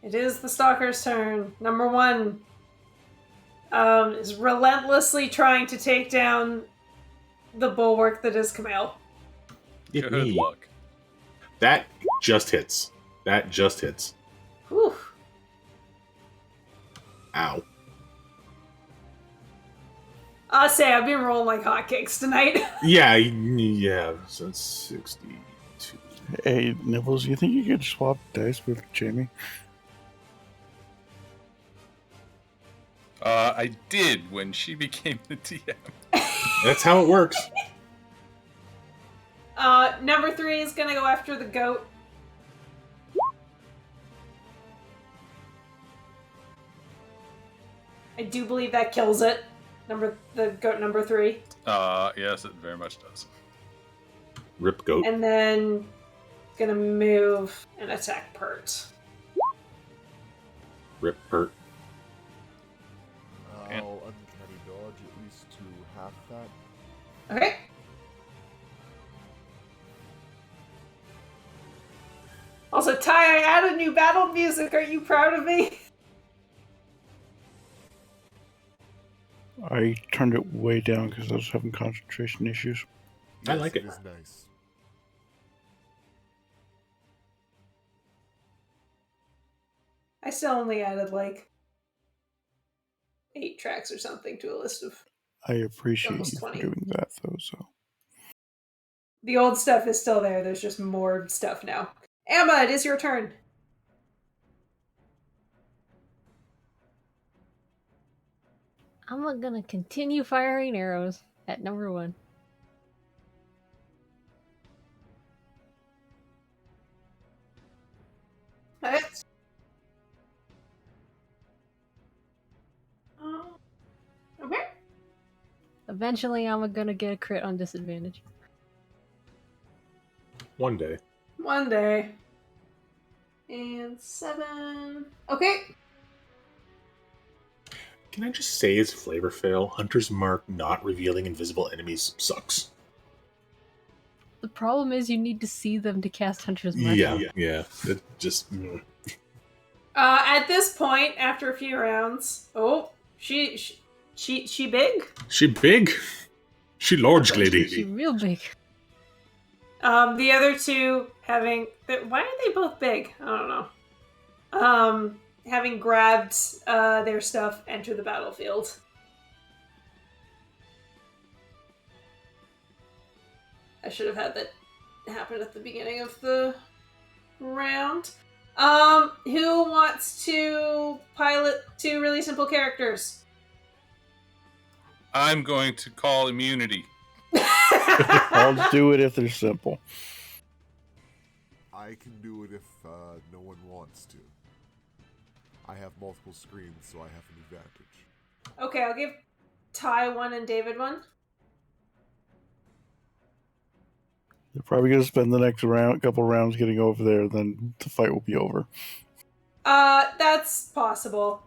It is the Stalker's turn. Number 1 is relentlessly trying to take down the bulwark that is Camille. Good luck. That just hits. That just hits. Whew. Ow. I'll say I've been rolling like hotcakes tonight. Yeah, since 62. Hey, Nibbles, you think you could swap dice with Jamie? I did when she became the DM. That's how it works. Number 3 is gonna go after the goat. I do believe that kills it. The goat number 3. Yes, it very much does. Rip goat. And then gonna move and attack Pert. Rip hurt. I'll uncanny dodge at least to half that. Okay. Also, Ty, I added new battle music. Are you proud of me? I turned it way down because I was having concentration issues. I like it. It is nice. I still only added like 8 tracks or something to a list of. I appreciate Almost you for 20. doing that, though. So The old stuff is still there. There's just more stuff now. Emma, it is your turn. I'm gonna continue firing arrows at number 1. Alright. Okay. Eventually, I'm gonna get a crit on disadvantage. One day. One day. And 7. Okay. Can I just say as flavor fail, Hunter's Mark not revealing invisible enemies sucks. The problem is you need to see them to cast Hunter's Mark. Yeah. It just... At this point, after a few rounds, she big. She big. She large lady. She's real big. The other two why are they both big? I don't know. Having grabbed their stuff, enter the battlefield. I should have had that happen at the beginning of the round. Who wants to pilot two really simple characters? I'm going to call immunity. I'll do it if they're simple. I can do it if no one wants to. I have multiple screens, so I have an advantage. Okay, I'll give Ty one and David one. They're probably going to spend the next couple rounds getting over there, then the fight will be over. That's possible.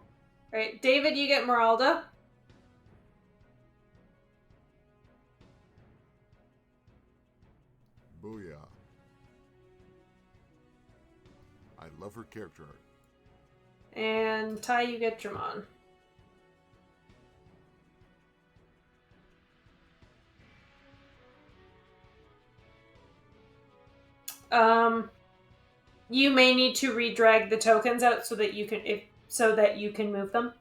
Right, David, you get Meralda. Booyah. I love her character art. And Ty, you get Dramon. You may need to redrag the tokens out so that you can move them.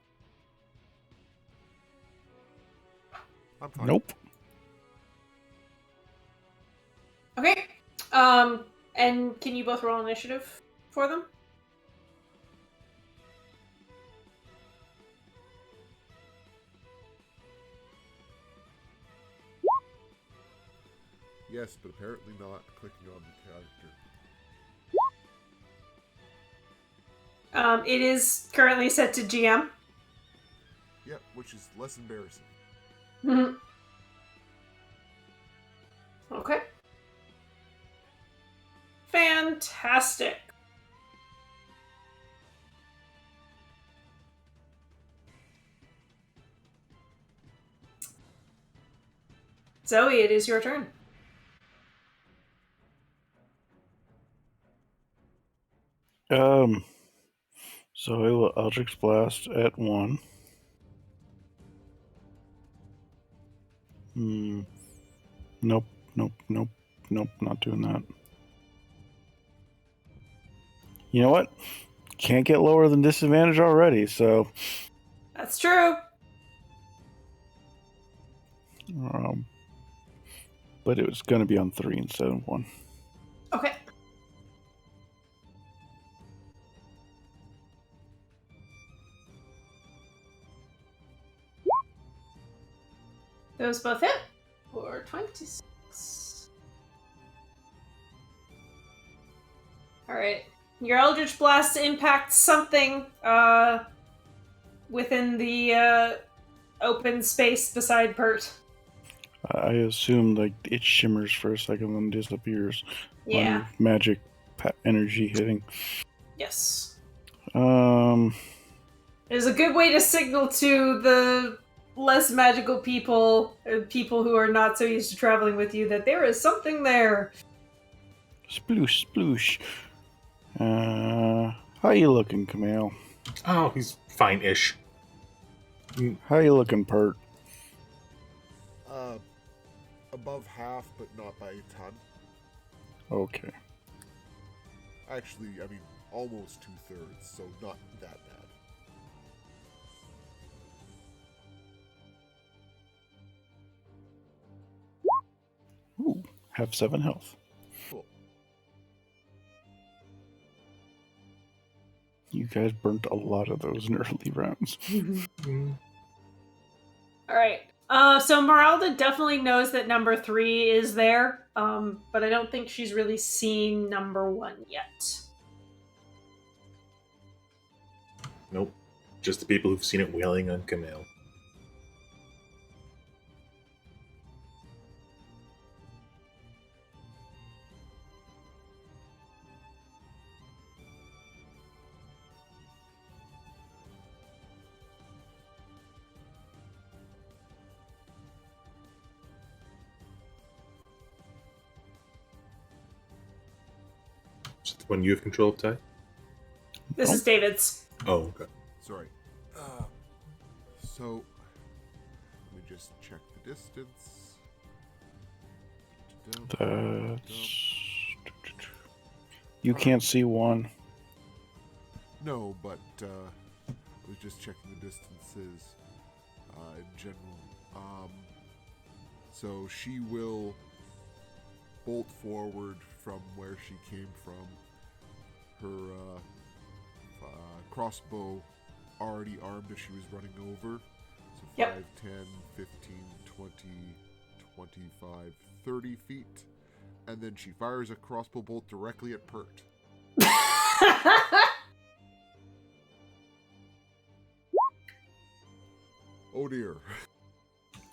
I'm fine. Nope. Okay. And can you both roll initiative for them? Yes, but apparently not clicking on the character. It is currently set to GM. Yep, which is less embarrassing. Mm-hmm. Okay. Fantastic. Zoe, it is your turn. So I will Eldritch Blast at 1. Nope, not doing that. You know what? Can't get lower than disadvantage already, so... That's true. But it was going to be on 3 instead of 1. Okay. Those both hit for 26. Alright. Your Eldritch Blast impacts something within the open space beside Pert. I assume like it shimmers for a second and disappears. Yeah. On magic energy hitting. Yes. Um. It is a good way to signal to the less magical people, or people who are not so used to traveling with you, that there is something there. Sploosh, sploosh. How you looking, Camille? Oh, he's fine-ish. How you looking, Pert? Above half, but not by a ton. Okay. Actually, I mean, almost 2/3, so not that bad. Ooh, have 7 health. Cool. You guys burnt a lot of those in early rounds. Alright. So Meralda definitely knows that number 3 is there, but I don't think she's really seen number 1 yet. Nope. Just the people who've seen it wailing on Camille. Is it the one you have control of, Ty? This is David's. Oh, okay. Sorry. So, let me just check the distance. That's... You can't see one. No, but I was just checking the distances in general. So she will bolt forward from where she came from. Her crossbow already armed as she was running over. So 5, Yep. 10, 15, 20, 25, 30 feet. And then she fires a crossbow bolt directly at Pert. Oh dear.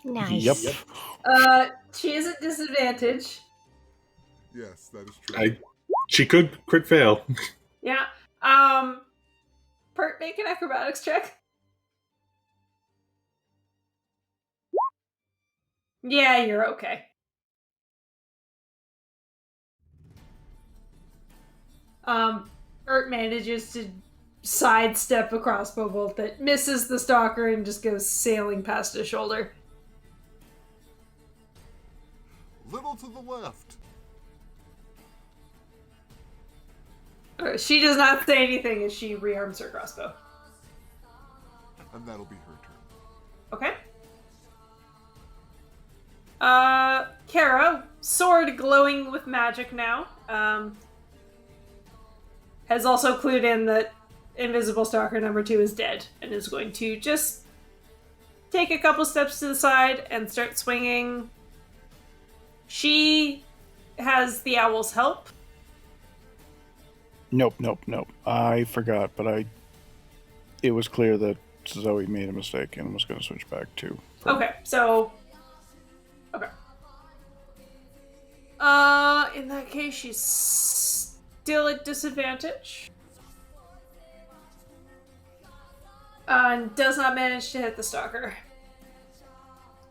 Nice. Yep. She is at disadvantage. Yes, that is true. She could crit fail. Yeah. Pert, make an acrobatics check. Yeah, you're okay. Pert manages to sidestep a crossbow bolt that misses the stalker and just goes sailing past his shoulder. Little to the left. She does not say anything as she rearms her crossbow. And that'll be her turn. Okay. Kara, sword glowing with magic now, has also clued in that Invisible Stalker number 2 is dead and is going to just take a couple steps to the side and start swinging. She has the owl's help. Nope. I forgot, but it was clear that Zoe made a mistake and was going to switch back to... Okay, so... Okay. In that case, she's still at disadvantage. And does not manage to hit the stalker.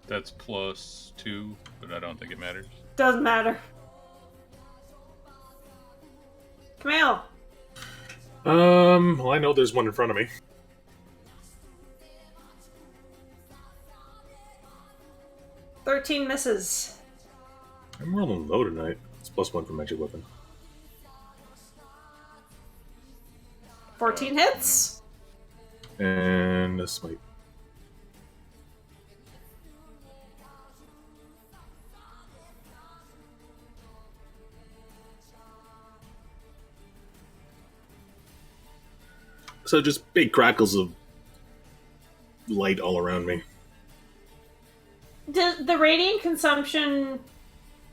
That's +2, but I don't think it matters. Doesn't matter. Camille. Well, I know there's one in front of me. 13 misses. I'm rolling low tonight. It's +1 for magic weapon. 14 hits. And a smite. So just big crackles of light all around me. Does the radiant consumption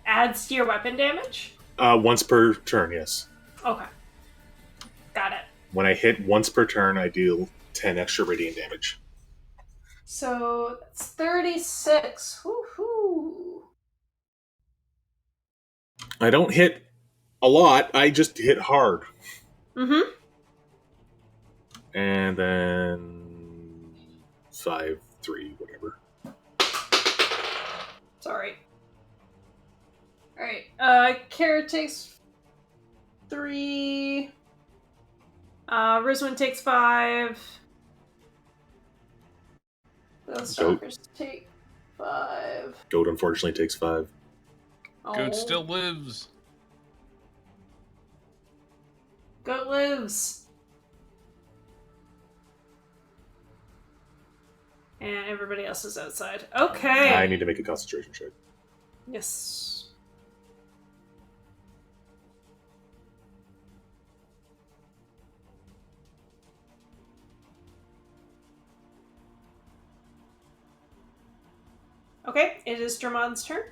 adds to your weapon damage? Once per turn, yes. Okay. Got it. When I hit once per turn, I deal 10 extra radiant damage. So that's 36. Woohoo! I don't hit a lot, I just hit hard. Mm-hmm. And then 5, 3, whatever. Sorry. Alright, Kara takes 3. Rizwin takes 5. Those stalkers take 5. Goat unfortunately takes 5. Oh. Goat still lives. Goat lives. And everybody else is outside. Okay. I need to make a concentration check. Yes. Okay, it is Drummond's turn.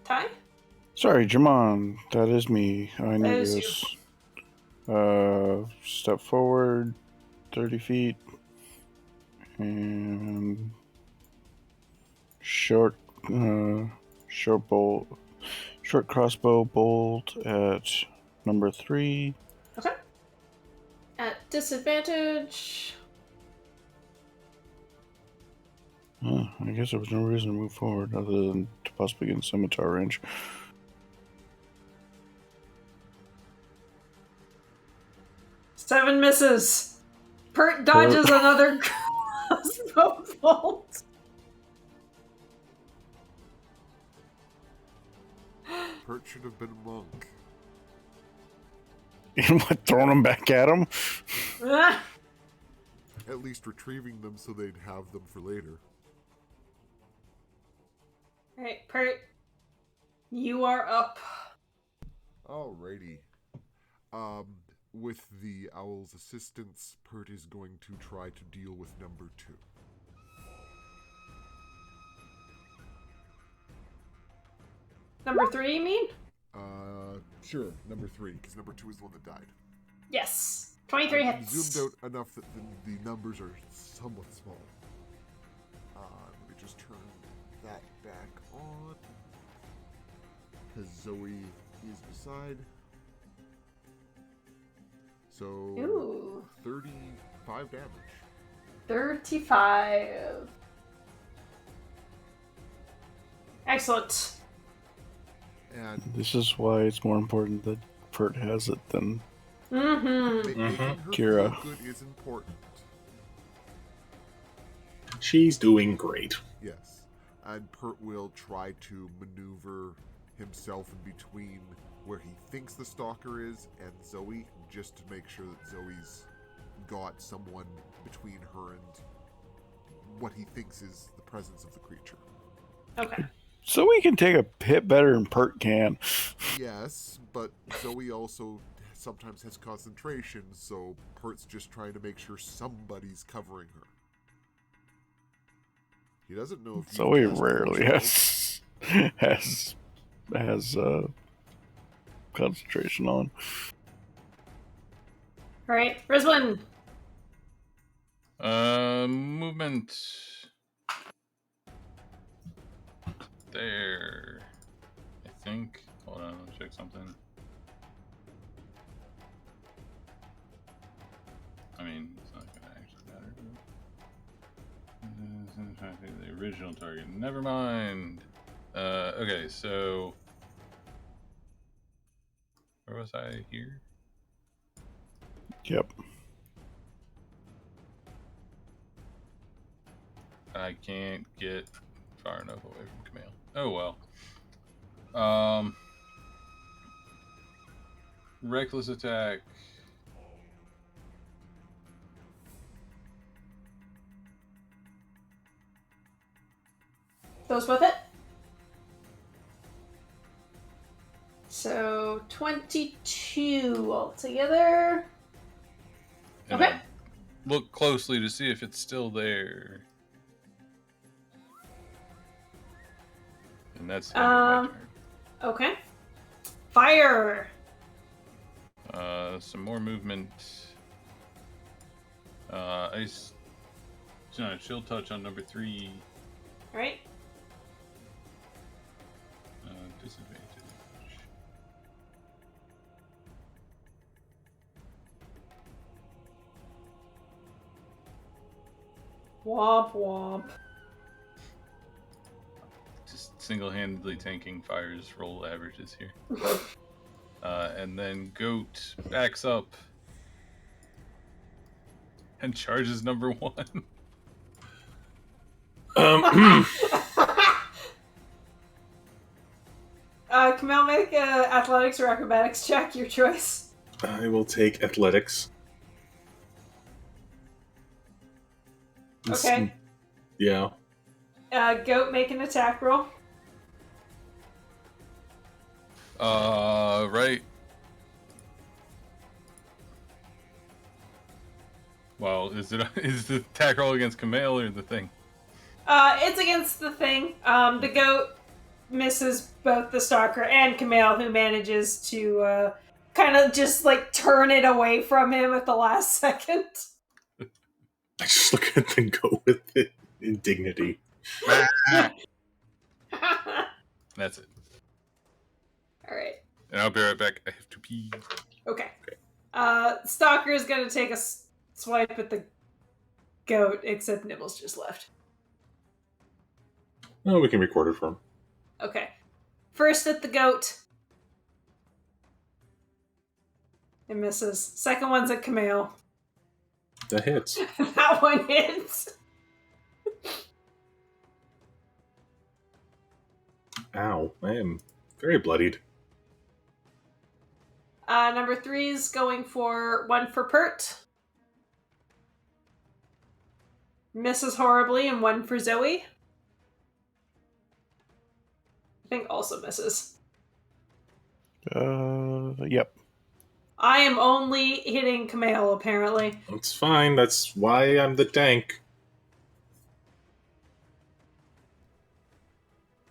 Ty? Sorry, Jamon, that is me. I need is this. Step forward 30 feet. And short short crossbow bolt at number 3. Okay. At disadvantage. I guess there was no reason to move forward other than to possibly get in scimitar range. Seven misses. Pert dodges another crossbow bolt. Pert should have been a monk. And what, throwing them back at him? Ah. At least retrieving them so they'd have them for later. Alright, Pert. You are up. Alrighty. With the owl's assistance, Pert is going to try to deal with number 2. Number 3, you mean? Sure, number 3, because number 2 is the one that died. Yes. 23 I've hits. zoomed out enough that the numbers are somewhat small. Let me just turn that back on. Because Zoe is beside. So, Ooh. 35 damage. 35. Excellent. And This is why it's more important that Pert has it than Mm-hmm. making her Kira. feel good is important. She's doing great. Yes. And Pert will try to maneuver himself in between where he thinks the stalker is and Zoe, just to make sure that Zoe's got someone between her and what he thinks is the presence of the creature. Okay. so we can take a hit better than Pert can. Yes, but Zoe also sometimes has concentration, so Pert's just trying to make sure somebody's covering her. He doesn't know if Zoe you've cast rarely any spells. has concentration on. Alright, Rizwan. Movement. There. I think. Hold on, let me check something. I mean, it's not gonna actually matter. I'm trying to think of the original target. Never mind. Okay, so where was I here? Yep. I can't get far enough away from Camille. Oh well. Reckless attack. Goes with it. So 22 altogether. And Okay. I look closely to see if it's still there. And that's the end of my turn. Okay. Fire. Some more movement. Ice. Chill touch on number 3. Alright. Disadvantage. Womp womp. Just single-handedly tanking Fire's roll averages here. And then Goat backs up and charges number 1. Camille, make a athletics or acrobatics check, your choice. I will take athletics. Okay. Yeah. Goat, make an attack roll. Right. Well, is the attack roll against Camille or the thing? It's against the thing. The goat misses both the stalker and Camille, who manages to kind of just like turn it away from him at the last second. I just look at the go with it. Indignity. That's it. right. And I'll be right back. I have to pee. Okay. Stalker is going to take a swipe at the goat, except Nibbles just left. No, we can record it for him. Okay. First at the goat. It misses. Second one's at Camille. That hits. That one hits. Ow, I am very bloodied. Number 3 is going for 1 for Pert. Misses horribly, and 1 for Zoe. I think also misses. Yep. I am only hitting Camille, apparently. That's fine. That's why I'm the tank.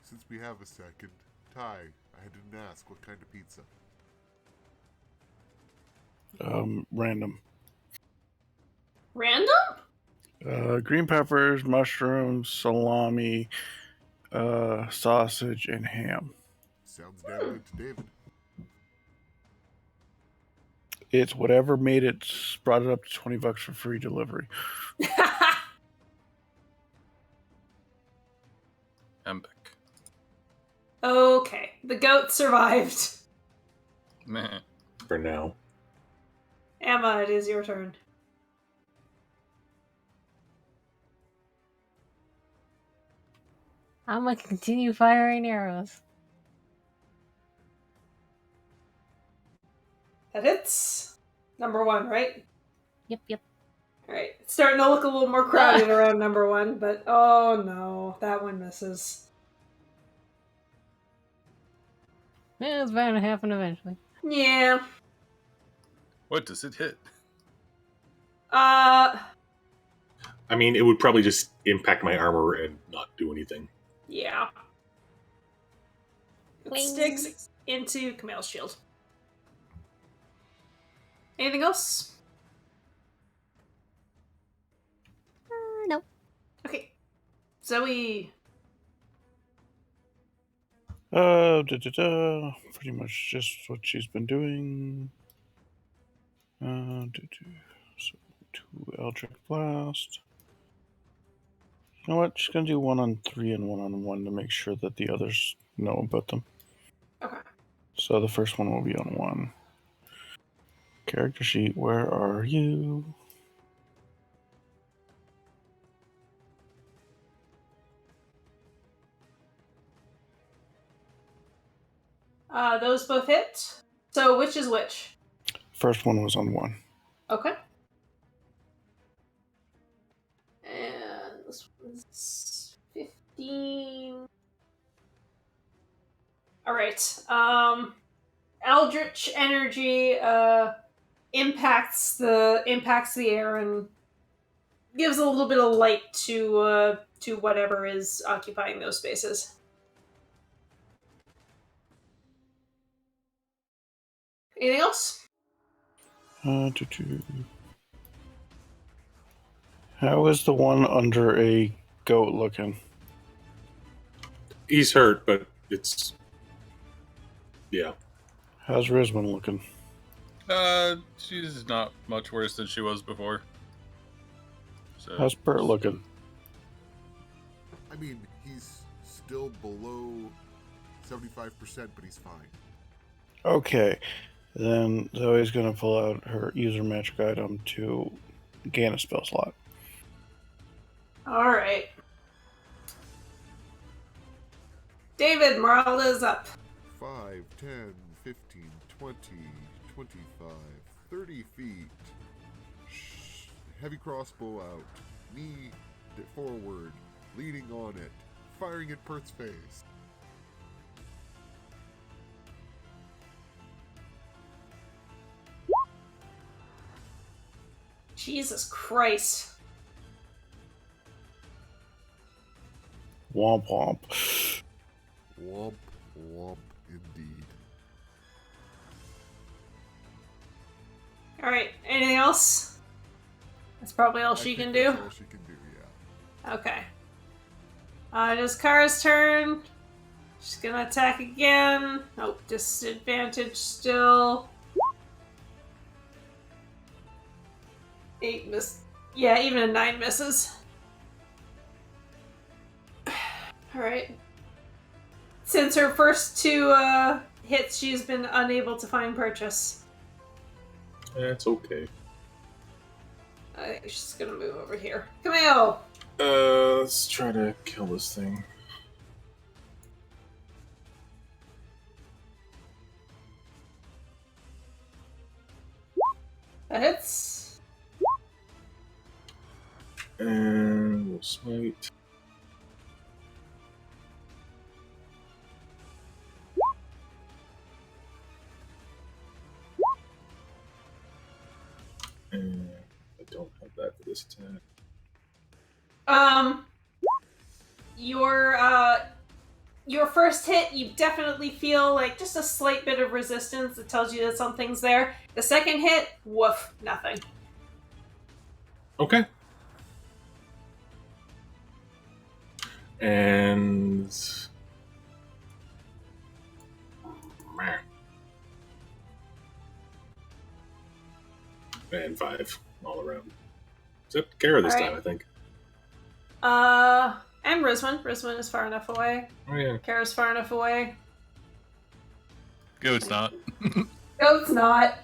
Since we have a second, Ty, I didn't ask what kind of pizza. Random. Random? Green peppers, mushrooms, salami, sausage, and ham. Sounds damn good to David. It's whatever made it, brought it up to $20 for free delivery. I'm back. Okay. The goat survived. Meh. For now. Emma, it is your turn. I'm gonna continue firing arrows. That hits. Number 1, right? Yep. Alright. It's starting to look a little more crowded around number 1, but oh no. That one misses. Yeah, it's bound to happen eventually. Yeah. What does it hit? I mean, it would probably just impact my armor and not do anything. Yeah. It Wing. sticks into Camille's shield. Anything else? Nope. Okay. Zoe. Pretty much just what she's been doing. So 2 Eldritch Blast. You know what? She's gonna do 1 on 3 and 1 on 1 to make sure that the others know about them. Okay. So the first one will be on 1. Character sheet, where are you? Those both hit. So which is which? First one was on 1. Okay. And this one's 15. Alright. Eldritch energy impacts the air and gives a little bit of light to whatever is occupying those spaces. Anything else? How is the one under a goat looking? He's hurt, but it's... Yeah. How's Rizwan looking? She's not much worse than she was before. So, How's Bert looking? I mean, he's still below 75%, but he's fine. Okay. Then Zoe's gonna pull out her user magic item to gain a spell slot. Alright. David, morale is up. 5, 10, 15, 20, 25, 30 feet. Heavy crossbow out. Knee forward. Leaning on it. Firing at Pert's face. Jesus Christ. Womp womp. Womp, womp, indeed. Alright, anything else? That's probably all she can do. That's all she can do, yeah. Okay. It is Kara's turn. She's gonna attack again. Oh, disadvantage still. 8 miss. Yeah, even a 9 misses. Alright. Since her first 2 hits, she's been unable to find purchase. That's okay. I think she's gonna move over here. Camille! Let's try to kill this thing. That hits. And we'll smite. And I don't have that for this attack. Your first hit, you definitely feel like just a slight bit of resistance that tells you that something's there. The second hit, woof, nothing. Okay. And meh. And 5 all around. Except Kara this All time, right. I think. And Rizwan. Rizwan is far enough away. Oh yeah. Kara's far enough away. Goat's not. Goat's not.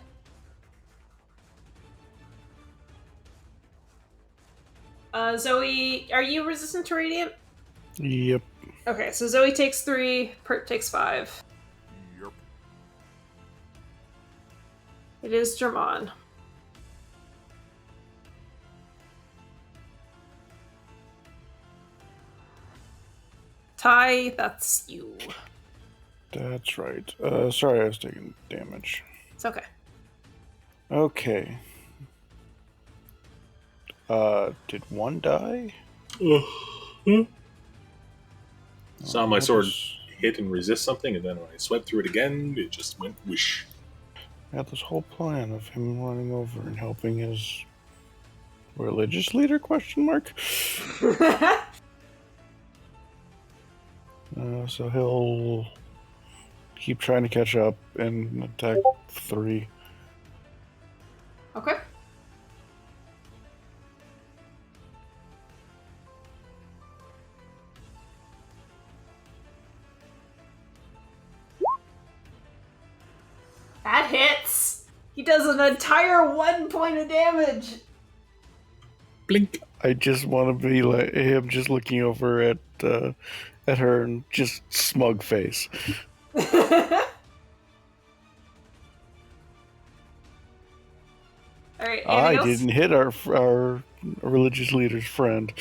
Zoe, are you resistant to radiant? Yep. Okay, so Zoe takes 3, Pert takes 5. Yep. It is Jermon. Ty, that's you. That's right. Sorry, I was taking damage. It's okay. Okay. Did one die? Saw my sword hit and resist something, and then when I swept through it again, it just went whoosh. I had this whole plan of him running over and helping his religious leader? Question mark. So he'll keep trying to catch up and attack 3. Okay. That hits! He does an entire 1 point of damage! Blink. I just want to be like him, just looking over at her and just smug face. Alright, I anything else? didn't hit our religious leader's friend.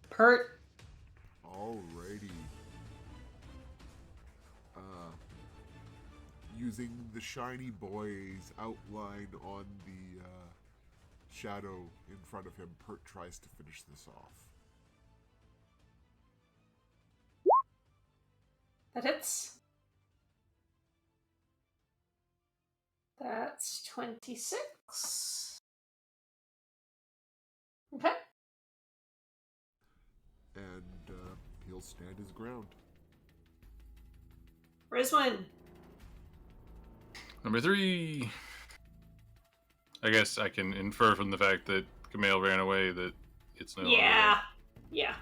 Pert. Alrighty. Using the shiny boy's outline on the shadow in front of him, Pert tries to finish this off. That hits. That's 26. Okay. And he'll stand his ground. Rizwan. Number 3. I guess I can infer from the fact that Camille ran away that it's no longer Yeah. there. Yeah.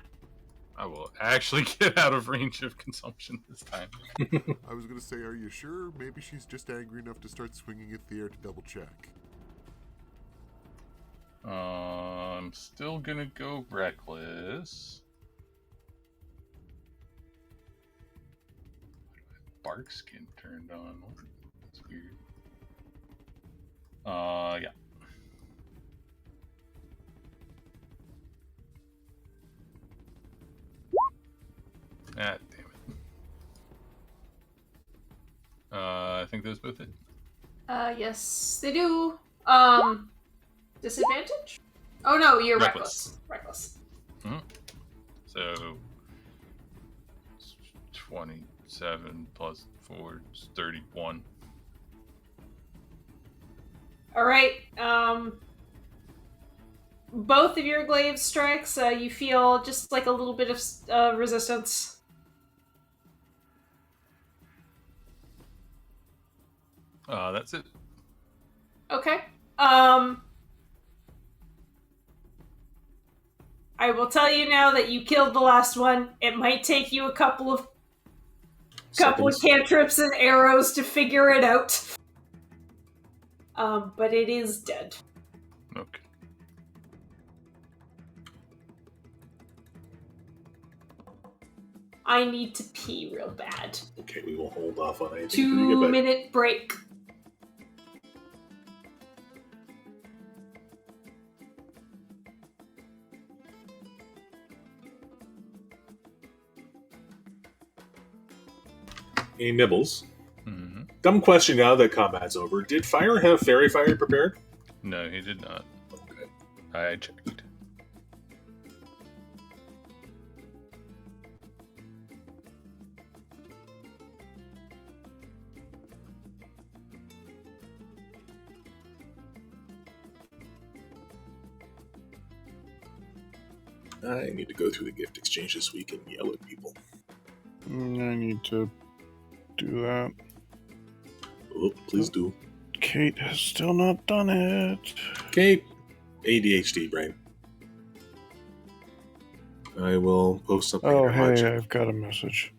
I will actually get out of range of consumption this time. I was going to say, are you sure? Maybe she's just angry enough to start swinging at the air to double check. I'm still gonna go reckless. Bark skin turned on. That's weird. Yeah. Ah, damn it. I think those both hit. Yes, they do. Disadvantage? Oh no, you're reckless. Reckless. So 27 plus 4 is 31. Alright, both of your glaive strikes, you feel just like a little bit of resistance. That's it. Okay. I will tell you now that you killed the last one. It might take you a couple of cantrips and arrows to figure it out. But it is dead. Okay. I need to pee real bad. Okay, we will hold off on anything. 2-minute break. Any nibbles? Mm-hmm. Dumb question now that combat's over. Did Fire have Fairy Fire prepared? No, he did not. Okay. I checked. I need to go through the gift exchange this week and yell at people. I need to do that. Oh, please do. Kate has still not done it. Kate, ADHD brain. I will post something. Oh, in our hey, chat. I've got a message.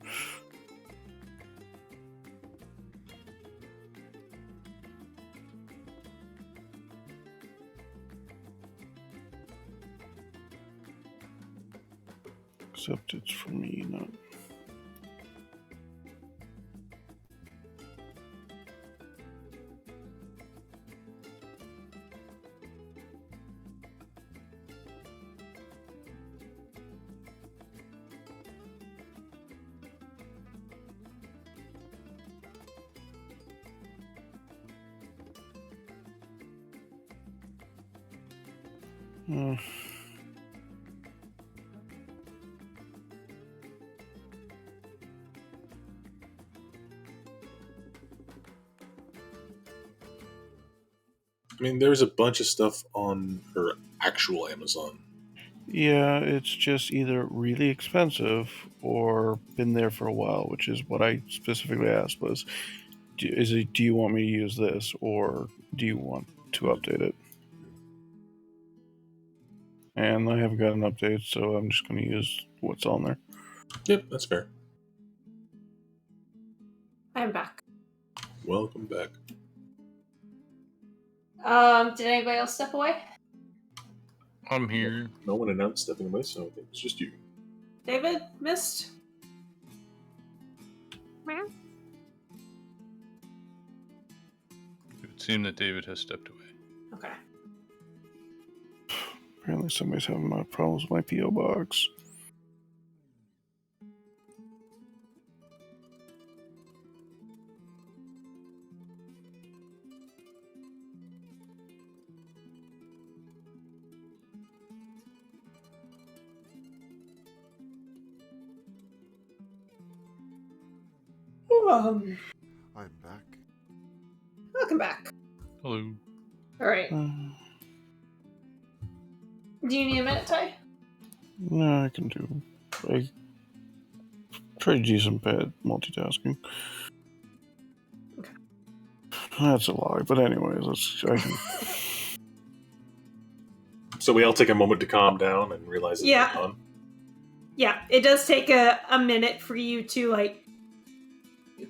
Except it's for me, not. I mean, there's a bunch of stuff on her actual Amazon. Yeah, it's just either really expensive or been there for a while, which is what I specifically asked was, do you want me to use this or do you want to update it? And I haven't got an update, so I'm just going to use what's on there. Yep, that's fair. I'm back. Welcome back. Did anybody else step away? I'm here. No one announced stepping away, so I think it's just you. David? Missed? It would seem that David has stepped away. Okay. Apparently somebody's having my problems with my P.O. box. I'm back. Welcome back. Hello. Alright. Do you need a minute, Ty? No, I can do. I try to do some bad multitasking. Okay. That's a lie, but anyways, I can. So we all take a moment to calm down and realize it's Yeah. on. Yeah, it does take a minute for you to, like,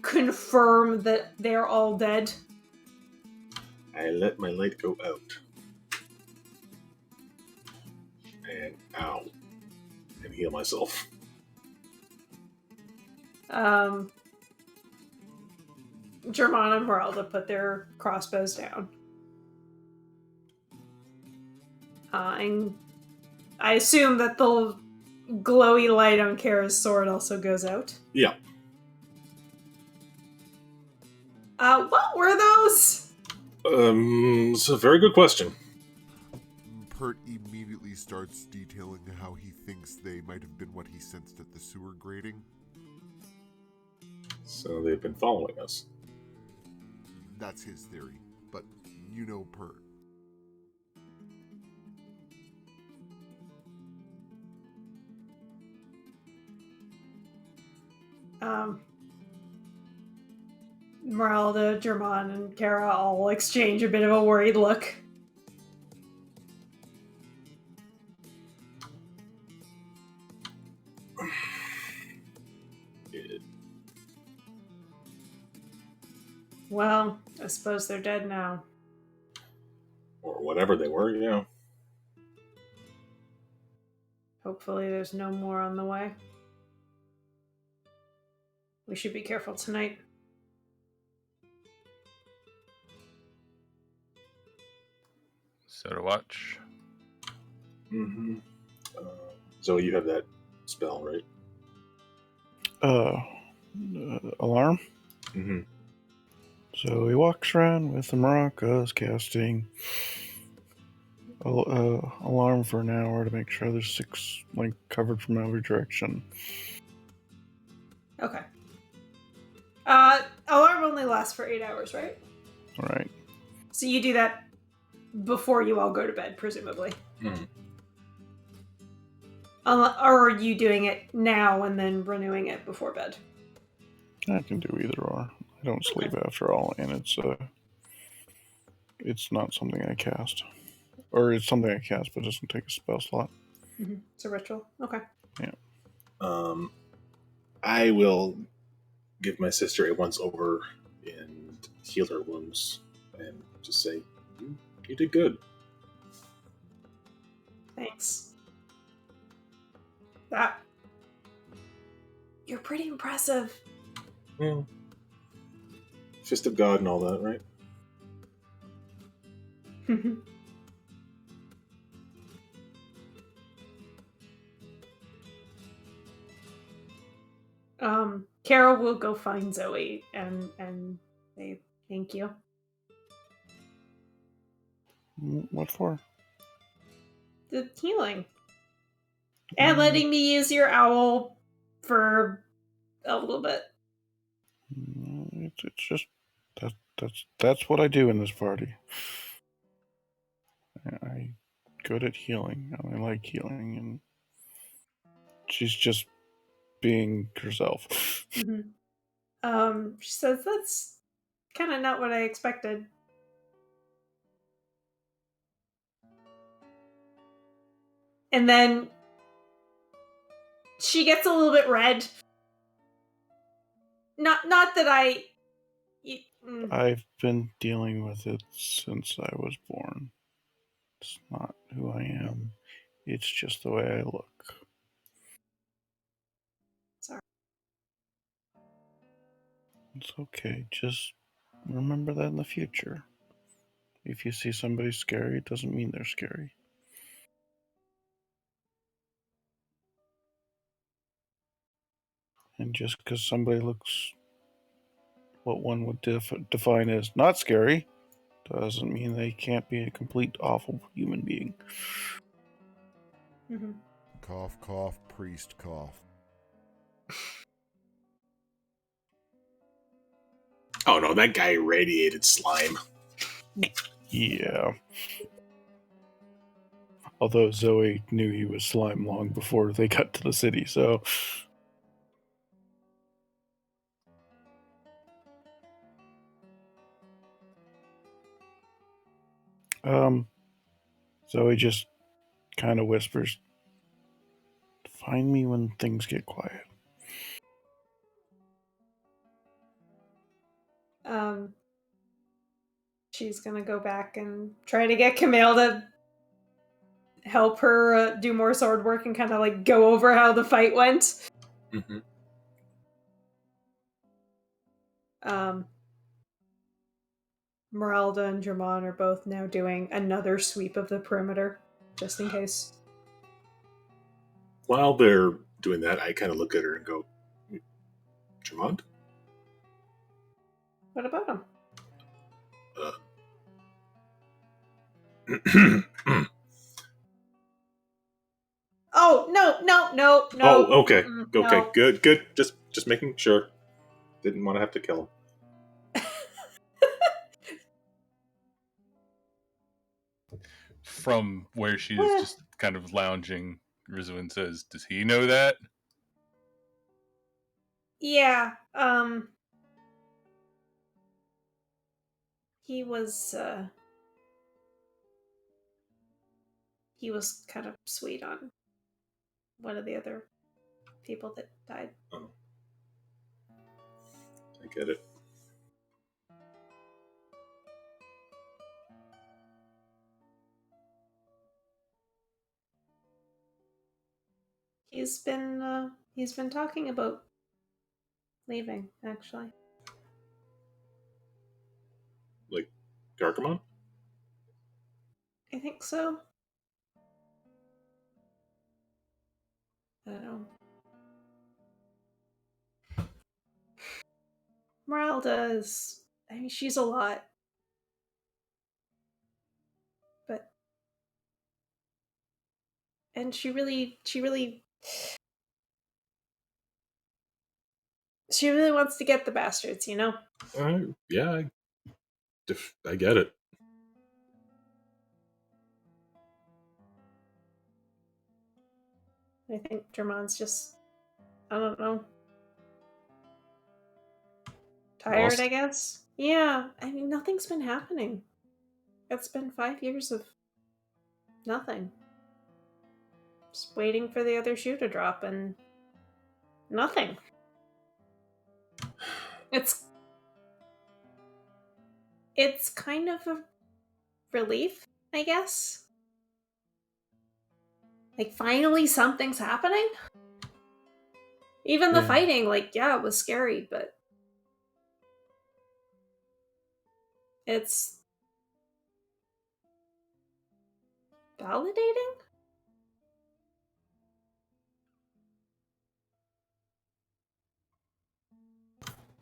confirm that they're all dead. I let my light go out. And ow. And heal myself. Germán and Meralda put their crossbows down. And I assume that the glowy light on Kara's sword also goes out. Yeah. What were those? It's a very good question. Pert immediately starts detailing how he thinks they might have been what he sensed at the sewer grating. So they've been following us. That's his theory, but you know Pert. Meralda, German, and Kara all exchange a bit of a worried look. Well, I suppose they're dead now. Or whatever they were, yeah. Hopefully there's no more on the way. We should be careful tonight. So to watch. Mm-hmm. Zoe, you have that spell, right? Alarm? Mm-hmm. So he walks around with the maracas, casting alarm for an hour to make sure there's 6 covered from every direction. Okay. Alarm only lasts for 8 hours, right? All right. So you do that before you all go to bed, presumably. Mm-hmm. Or are you doing it now and then renewing it before bed? I can do either or. I don't sleep after all, and it's not something I cast. Or it's something I cast, but it doesn't take a spell slot. Mm-hmm. It's a ritual. Okay. Yeah. I will give my sister a once over and heal her wounds and just say, you did good. Thanks. You're pretty impressive. Well, Fist of God and all that, right? Carol will go find Zoe and say thank you. What for? The healing. And letting me use your owl for a little bit. It's just that's what I do in this party. I'm good at healing, and I like healing, and she's just being herself. Mm-hmm. She says that's kind of not what I expected. And then she gets a little bit red. Not that I've been dealing with it since I was born. It's not who I am. It's just the way I look. Sorry. It's okay. Just remember that in the future. If you see somebody scary, it doesn't mean they're scary. And just because somebody looks what one would define as not scary, doesn't mean they can't be a complete awful human being. Mm-hmm. Cough, cough, priest, cough. Oh no, that guy radiated slime. Yeah. Although Zoe knew he was slime long before they got to the city, so... Zoe just kind of whispers, "Find me when things get quiet." She's gonna go back and try to get Camille to help her do more sword work and kind of go over how the fight went. Mm-hmm. Meralda and German are both now doing another sweep of the perimeter, just in case. While they're doing that, I kind of look at her and go, German? What about him? Oh, no. Oh, okay. Okay, no. good. Just making sure. Didn't want to have to kill him. From where she is just kind of lounging, Rizwin says, "Does he know that?" Yeah, he was kind of sweet on one of the other people that died. Oh. I get it. He's been talking about leaving, actually. Like, Gargamon? I think so. I don't know. Meralda is, I mean, she's a lot. But and she really wants to get the bastards, you know? Yeah, I get it. I think Germon's just, I don't know, tired, Lost? I guess. Yeah, I mean, nothing's been happening. It's been 5 years of nothing. Just waiting for the other shoe to drop and nothing. It's kind of a relief, I guess. Like, finally something's happening. Even the fighting, like, yeah, it was scary, but it's validating?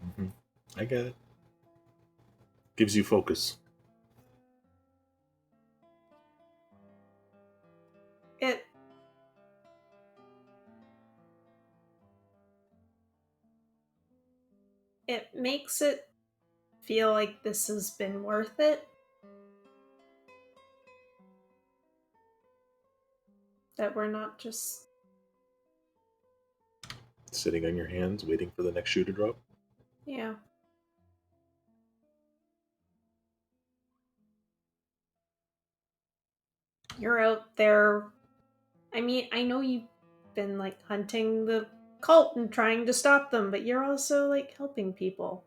Mm-hmm. I get it. Gives you focus. It makes it feel like this has been worth it. That we're not just sitting on your hands waiting for the next shoe to drop. Yeah. You're out there. I mean, I know you've been like hunting the cult and trying to stop them, but you're also like helping people.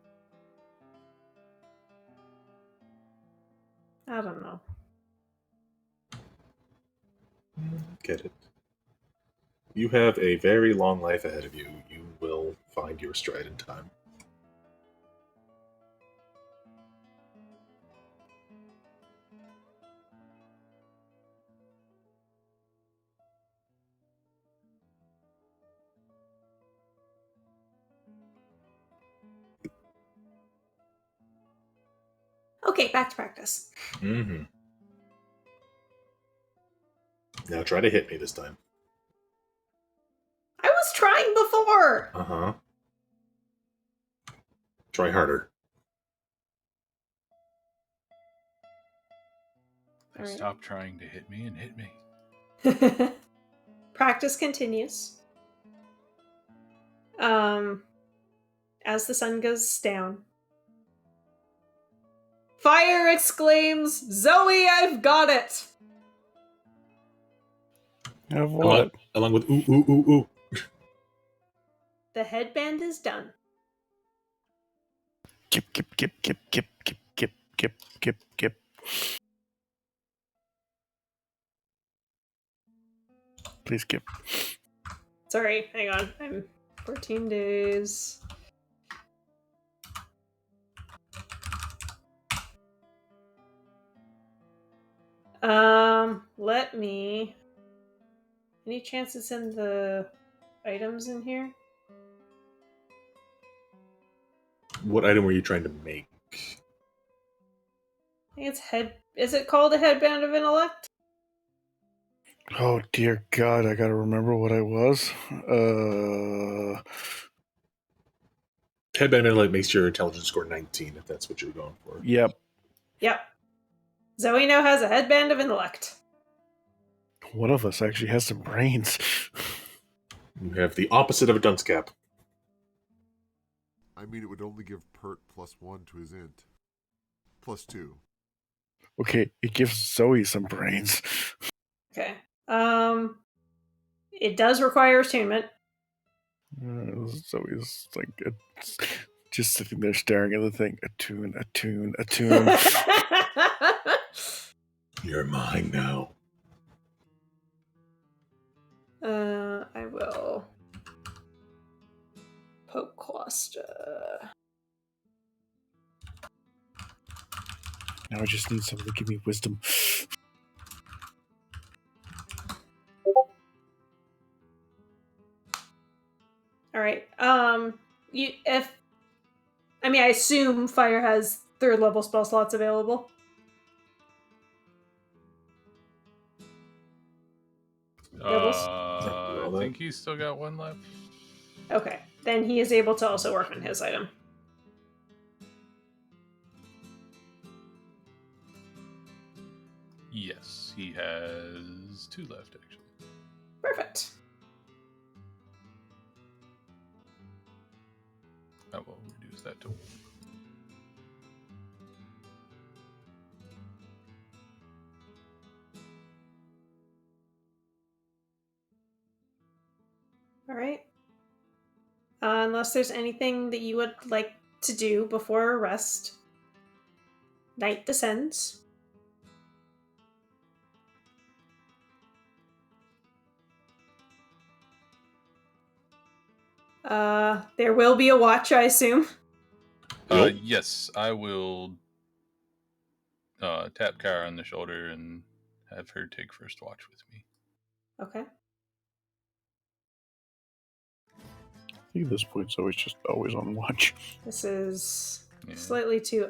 I don't know. Get it. You have a very long life ahead of you. You will find your stride in time. Okay, back to practice. Mm-hmm. Now try to hit me this time. I was trying before! Uh-huh. Try harder. Right. Stop trying to hit me and hit me. Practice continues. As the sun goes down. Fire exclaims, Zoe, I've got it! Of what? Along with ooh, ooh, ooh, ooh. The headband is done. Kip, kip, kip, kip, kip, kip, kip, kip, kip, kip. Please skip. Sorry, hang on. I'm 14 days. Let me... Any chance it's in the items in here? What item were you trying to make? I think it's Is it called a headband of intellect? Oh dear God, I gotta remember what I was. Headband Intellect makes your intelligence score 19, if that's what you're going for. Yep. Zoe now has a headband of intellect. One of us actually has some brains. You have the opposite of a dunce cap. I mean, it would only give Pert +1 to his int. +2. Okay, it gives Zoe some brains. Okay. It does require attunement. Zoe's like just sitting there staring at the thing. Attune. You're mine now. I will poke Quasta. Now I just need someone to give me wisdom. All right. I assume Fire has 3rd level spell slots available. I think he's still got 1 left. Okay, then he is able to also work on his item. Yes, he has 2 left, actually. Perfect. I will reduce that to 1. All right. Unless there's anything that you would like to do before rest, night descends. There will be a watch, I assume. Yes, I will tap Kara on the shoulder and have her take first watch with me. Okay. I think at this point Zoe's just always on watch. This is slightly too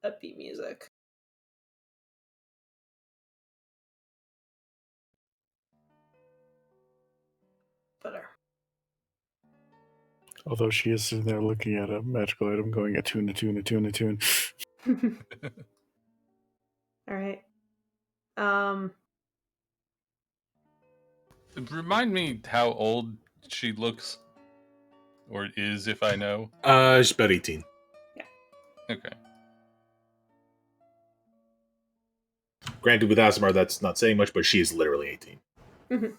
upbeat music. Better. Although she is sitting there looking at a magical item going attune. All right. Remind me how old she looks, or is, if I know. She's about 18. Yeah. Okay. Granted, with Asimar, that's not saying much, but she is literally 18. Mm-hmm.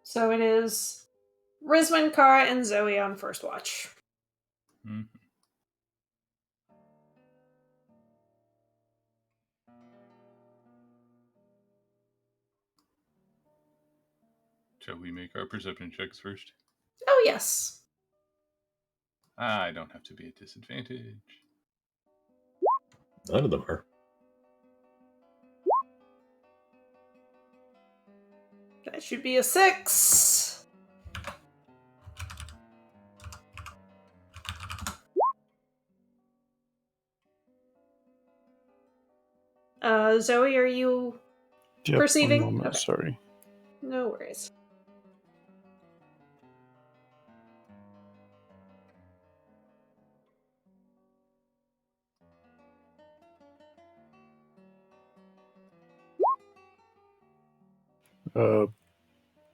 So it is Rizwin, Kara, and Zoe on first watch. Mm-hmm. Shall we make our perception checks first? Oh, yes. I don't have to be at disadvantage. None of them are. That should be a 6. Zoe, are you perceiving? One moment, Okay. sorry. No worries.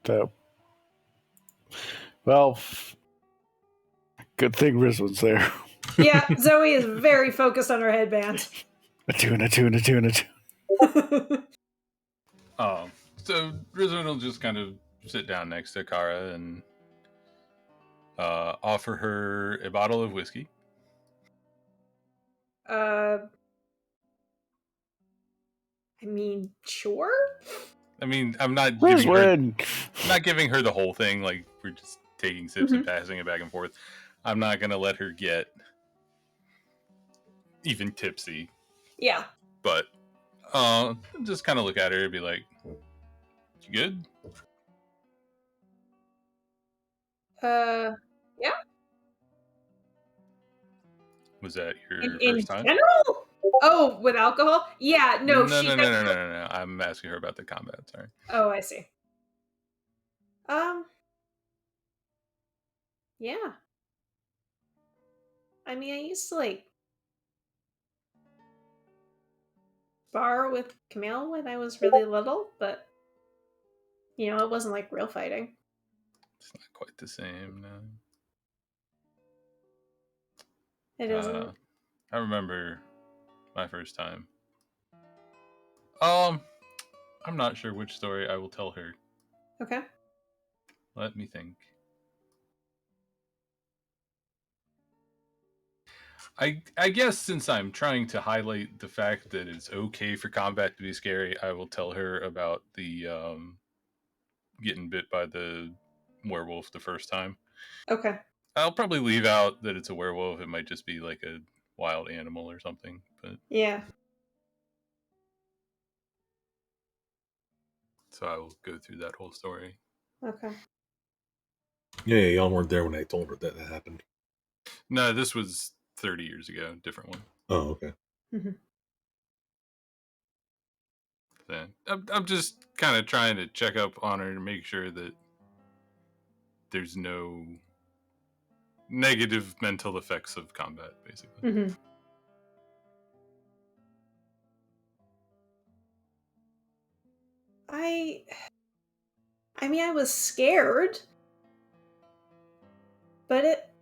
That. Well, good thing Rizwan's there. Yeah, Zoe is very focused on her headband. Attune. So Rizwan will just kind of sit down next to Kara and offer her a bottle of whiskey. Sure. I'm not giving her the whole thing. Like, we're just taking sips and passing it back and forth. I'm not gonna let her get even tipsy. Yeah. But just kind of look at her and be like, "You good?" Yeah. Was that your In first time? general? Oh, with alcohol? Yeah. No. No. I'm asking her about the combat. Sorry. Oh, I see. Yeah. I used to spar with Camille when I was really little, but it wasn't like real fighting. It's not quite the same now. It isn't. I remember my first time. I'm not sure which story I will tell her. Okay. Let me think. I guess since I'm trying to highlight the fact that it's okay for combat to be scary, I will tell her about the getting bit by the werewolf the first time. Okay. I'll probably leave out that it's a werewolf. It might just be like a wild animal or something. But Yeah. so I will go through that whole story. Okay. Yeah, y'all weren't there when I told her that happened. No, this was 30 years ago. Different one. Oh, okay. Mm-hmm. So, I'm just kind of trying to check up on her to make sure that there's no negative mental effects of combat, basically. Mm-hmm. I mean, I was scared, but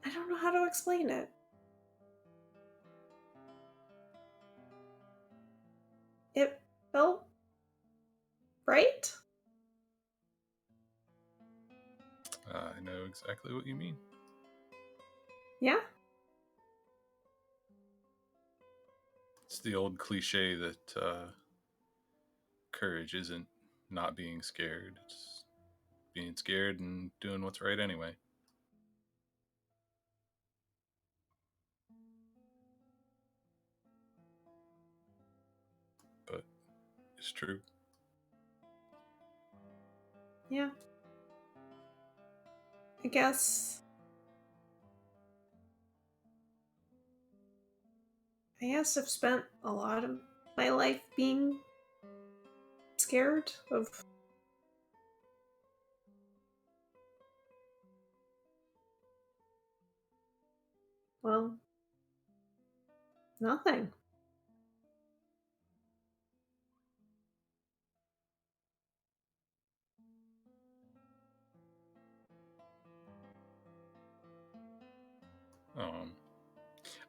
I don't know how to explain it. It felt right. I know exactly what you mean. Yeah. It's the old cliche that courage isn't not being scared. It's being scared and doing what's right anyway. But it's true. Yeah. I guess I've spent a lot of my life being scared of, well, nothing.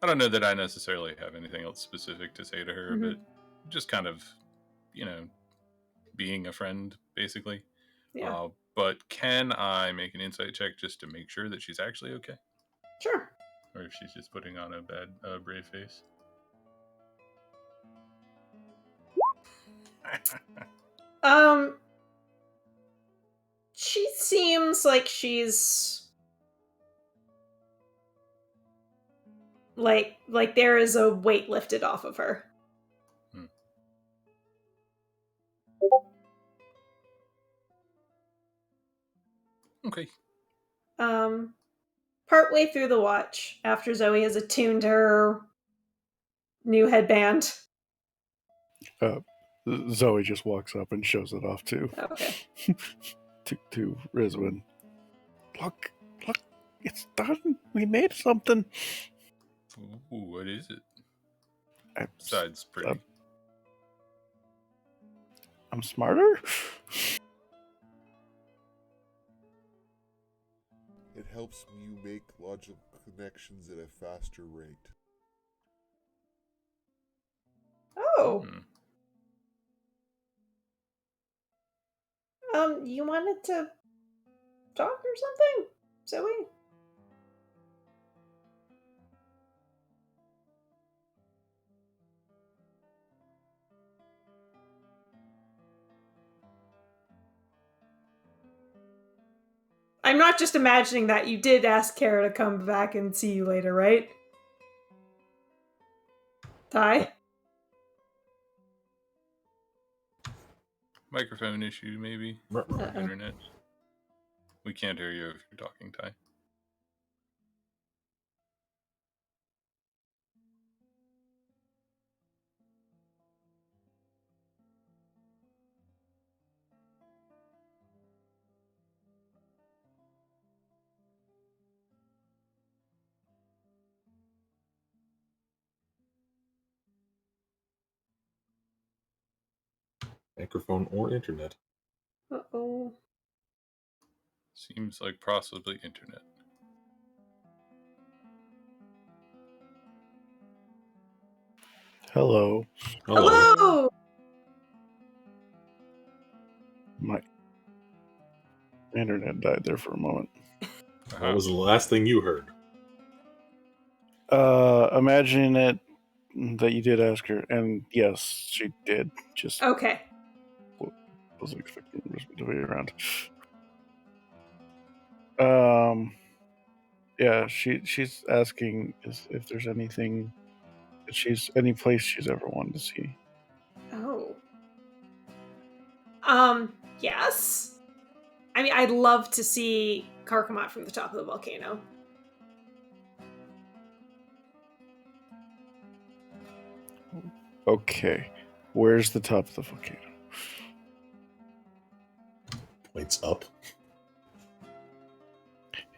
I don't know that I necessarily have anything else specific to say to her, Mm-hmm. but just kind of, being a friend, basically. Yeah. But can I make an insight check just to make sure that she's actually okay? Sure. Or if she's just putting on a brave face? She seems like she's like there is a weight lifted off of her. Okay. Partway through the watch, after Zoe has attuned her new headband. Zoe just walks up and shows it off too. Okay. to Rizwin. Look, it's done. We made something. Ooh, what is it? Besides pretty. I'm smarter? It helps you make logical connections at a faster rate. Oh. You wanted to talk or something, Zoe? I'm not just imagining that. You did ask Kara to come back and see you later, right? Ty? Microphone issue, maybe? Internet. We can't hear you if you're talking, Ty. Microphone or internet. Uh-oh. Seems like possibly internet. Hello. Hello! My internet died there for a moment. What was the last thing you heard? Imagine it that you did ask her, and yes, she did. Just Okay. wasn't expecting her to be around. Yeah, she's asking if there's anything that any place she's ever wanted to see. Oh. Yes. I mean, I'd love to see Karkamat from the top of the volcano. Okay, where's the top of the volcano? Points up.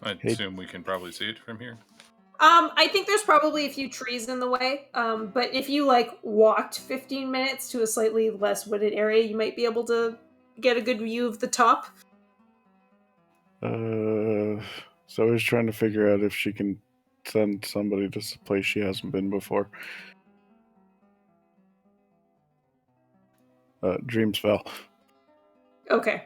I assume we can probably see it from here. I think there's probably a few trees in the way. But if you walked 15 minutes to a slightly less wooded area, you might be able to get a good view of the top. So I was trying to figure out if she can send somebody to a place she hasn't been before. Dream spell. Okay.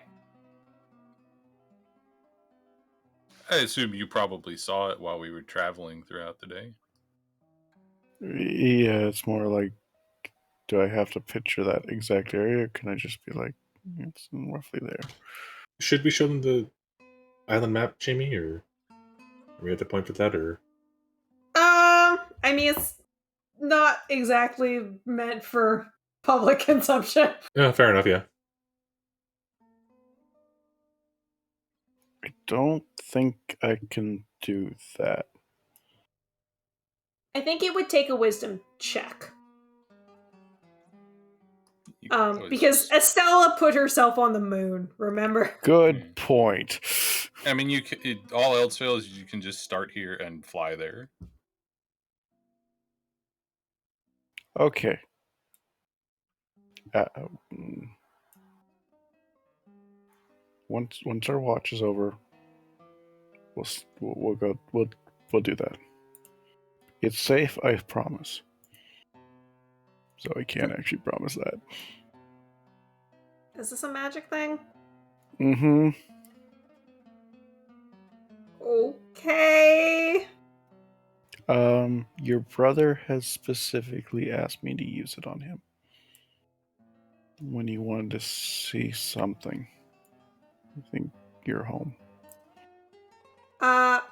I assume you probably saw it while we were traveling throughout the day. Yeah, it's more like, do I have to picture that exact area, or can I just be like, it's roughly there? Should we show them the island map, Jamie, or are we at the point with that, or? I mean, it's not exactly meant for public consumption. Yeah, fair enough. Yeah. I don't think I can do that. I think it would take a wisdom check. Because Estella put herself on the moon, remember? Good point. I mean, all else fails, you can just start here and fly there. Okay. Once our watch is over, we'll do that. It's safe, I promise. So I can't actually promise that. Is this a magic thing? Mm-hmm. Okay. Your brother has specifically asked me to use it on him when he wanted to see something. I think you're home.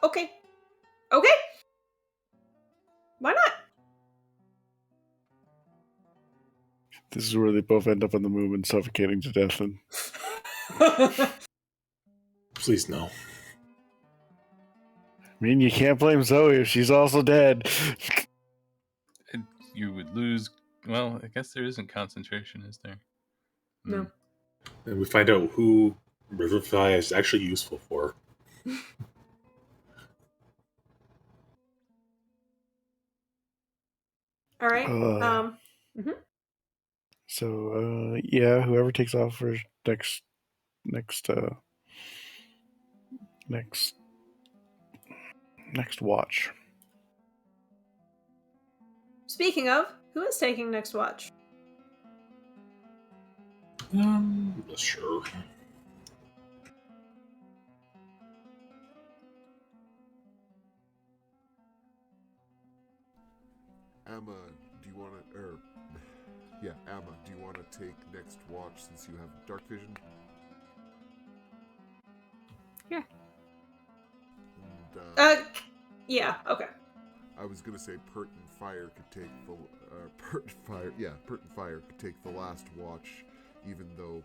Okay. Okay. Why not? This is where they both end up on the moon and suffocating to death. And Please no. I mean, you can't blame Zoe if she's also dead. You would lose. Well, I guess there isn't concentration, is there? No. And we find out who Riverfly is actually useful for. All right. So, yeah, whoever takes off for next watch. Speaking of, who is taking next watch? Sure. Emma, do you want to, Emma, do you want to take next watch since you have dark vision? Yeah. And, yeah, okay. I was gonna say Pert and Fire could take the Pert and Fire could take the last watch, even though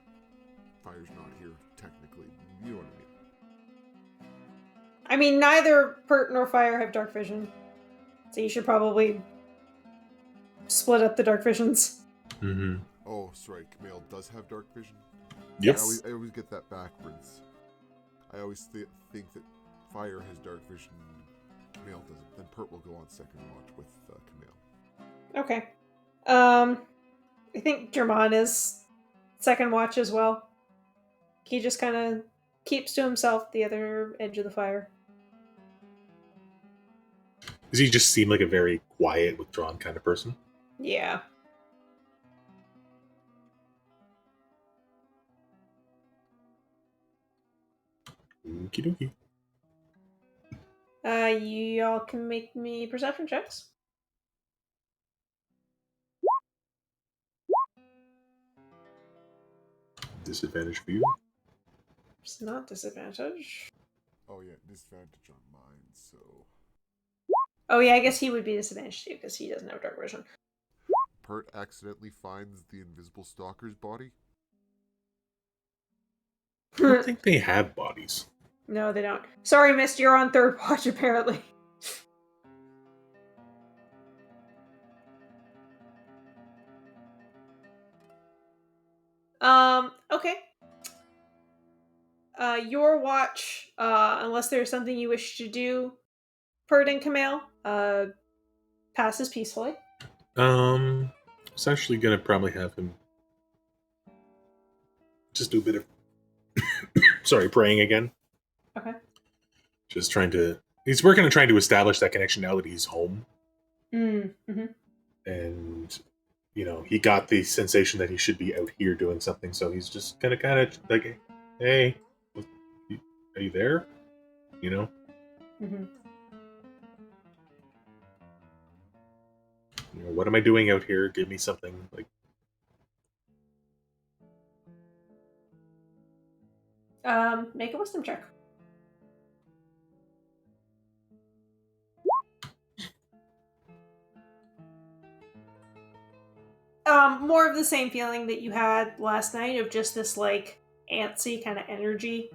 Fire's not here technically. You know what I mean? I mean, neither Pert nor Fire have dark vision, so you should probably split up the dark visions. Mm-hmm. Oh, sorry, Camille does have dark vision. Yes. I always get that backwards. I always think that Fire has dark vision. Camille doesn't. Then Pert will go on second watch with Camille. Okay. I think German is second watch as well. He just kind of keeps to himself at the other edge of the fire. Does he just seem like a very quiet, withdrawn kind of person? Yeah. Okie dokie. Y'all can make me perception checks. Disadvantage for you. It's not disadvantage. Oh yeah, disadvantage on mine, so... Oh yeah, I guess he would be disadvantaged too, because he doesn't have dark vision. Pert accidentally finds the invisible stalker's body. I don't think they have bodies. No, they don't. Sorry, Mist, you're on third watch, apparently. Okay. Your watch, unless there's something you wish to do, Pert and Camille, passes peacefully. I was actually gonna probably have him just do a bit of praying again. Okay. Just trying to he's working on trying to establish that connection now that he's home. Mm-hmm. And he got the sensation that he should be out here doing something, so he's just gonna kind of like, hey, are you there? Mm-hmm. What am I doing out here? Give me something. Like, Make a wisdom check. More of the same feeling that you had last night of just this like antsy kind of energy.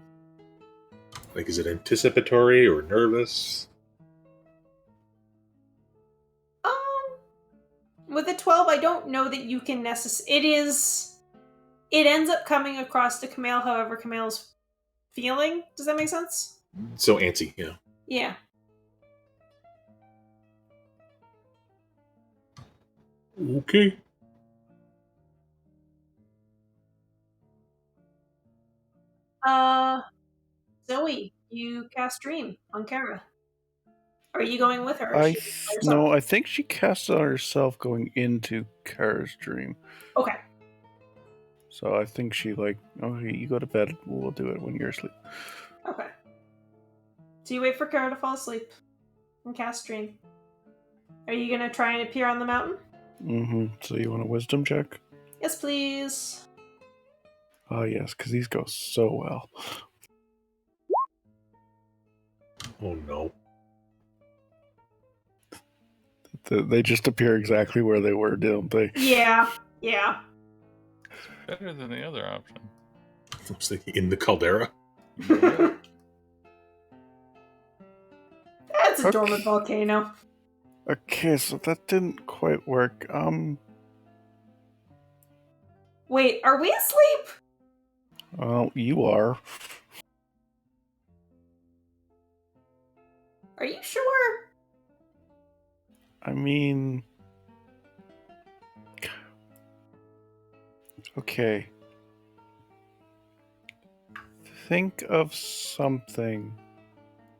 Like, is it anticipatory or nervous? With a 12, I don't know that you can it ends up coming across to Camille however Camille's feeling. Does that make sense? So antsy, yeah. Yeah. Okay. Zoe, you cast Dream on Kara. Are you going with her? No, I think she cast it on herself going into Kara's dream. Okay. So I think she okay, you go to bed. We'll do it when you're asleep. Okay. So you wait for Kara to fall asleep and cast Dream. Are you gonna try and appear on the mountain? Mm-hmm. So you want a wisdom check? Yes, please. Oh yes, because these go so well. Oh no. They just appear exactly where they were, don't they? Yeah. It's better than the other option. I was thinking in the caldera. Yeah. That's a dormant volcano. Okay, so that didn't quite work. Wait, are we asleep? Well, you are. Are you sure? I mean... Okay. Think of something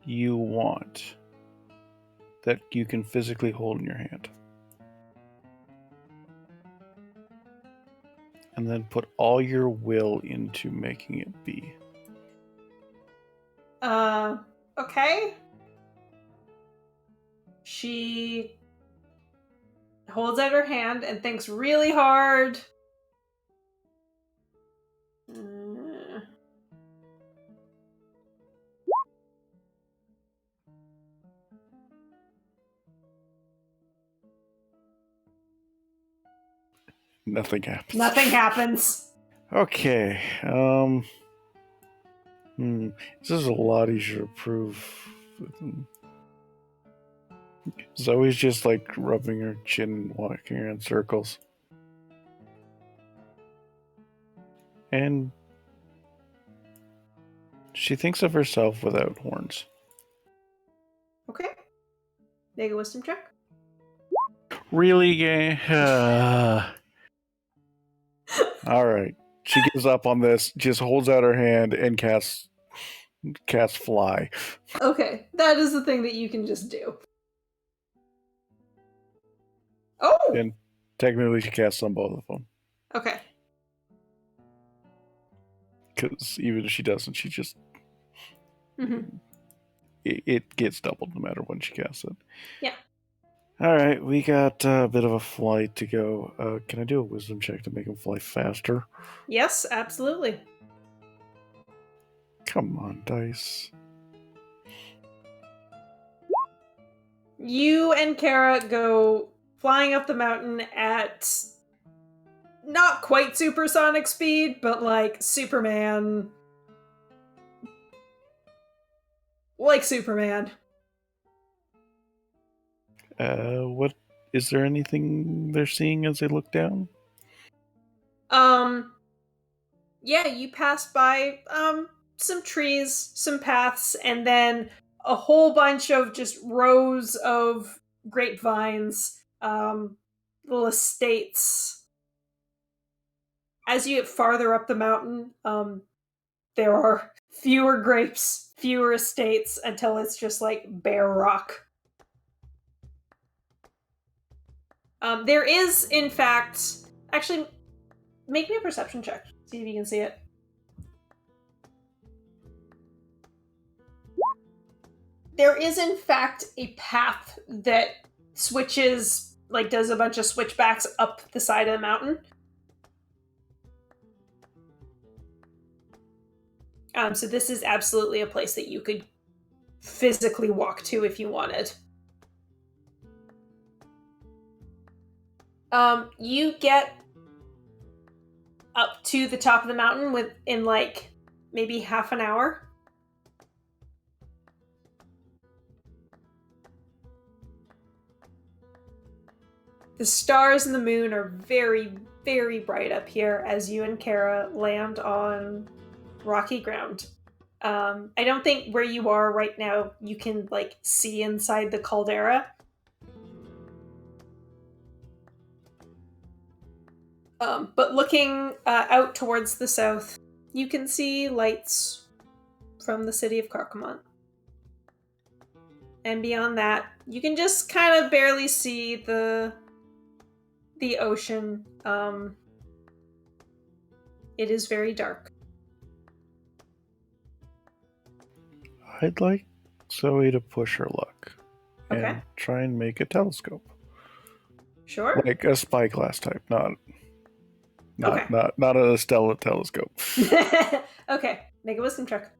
you want that you can physically hold in your hand. And then put all your will into making it be. Okay. She holds out her hand and thinks really hard. Nothing happens. Nothing happens. Okay. This is a lot easier to prove. Zoe's just rubbing her chin and walking around circles. And she thinks of herself without horns. Okay. Make a wisdom check. Really? Alright. She gives up on this, just holds out her hand and casts Cast fly. Okay, that is the thing that you can just do. Oh! And technically she casts on both of them. Okay. Because even if she doesn't, she just... Mm-hmm. It gets doubled no matter when she casts it. Yeah. Alright, we got a bit of a flight to go. Can I do a wisdom check to make him fly faster? Yes, absolutely. Come on, dice. You and Kara go flying up the mountain at not quite supersonic speed, but like Superman. Like Superman. What is there anything they're seeing as they look down? Yeah, you pass by some trees, some paths, and then a whole bunch of just rows of grapevines, little estates. As you get farther up the mountain, there are fewer grapes, fewer estates, until it's just like bare rock. There is, in fact, actually, make me a perception check. See if you can see it. There is, in fact, a path that switches, like, does a bunch of switchbacks up the side of the mountain. So this is absolutely a place that you could physically walk to if you wanted. You get up to the top of the mountain within, like, maybe half an hour. The stars and the moon are very, very bright up here as you and Kara land on rocky ground. I don't think where you are right now you can, like, see inside the caldera. But looking out towards the south, you can see lights from the city of Carcamont. And beyond that, you can just kind of barely see the ocean. It is very dark. I'd like Zoe to push her luck. Okay. And try and make a telescope. Sure. Like a spyglass type, not Okay. not a Stella telescope. Okay, make a wisdom check.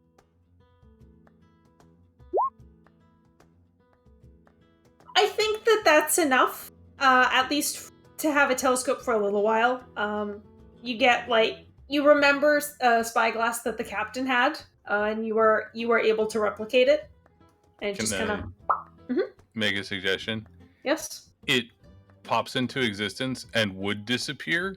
I think that that's enough, at least to have a telescope for a little while. You get, like, you remember a spyglass that the captain had, and you were able to replicate it. And it just kind of... Make a suggestion? Yes? It pops into existence and would disappear,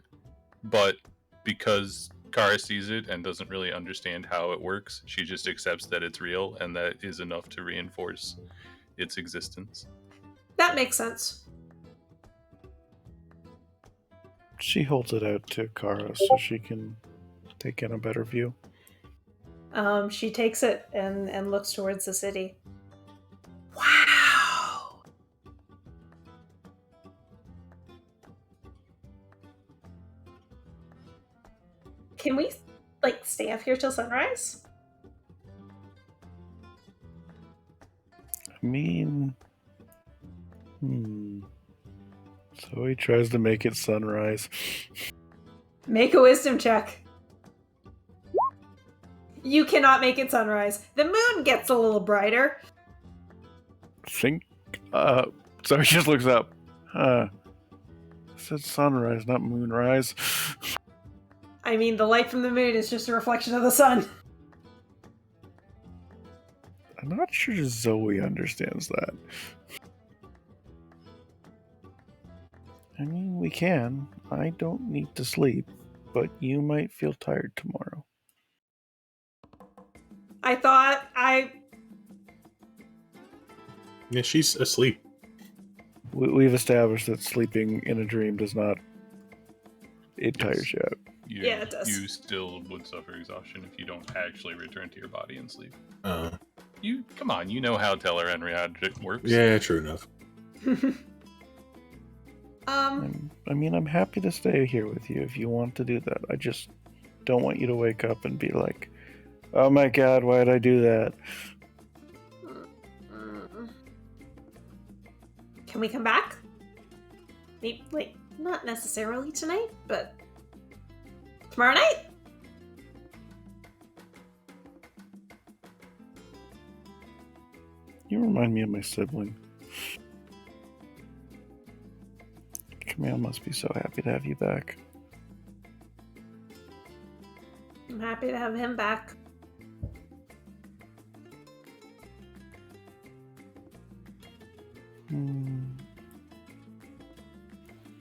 but because Kara sees it and doesn't really understand how it works, she just accepts that it's real, and that is enough to reinforce its existence. That makes sense. She holds it out to Kara so she can take in a better view. She takes it and looks towards the city. Wow! Can we, like, stay up here till sunrise? I mean... So he tries to make it sunrise. Make a wisdom check. You cannot make it sunrise. The moon gets a little brighter. So he just looks up. I said sunrise, not moonrise. I mean, the light from the moon is just a reflection of the sun. I'm not sure Zoe understands that. I mean, we can. I don't need to sleep, but you might feel tired tomorrow. Yeah, she's asleep. We've established that sleeping in a dream does not... It tires you out. Yeah, it does. You still would suffer exhaustion if you don't actually return to your body and sleep. Uh, Come on, you know how Tel'aran'rhiod works. yeah, true enough. I mean, I'm happy to stay here with you if you want to do that. I just don't want you to wake up and be like, oh my god, why did I do that? Can we come back? Maybe, like, not necessarily tonight, but tomorrow night? You remind me of my sibling. Camille must be so happy to have you back. I'm happy to have him back.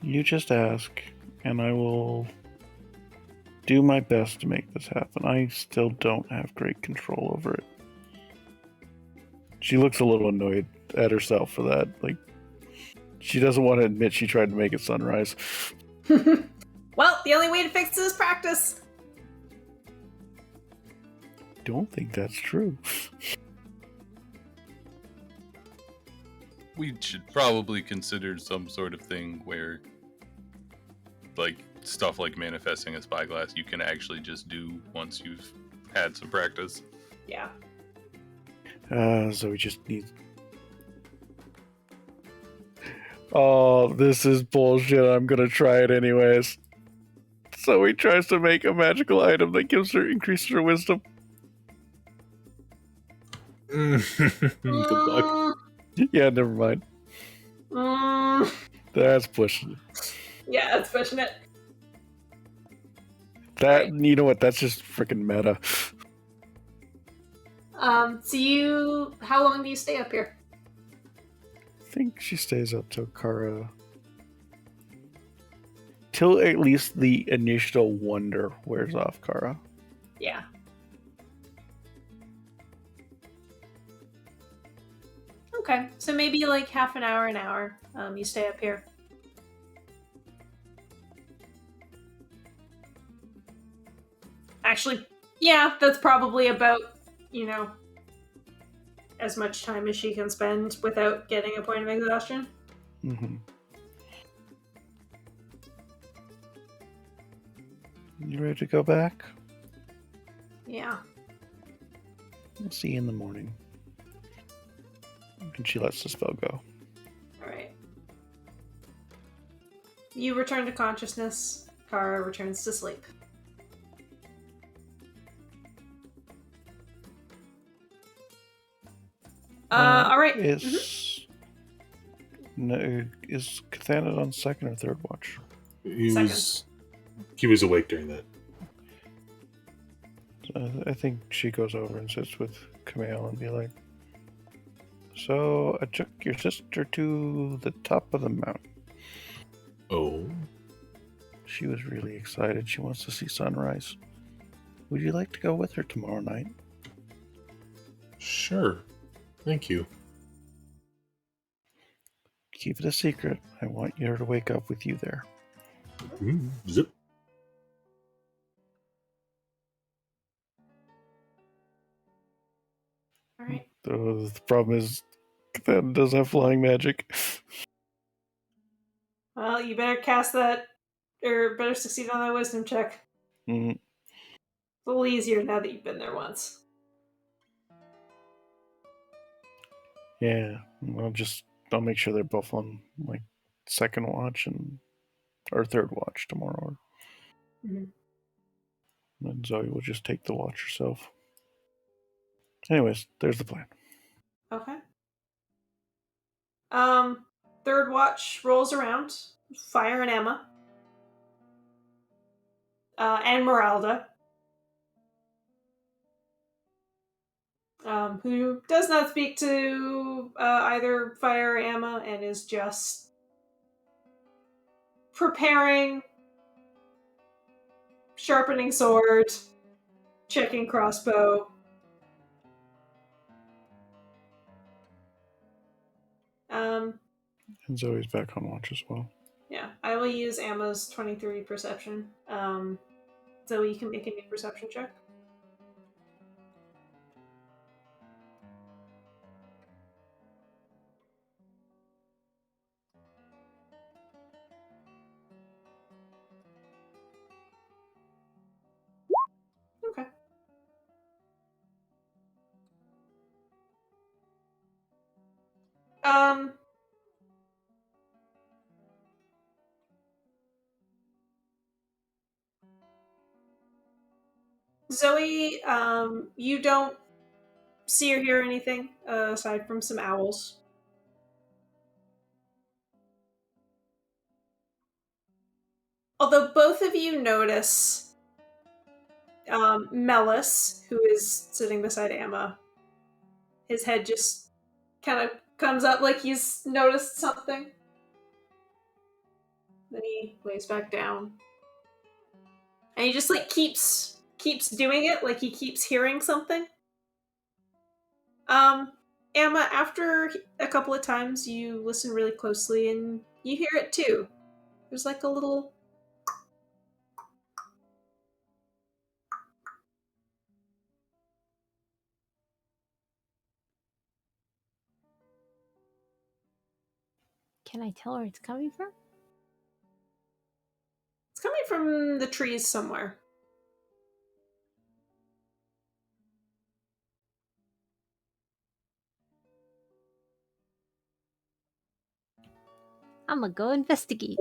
You just ask, and I will do my best to make this happen. I still don't have great control over it. She looks a little annoyed at herself for that. Like, she doesn't want to admit she tried to make it sunrise. Well, the only way to fix this is practice. Don't think that's true. We should probably consider some sort of thing where, like, stuff like manifesting a spyglass you can actually just do once you've had some practice. Yeah. So we just need... Oh, this is bullshit. I'm gonna try it anyways. So he tries to make a magical item that increases her wisdom. Good luck. Yeah, never mind. That's pushing it. Yeah, it's pushing it. That, you know what? That's just freaking meta. So how long do you stay up here? I think she stays up till Kara. Till at least the initial wonder wears off Kara. Yeah. Okay, so maybe like half an hour, you stay up here. Actually, yeah, that's probably about, as much time as she can spend without getting a point of exhaustion. Mm-hmm. You ready to go back? Yeah. We'll see you in the morning. And she lets the spell go. Alright. You return to consciousness. Kara returns to sleep. Alright. Is Kathanet on second or third watch? He was awake during that. I think she goes over and sits with Camille and be like, so I took your sister to the top of the mountain. Oh. She was really excited. She wants to see sunrise. Would you like to go with her tomorrow night? Sure. Thank you. Keep it a secret. I want her to wake up with you there. Zip. Alright. The problem is that doesn't have flying magic. Well, you better cast that, or better succeed on that wisdom check. Mm-hmm. It's a little easier now that you've been there once. Yeah, I'll make sure they're both on like second watch or third watch tomorrow. Mm-hmm. And Zoe will just take the watch herself. Anyways, there's the plan. Okay. Third watch rolls around. Fire and Emma. And Meralda. Who does not speak to either Fire or Emma and is just preparing, sharpening sword, checking crossbow. And Zoe's back on watch as well. Yeah, I will use Emma's 23 perception. Zoe, you can make a new perception check. Okay. Zoe, you don't see or hear anything aside from some owls. Although both of you notice Mellis, who is sitting beside Emma, his head just kind of comes up like he's noticed something. Then he lays back down. And he just like keeps doing it, like he keeps hearing something. Emma, after a couple of times you listen really closely and you hear it too. There's like a little Can I tell where it's coming from? It's coming from the trees somewhere. I'm gonna go investigate.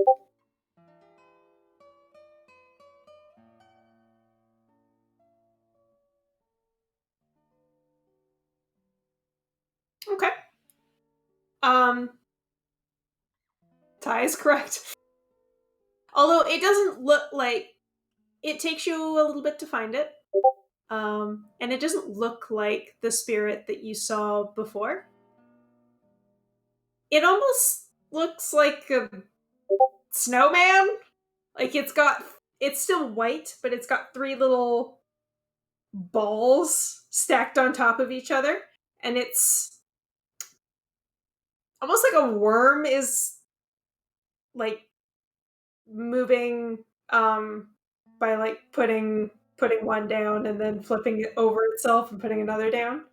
Okay. Ty is correct. Although it doesn't look like it takes you a little bit to find it. And it doesn't look like the spirit that you saw before. It almost looks like a snowman. Like it's still white, but it's got 3 little balls stacked on top of each other. And it's almost like a worm is like moving by like putting one down and then flipping it over itself and putting another down.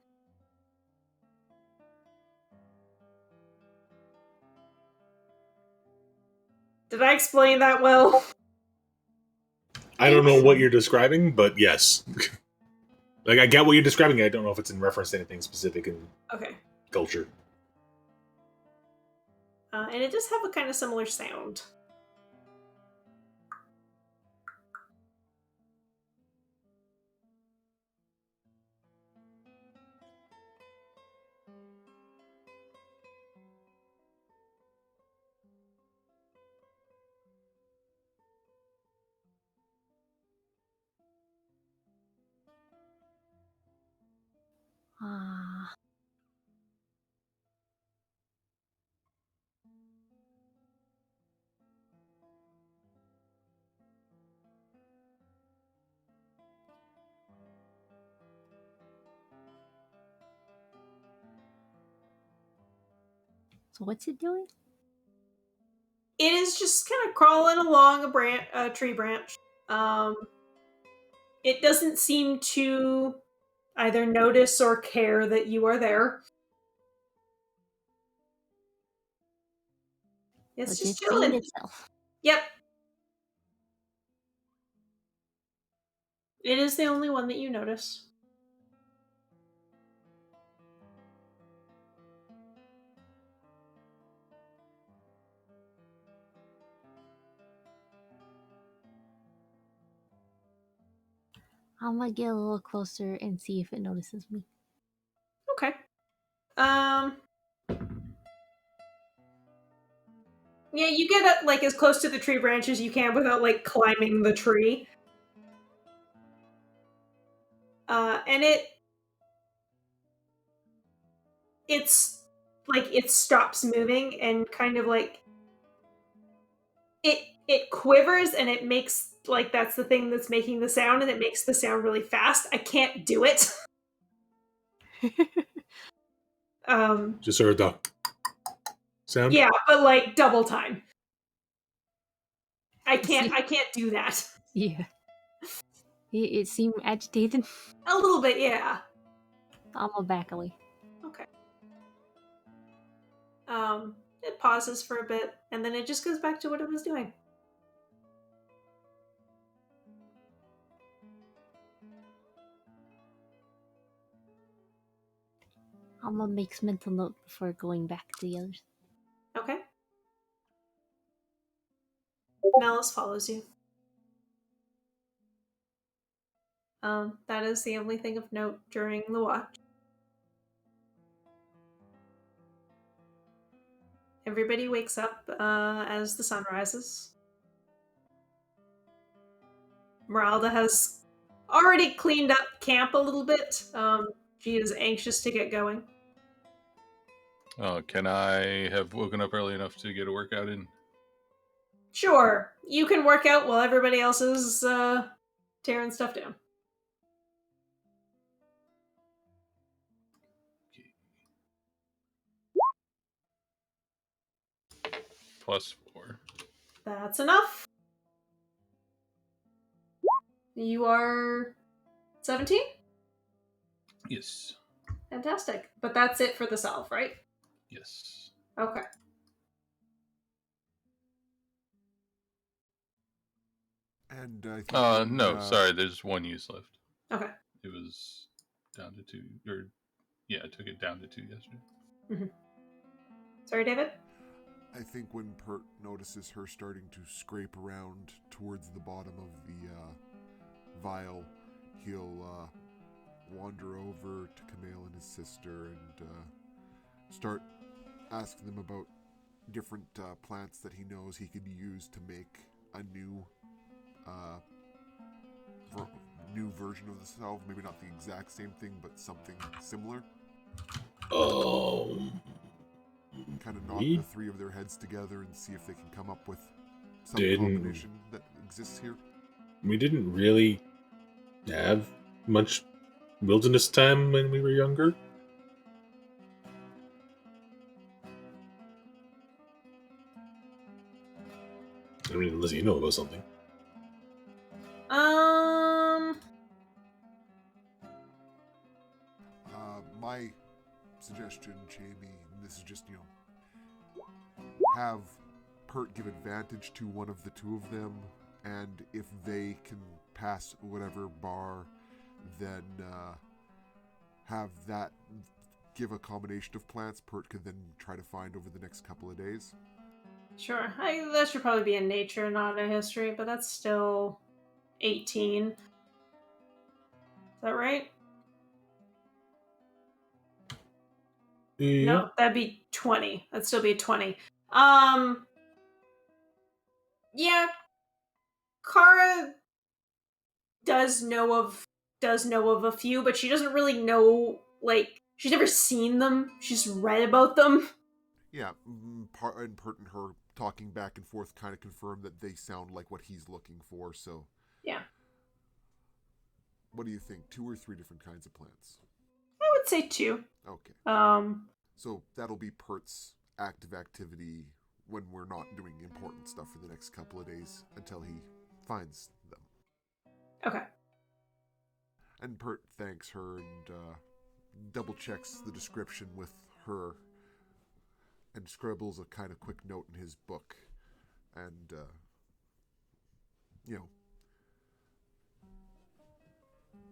Did I explain that well? I don't know what you're describing, but yes. Like, I get what you're describing. I don't know if it's in reference to anything specific in culture. And it does have a kind of similar sound. So what's it doing? It is just kind of crawling along a tree branch. It doesn't seem to either notice or care that you are there. It's just chilling. Itself. Yep. It is the only one that you notice. I'm gonna get a little closer and see if it notices me. Okay. Yeah, you get up like as close to the tree branch as you can without like climbing the tree. And it's like it stops moving and kind of like it quivers and it makes like that's the thing that's making the sound and it makes the sound really fast. I can't do it. Just sort of the sound? Yeah, but like double time. I can't do that. Yeah. It seemed agitated. A little bit, yeah. Almost backly. Okay. It pauses for a bit, and then it just goes back to what it was doing. Alma makes mental note before going back to the others. Okay. Nellis follows you. That is the only thing of note during the watch. Everybody wakes up as the sun rises. Meralda has already cleaned up camp a little bit. She is anxious to get going. Can I have woken up early enough to get a workout in? Sure, you can work out while everybody else is tearing stuff down. +4. That's enough. You are 17? Yes. Fantastic. But that's it for the salve, right? Yes. Okay. And I think no, sorry, there's 1 use left. Okay. It was down to 2, or yeah, I took it down to 2 yesterday. Mm-hmm. Sorry, David? I think when Pert notices her starting to scrape around towards the bottom of the vial, he'll wander over to Camille and his sister and start asking them about different plants that he knows he could use to make a new version of the salve. Maybe not the exact same thing, but something similar. Kind of knock the 3 of their heads together and see if they can come up with some combination that exists here. We didn't really have much wilderness time when we were younger. I mean, unless you know about something. My suggestion, Jamie, and this is just, have Pert give advantage to one of the 2 of them, and if they can pass whatever bar, then have that give a combination of plants Pert could then try to find over the next couple of days. Sure. That should probably be in nature, not a history, but that's still 18. Is that right? Yeah. No, that'd be 20. That'd still be 20. Yeah. Kara does know of a few, but she doesn't really know, she's never seen them. She's read about them. Yeah, and Pert and her talking back and forth kind of confirm that they sound like what he's looking for, so... Yeah. What do you think? 2 or 3 different kinds of plants? I would say 2. Okay. So that'll be Pert's active activity when we're not doing important stuff for the next couple of days until he finds them. Okay. And Pert thanks her and double checks the description with her and scribbles a kind of quick note in his book. And,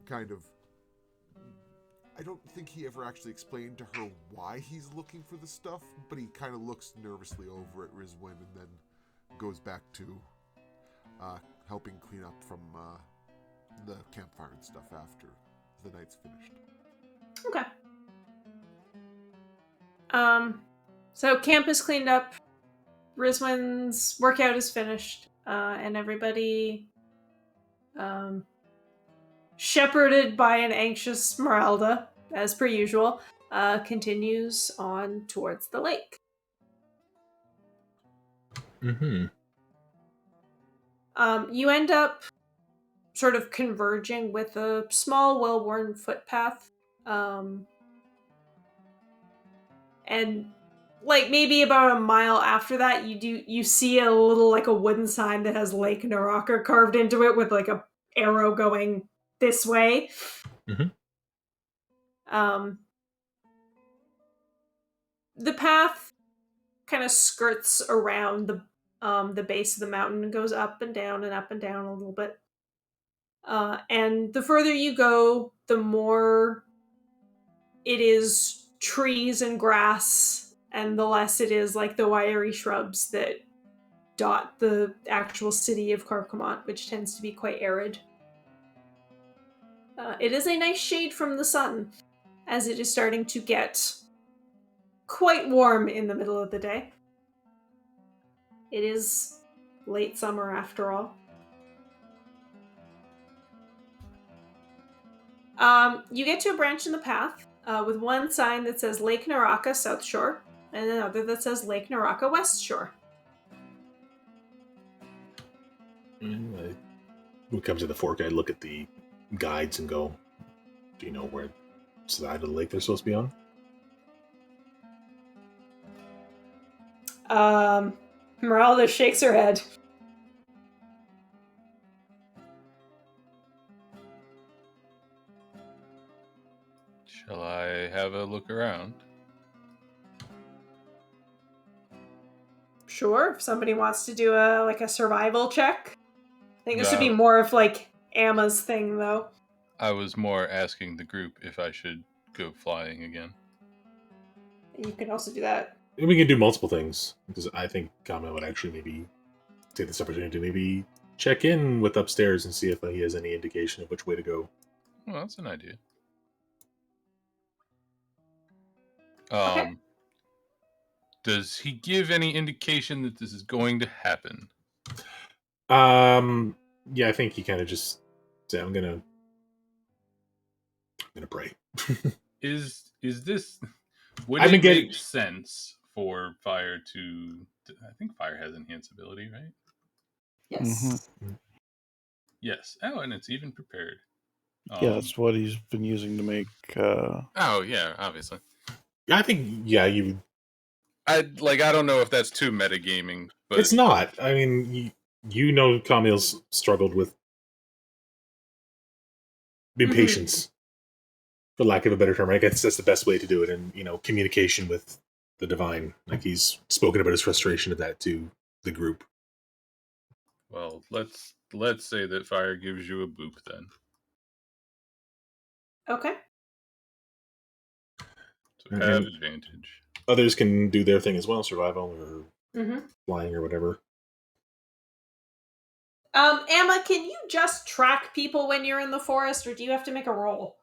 kind of... I don't think he ever actually explained to her why he's looking for the stuff, but he kind of looks nervously over at Rizwin and then goes back to helping clean up from the campfire and stuff after the night's finished. Okay. So camp is cleaned up, Rizwin's workout is finished, and everybody, shepherded by an anxious Meralda, as per usual, continues on towards the lake. Mm-hmm. You end up sort of converging with a small, well-worn footpath, and maybe about a mile after that, you see a little, a wooden sign that has Lake Naraka carved into it with a arrow going this way. Mhm. The path kind of skirts around the base of the mountain and goes up and down and up and down a little bit. And the further you go, the more it is trees and grass, and the less it is like the wiry shrubs that dot the actual city of Carcomont, which tends to be quite arid. It is a nice shade from the sun, as it is starting to get quite warm in the middle of the day. It is late summer after all. You get to a branch in the path with one sign that says Lake Naraka South Shore and another that says Lake Naraka West Shore. When we come to the fork, I look at the guides and go, do you know where side of the lake they're supposed to be on? Meralda shakes her head. Shall I have a look around? Sure, if somebody wants to do a survival check. I think this would be more of like Emma's thing, though. I was more asking the group if I should go flying again. You can also do that. And we can do multiple things, because I think Kama would actually maybe take this opportunity to maybe check in with upstairs and see if he has any indication of which way to go. Well, that's an idea. Okay. Does he give any indication that this is going to happen? Yeah, I think he kind of just said, I'm gonna pray. Is this... Would it make sense for Fire to... I think Fire has enhanceability, right? Yes. Mm-hmm. Yes. Oh, and it's even prepared. Yeah, that's what he's been using to make... Oh, yeah, obviously. I think, yeah, you... I don't know if that's too metagaming, but... It's not. I mean, you know Camille's struggled with impatience, for lack of a better term. I guess that's the best way to do it, and, communication with the divine. Like, he's spoken about his frustration of that to the group. Well, let's say that Fire gives you a boop, then. Okay. So have advantage. Others can do their thing as well, survival or flying or whatever. Emma, can you just track people when you're in the forest, or do you have to make a roll?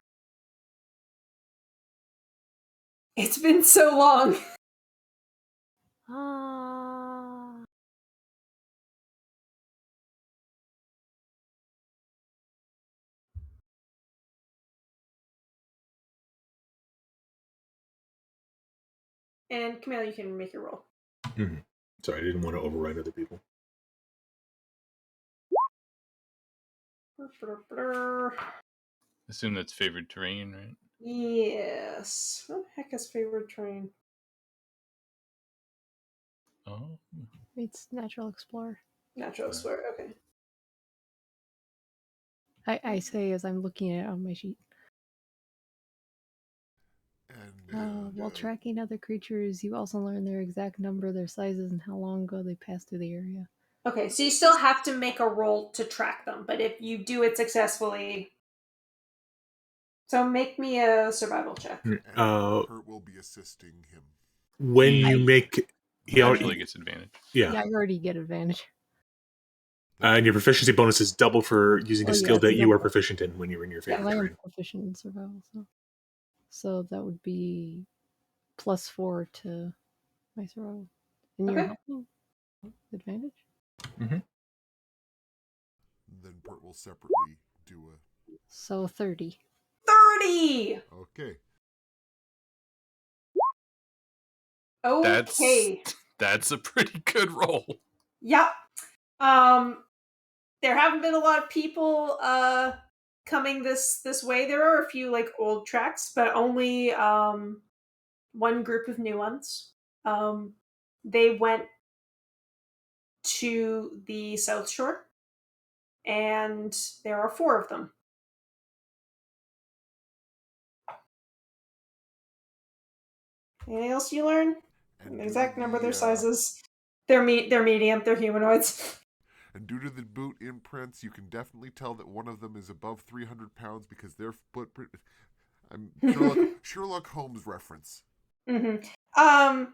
It's been so long. And Camille, you can make your roll. Mm-hmm. Sorry, I didn't want to override other people. Assume that's favored terrain, right? Yes. What the heck is favored terrain? Oh. It's Natural Explorer. Natural Explorer, okay. I say as I'm looking at it on my sheet. While tracking other creatures, you also learn their exact number, their sizes, and how long ago they passed through the area. Okay, so you still have to make a roll to track them, but if you do it successfully... So make me a survival check. Kurt will be assisting him. When you make... He actually gets advantage. Yeah. Yeah, you already get advantage. And your proficiency bonus is double for using a skill that you are proficient in when you're in your favorite I am terrain. proficient in survival, so that would be +4 to my survival. And you're helping? Advantage? Mm-hmm. Then Bert will separately do a... So 30. 30! Okay. Okay. That's a pretty good roll. Yep. There haven't been a lot of people coming this way. There are a few old tracks, but only one group of new ones. They went to the South Shore, and there are 4 of them. Anything else you learn? And The exact due to number of their the, sizes. They're medium, they're humanoids. And due to the boot imprints, you can definitely tell that one of them is above 300 pounds because their footprint. I'm Sherlock Holmes reference. Mm-hmm.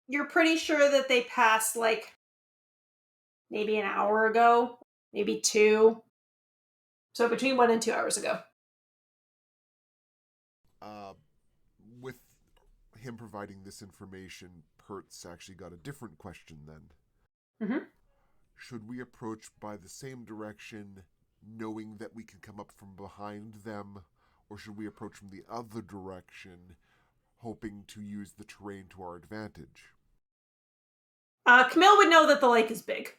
You're pretty sure that they passed like maybe an hour ago, maybe 2. So between 1 and 2 hours ago. With him providing this information, Pertz actually got a different question then. Mm-hmm. Should we approach by the same direction, knowing that we can come up from behind them, or should we approach from the other direction, hoping to use the terrain to our advantage? Camille would know that the lake is big.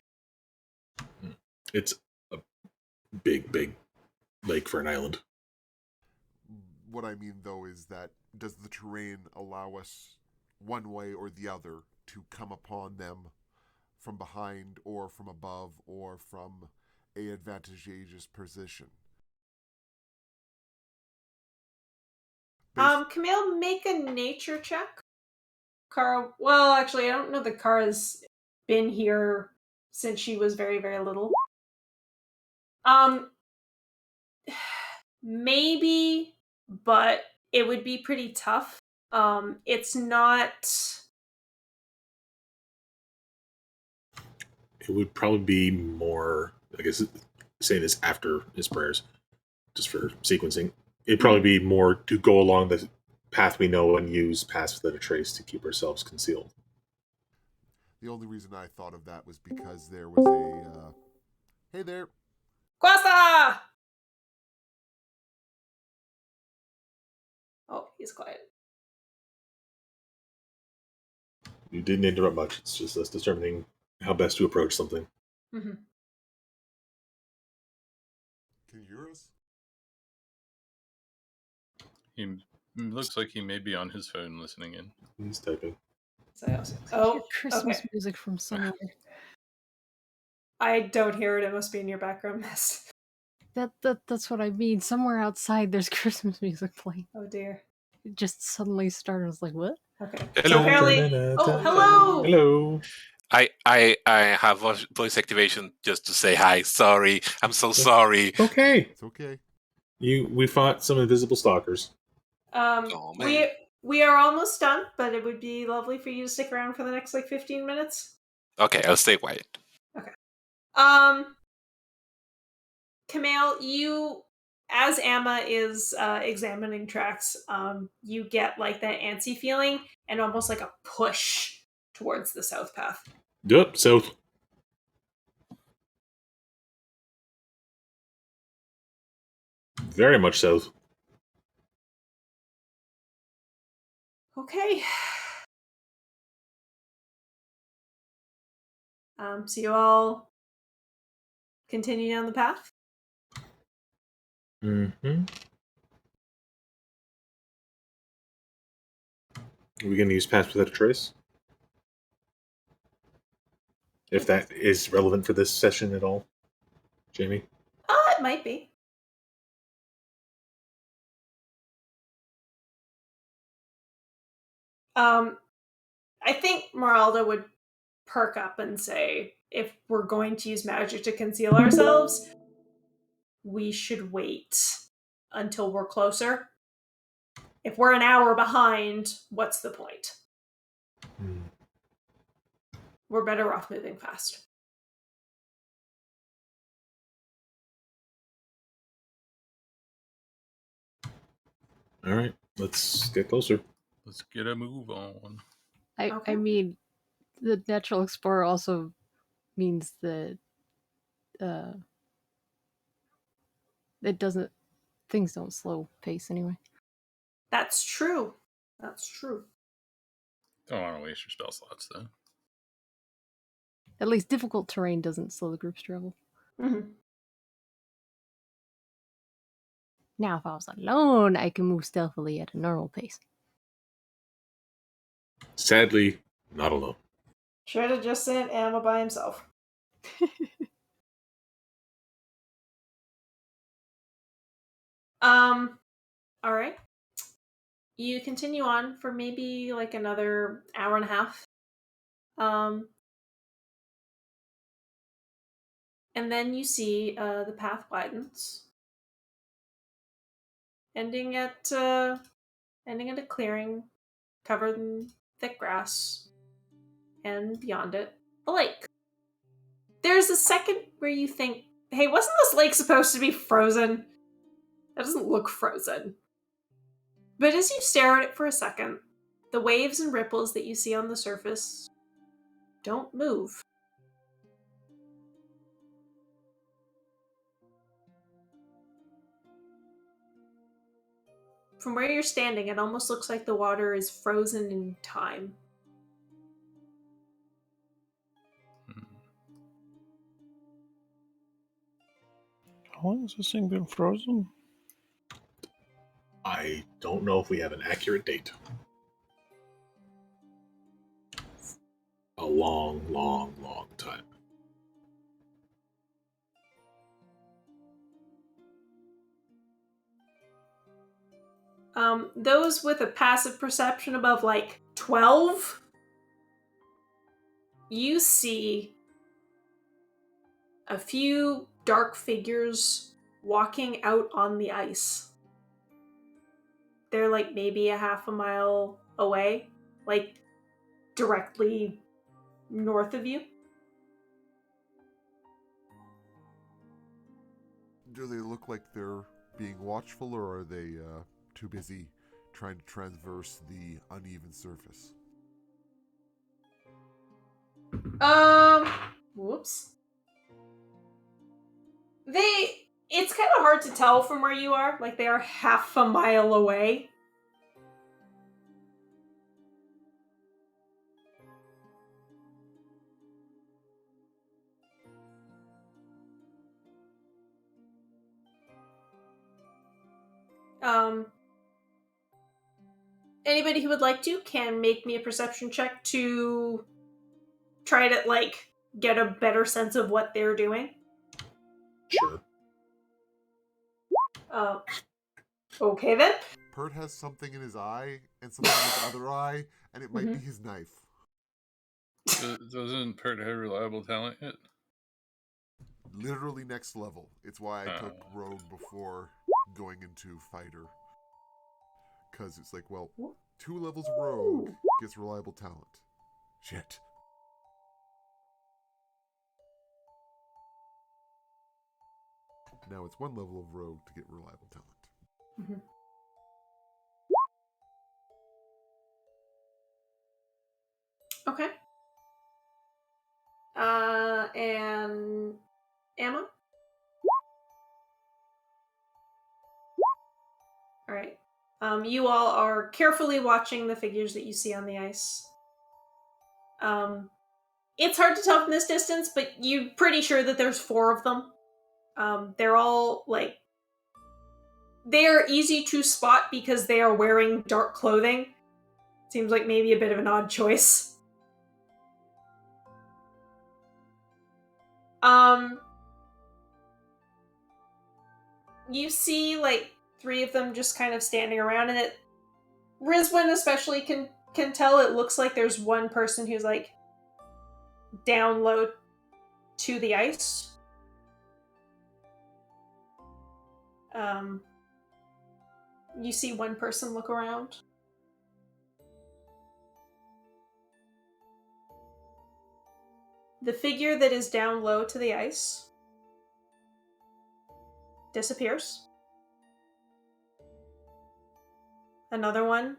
It's a big lake for an island. What I mean, though, is that does the terrain allow us, one way or the other, to come upon them from behind or from above or from a advantageous position? Camille, make a nature check. Kara, well, actually, I don't know that Kara's been here since she was very, very little. Maybe, but it would be pretty tough. It's not. It would probably be more, I guess, saying this after his prayers, just for sequencing. It'd probably be more to go along the path we know and use paths without a trace to keep ourselves concealed. The only reason I thought of that was because there was a, hey there. Quasta! Oh, he's quiet. You didn't interrupt much. It's just us determining how best to approach something. Mm-hmm. Can you hear us? He looks like he may be on his phone listening in. He's typing. Oh, Christmas okay. music from somewhere. I don't hear it. It must be in your background mist. That's what I mean. Somewhere outside, there's Christmas music playing. Oh dear. It just suddenly started. I was like, what? Okay. Hello. So apparently, oh, hello. Hello. I have voice activation just to say hi. Sorry, I'm so sorry. Okay. It's okay. We fought some invisible stalkers. Oh, man. We are almost done, but it would be lovely for you to stick around for the next 15 minutes. Okay, I'll stay quiet. Okay. Camille, you, as Amma is examining tracks, you get like that antsy feeling and almost like a push towards the south path. Yep, south. Very much south. Okay. So you all continue down the path? Mm-hmm. Are we going to use paths without a trace? If that is relevant for this session at all, Jamie? It might be. I think Meralda would perk up and say, if we're going to use magic to conceal ourselves, we should wait until we're closer. If we're an hour behind, what's the point? We're better off moving fast. All right, let's get closer. Let's get a move on. I mean, the natural explorer also means that it doesn't, things don't slow pace anyway. That's true. That's true. Don't want to waste your spell slots, though. At least difficult terrain doesn't slow the group's travel. Mm-hmm. Now, if I was alone, I can move stealthily at a normal pace. Sadly, not alone. Should have just sent Amma by himself. All right. You continue on for maybe like another hour and a half. And then you see the path widens, ending at a clearing covered in thick grass, and beyond it, a lake. There's a second where you think, hey, wasn't this lake supposed to be frozen? That doesn't look frozen. But as you stare at it for a second, the waves and ripples that you see on the surface don't move. From where you're standing, it almost looks like the water is frozen in time. How long has this thing been frozen? I don't know if we have an accurate date. A long, long, long time. Those with a passive perception above like 12, you see a few dark figures walking out on the ice. They're like maybe a half a mile away, like directly north of you. Do they look like they're being watchful, or are they too busy trying to transverse the uneven surface? Whoops. It's kind of hard to tell from where you are. Like, they are half a mile away. Anybody who would like to can make me a perception check to try to, like, get a better sense of what they're doing. Sure. Okay then. Pert has something in his eye and something in his other eye, and it might be his knife. Doesn't Pert have reliable talent yet? Literally next level. It's why I took rogue before going into fighter. Because it's like, well, 2 levels rogue gets reliable talent. Shit. Now it's 1 level of rogue to get reliable talent. Okay. And Emma? Alright. You all are carefully watching the figures that you see on the ice. It's hard to tell from this distance, but you're pretty sure that there's 4 of them. They're all, like... They are easy to spot because they are wearing dark clothing. Seems like maybe a bit of an odd choice. You see, like, 3 of them just kind of standing around, and Rizwin especially can tell it looks like there's one person who's, like, down low to the ice. You see one person look around. The figure that is down low to the ice disappears. Another one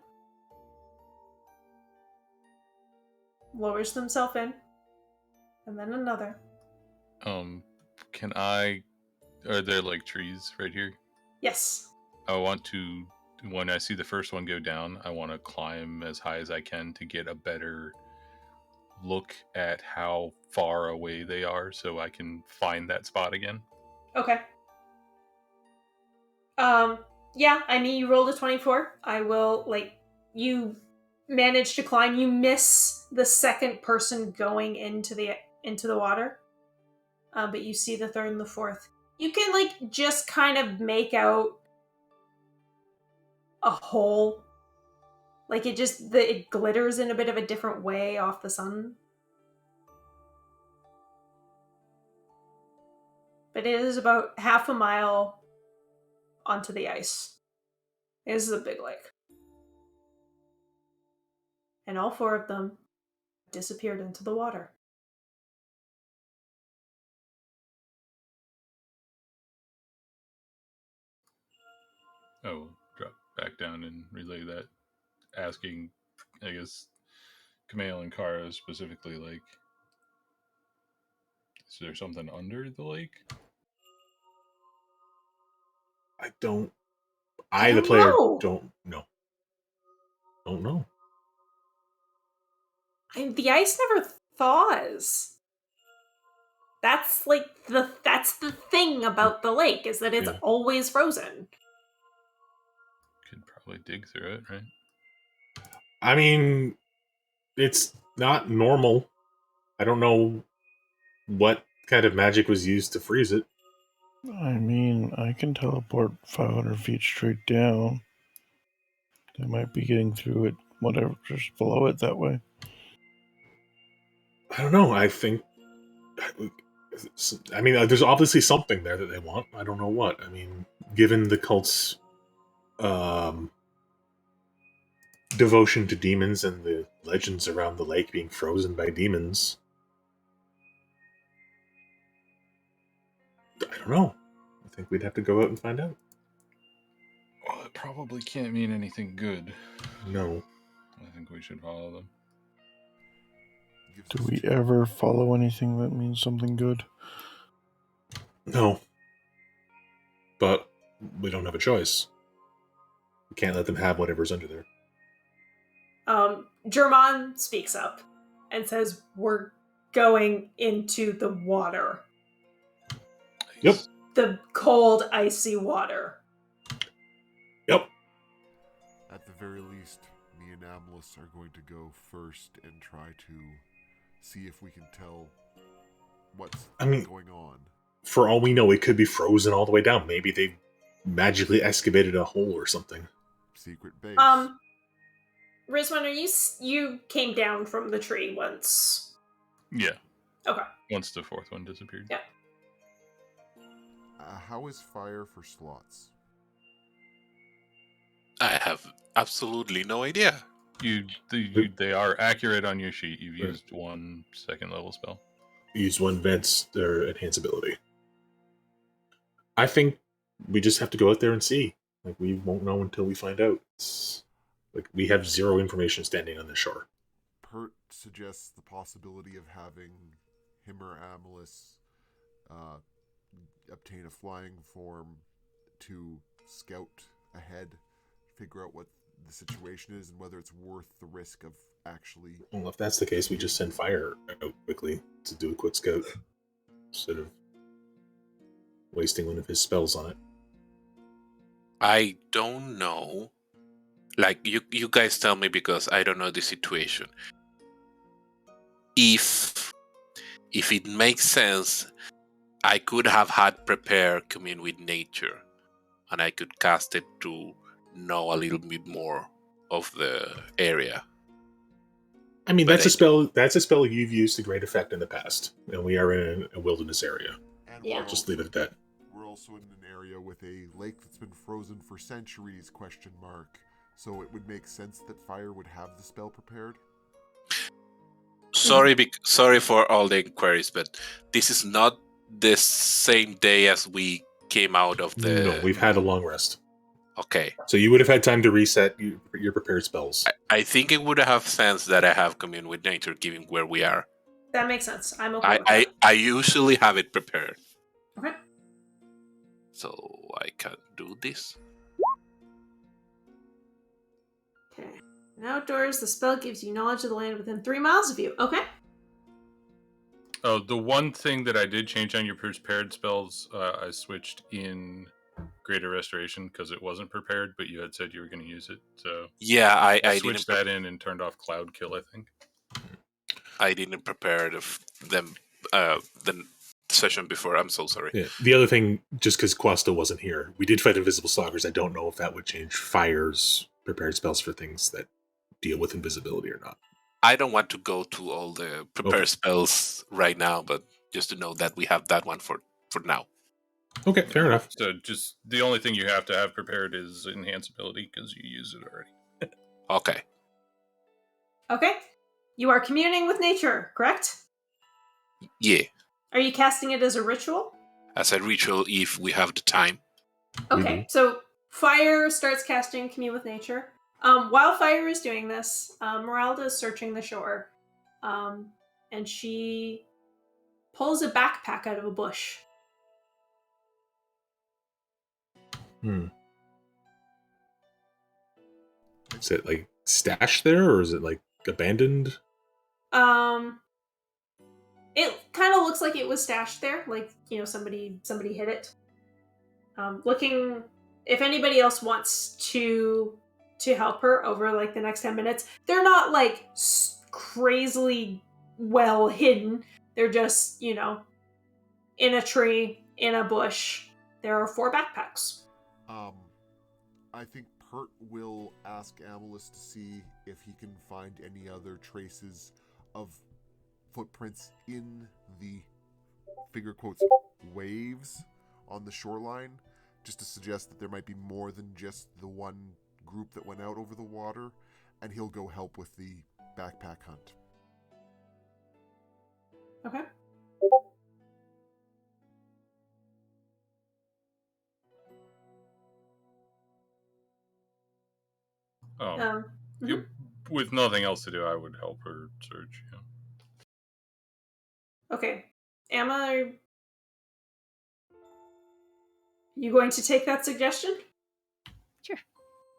lowers themselves in. And then another. Are there like trees right here? Yes. I want to, when I see the first one go down, I want to climb as high as I can to get a better look at how far away they are so I can find that spot again. Okay. Yeah, I mean, you rolled a 24. I will, like, you manage to climb. You miss the second person going into the water. But you see the third and the fourth. You can, like, just kind of make out a hole Like it glitters in a bit of a different way off the sun. But it is about half a mile onto the ice. This is a big lake. And all 4 of them disappeared into the water. Oh, drop back down and relay that, asking, I guess, Kamal and Kara specifically, like, is there something under the lake? I don't. I the don't player, know. don't know. Don't know. The ice never thaws. That's the thing about the lake, is that it's always frozen. Could probably dig through it, right? I mean, it's not normal. I don't know what kind of magic was used to freeze it. I mean, I can teleport 500 feet straight down. They might be getting through it, whatever, just below it that way. I don't know. I think. I mean, there's obviously something there that they want. I don't know what. I mean, given the cult's devotion to demons and the legends around the lake being frozen by demons, I don't know. I think we'd have to go out and find out. Well, it probably can't mean anything good. No. I think we should follow them. Do we ever follow anything that means something good? No. But we don't have a choice. We can't let them have whatever's under there. German speaks up and says, "We're going into the water." Yep. The cold, icy water. Yep. At the very least, me and Amlis are going to go first and try to see if we can tell what's going on. For all we know, it could be frozen all the way down. Maybe they magically excavated a hole or something. Secret base. Rizwan, you came down from the tree once. Yeah. Okay. Once the 4th one disappeared. Yeah. How is fire for slots? I have absolutely no idea. They are accurate on your sheet. You've used 1 second level spell. Use 1 advanced or enhance ability. I think we just have to go out there and see. Like, we won't know until we find out. Like, we have 0 information standing on the shore. Pert suggests the possibility of having him or Amlis obtain a flying form to scout ahead, figure out what the situation is and whether it's worth the risk of actually... Well, if that's the case, we just send Fire out quickly to do a quick scout instead of wasting one of his spells on it. I don't know. Like, you guys tell me, because I don't know the situation. If it makes sense, I could have had prepared Commune with Nature, and I could cast it to know a little bit more of the area. I mean, that's a spell you've used to great effect in the past, and we are in a wilderness area. And yeah. Just leave it at that. We're also in an area with a lake that's been frozen for centuries, ? So it would make sense that Fire would have the spell prepared? Sorry for all the inquiries, but this is not the same day as we came out of the... No, we've had a long rest. Okay. So you would have had time to reset your prepared spells. I think it would have sense that I have Commune with Nature, given where we are. That makes sense. I'm okay with that. I usually have it prepared. Okay. So I can do this. Okay. And outdoors, the spell gives you knowledge of the land within 3 miles of you. Okay. Oh, the one thing that I did change on your prepared spells, I switched in Greater Restoration because it wasn't prepared, but you had said you were going to use it. So yeah, I switched that in and turned off Cloud Kill, I think. I didn't prepare them the session before. I'm so sorry. Yeah. The other thing, just because Quasta wasn't here, we did fight Invisible Stalkers. I don't know if that would change Fire's prepared spells for things that deal with invisibility or not. I don't want to go to all the prepare spells right now, but just to know that we have that one for now. Okay, fair enough. So just the only thing you have to have prepared is enhance ability because you use it already. Okay. Okay. You are communing with nature, correct? Yeah. Are you casting it as a ritual? As a ritual, if we have the time. Okay, so Fire starts casting Commune with Nature. While Fire is doing this, Meralda is searching the shore, and she pulls a backpack out of a bush. Is it like stashed there, or is it like abandoned? It kind of looks like it was stashed there, like somebody hid it. Looking if anybody else wants to help her over like the next 10 minutes. They're not like crazily well hidden. They're just, in a tree, in a bush. There are 4 backpacks. I think Pert will ask Amalus to see if he can find any other traces of footprints in the finger quotes waves on the shoreline, just to suggest that there might be more than just the one group that went out over the water, and he'll go help with the backpack hunt. Okay. With nothing else to do, I would help her search. Yeah. Okay. Emma, are you going to take that suggestion? Sure.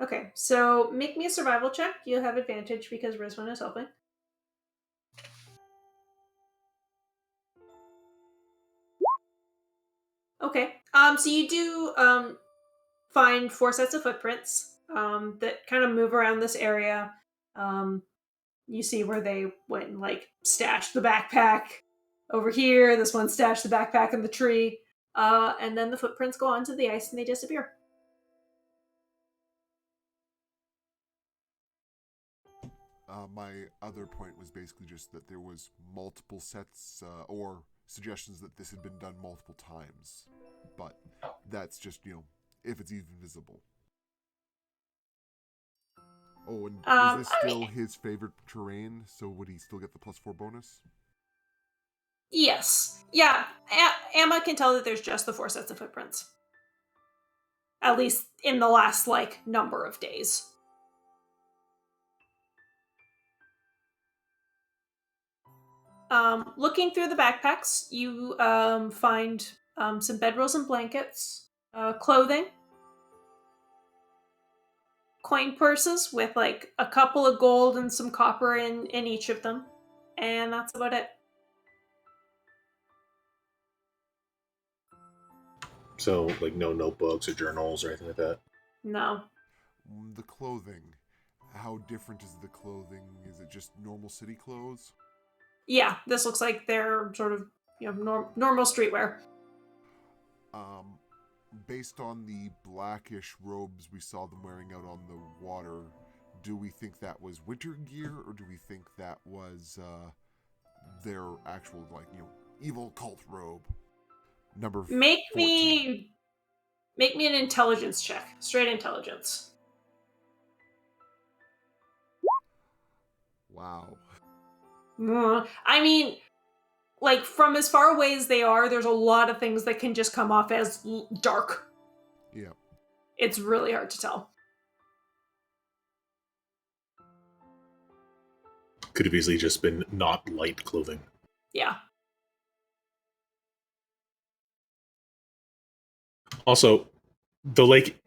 Okay, so make me a survival check. You'll have advantage because Rizwan is helping. Okay. So you do find 4 sets of footprints that kind of move around this area. You see where they went and like stashed the backpack over here. This one stashed the backpack in the tree. And then the footprints go onto the ice and they disappear. My other point was basically just that there was multiple sets or suggestions that this had been done multiple times. But that's just, if it's even visible. Oh, and is this still his favorite terrain? So would he still get the +4 bonus? Yes. Yeah. Emma can tell that there's just the 4 sets of footprints. At least in the last, number of days. Looking through the backpacks, you find some bedrolls and blankets, clothing, coin purses with a couple of gold and some copper in each of them, and that's about it. So, no notebooks or journals or anything like that? No. The clothing. How different is the clothing? Is it just normal city clothes? Yeah, this looks like they're sort of normal streetwear. Based on the blackish robes we saw them wearing out on the water, do we think that was winter gear, or do we think that was their actual evil cult robe? Number 14. Make me an intelligence check. Straight intelligence. Wow. I mean, from as far away as they are, there's a lot of things that can just come off as dark. Yeah. It's really hard to tell. Could have easily just been not light clothing. Yeah. Also, the lake,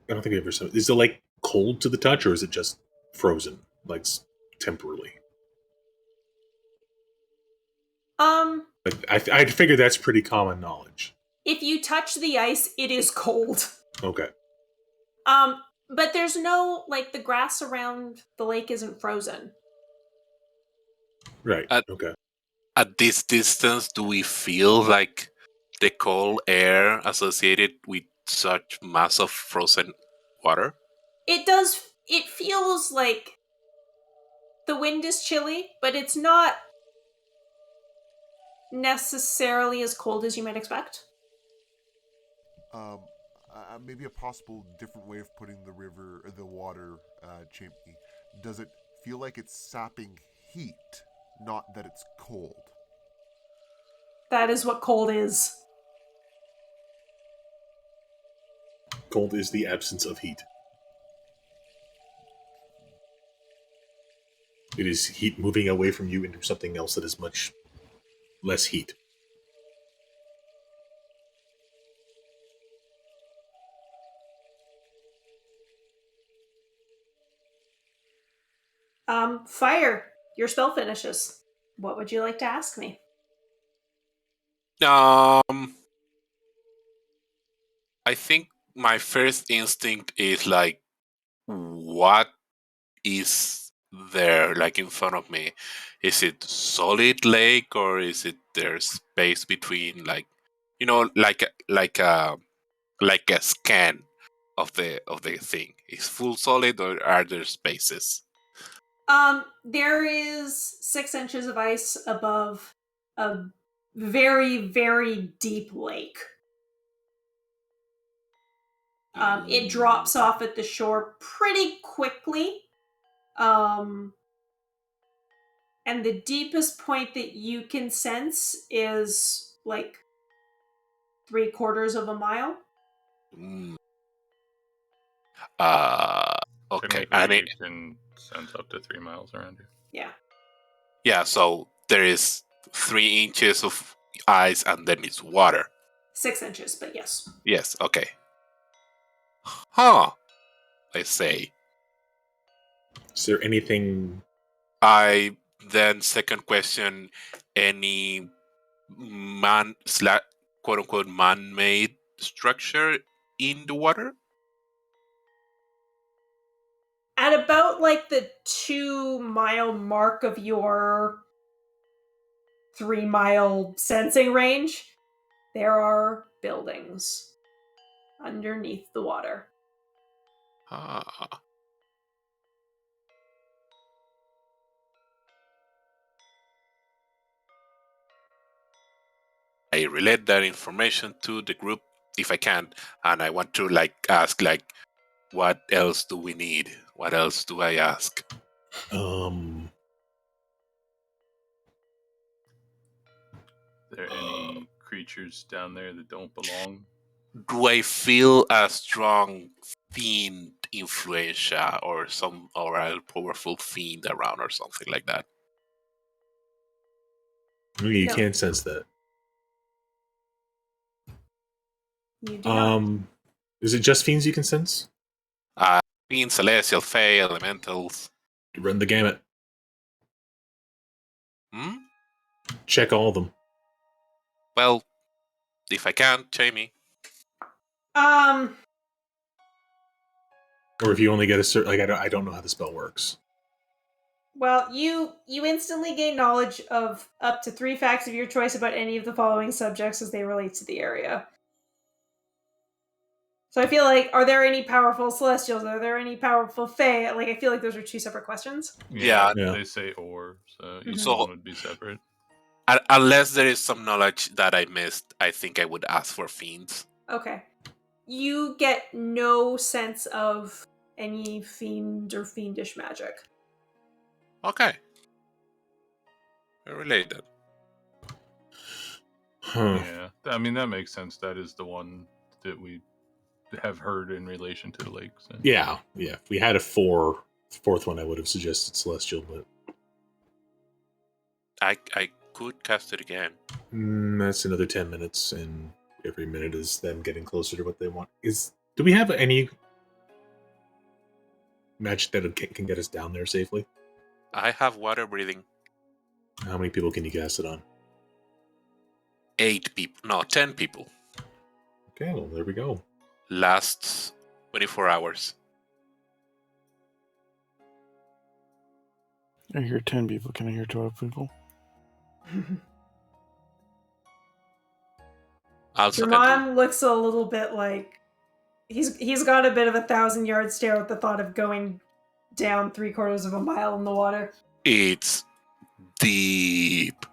I don't think I ever saw it. Is the lake cold to the touch, or is it just frozen, temporarily? I figure that's pretty common knowledge. If you touch the ice, it is cold. Okay. But there's no, the grass around the lake isn't frozen. Right, okay. At this distance, do we feel like the cold air associated with such mass of frozen water? It does. It feels like the wind is chilly, but it's not necessarily as cold as you might expect. Maybe a possible different way of putting the river or the water, Chimney. Does it feel like it's sapping heat, not that it's cold? That is what cold is. Cold is the absence of heat. It is heat moving away from you into something else that is much less heat. Fire. Your spell finishes. What would you like to ask me? I think my first instinct is like, what is there, like in front of me? Is it solid lake, or is it there space between, like, like a scan of the thing? Is full solid, or are there spaces? There is 6 inches of ice above a very, very deep lake. It drops off at the shore pretty quickly. And the deepest point that you can sense is like 3/4 of a mile. Okay. Technically, you can sense up to 3 miles around you. Yeah. Yeah, so there is 3 inches of ice, and then it's water. 6 inches, but yes. Yes, okay. Huh. I say. Is there anything... Second question, any quote-unquote man-made structure in the water? At about like the 2-mile mark of your 3-mile sensing range, there are buildings underneath the water. I relate that information to the group if I can, and I want to ask what else do we need? What else do I ask? Are there any creatures down there that don't belong? Do I feel a strong fiend influenza or a powerful fiend around or something like that? You No. can't sense that. You do not. Is it just fiends you can sense? Fiends, celestial, fey, elementals. Run the gamut. Check all of them. Well, if I can, Jamie. Or if you only get a certain... I don't know how the spell works. Well, you instantly gain knowledge of up to 3 facts of your choice about any of the following subjects as they relate to the area. So I feel like, are there any powerful celestials? Are there any powerful fae? Like, I feel like those are 2 separate questions. Yeah. They say or, so each one would be separate. Unless there is some knowledge that I missed, I think I would ask for fiends. Okay. You get no sense of any fiend or fiendish magic. Okay. I relate that. Yeah, I mean, that makes sense. That is the one that we have heard in relation to the lake. So. Yeah. If we had a fourth one, I would have suggested Celestial, but... I could cast it again. That's another 10 minutes, and every minute is them getting closer to what they want. Do we have any magic that can get us down there safely? I have water breathing. How many people can you cast it on? 8 people. No, 10 people. Okay, well, there we go. Lasts 24 hours. I hear 10 people. Can I hear 12 people? Also, Jermon looks a little bit like he's got a bit of a 1,000-yard stare at the thought of going down 3/4 of a mile in the water. It's deep.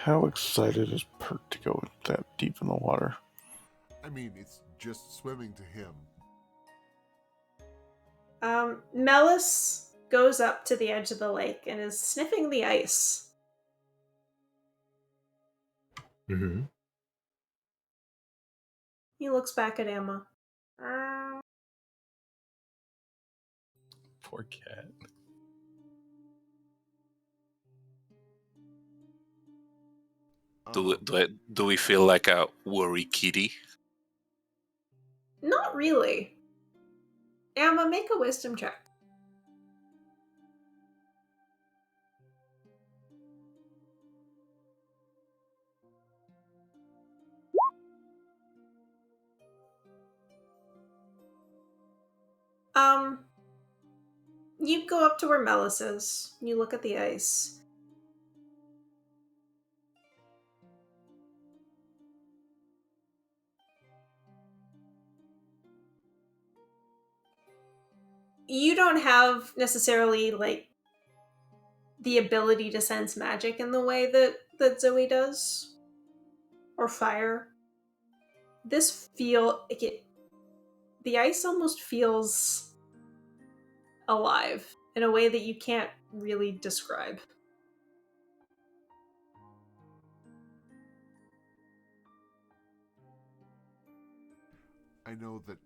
How excited is Pert to go that deep in the water? I mean, it's just swimming to him. Melis goes up to the edge of the lake and is sniffing the ice. Mm-hmm. He looks back at Emma. Poor cat. Do we feel like a worry kitty? Not really. Emma, make a wisdom check. You go up to where Melis is. You look at the ice. You don't have necessarily, like, the ability to sense magic in the way that Zoe does. Or fire. The ice almost feels alive in a way that you can't really describe. I know that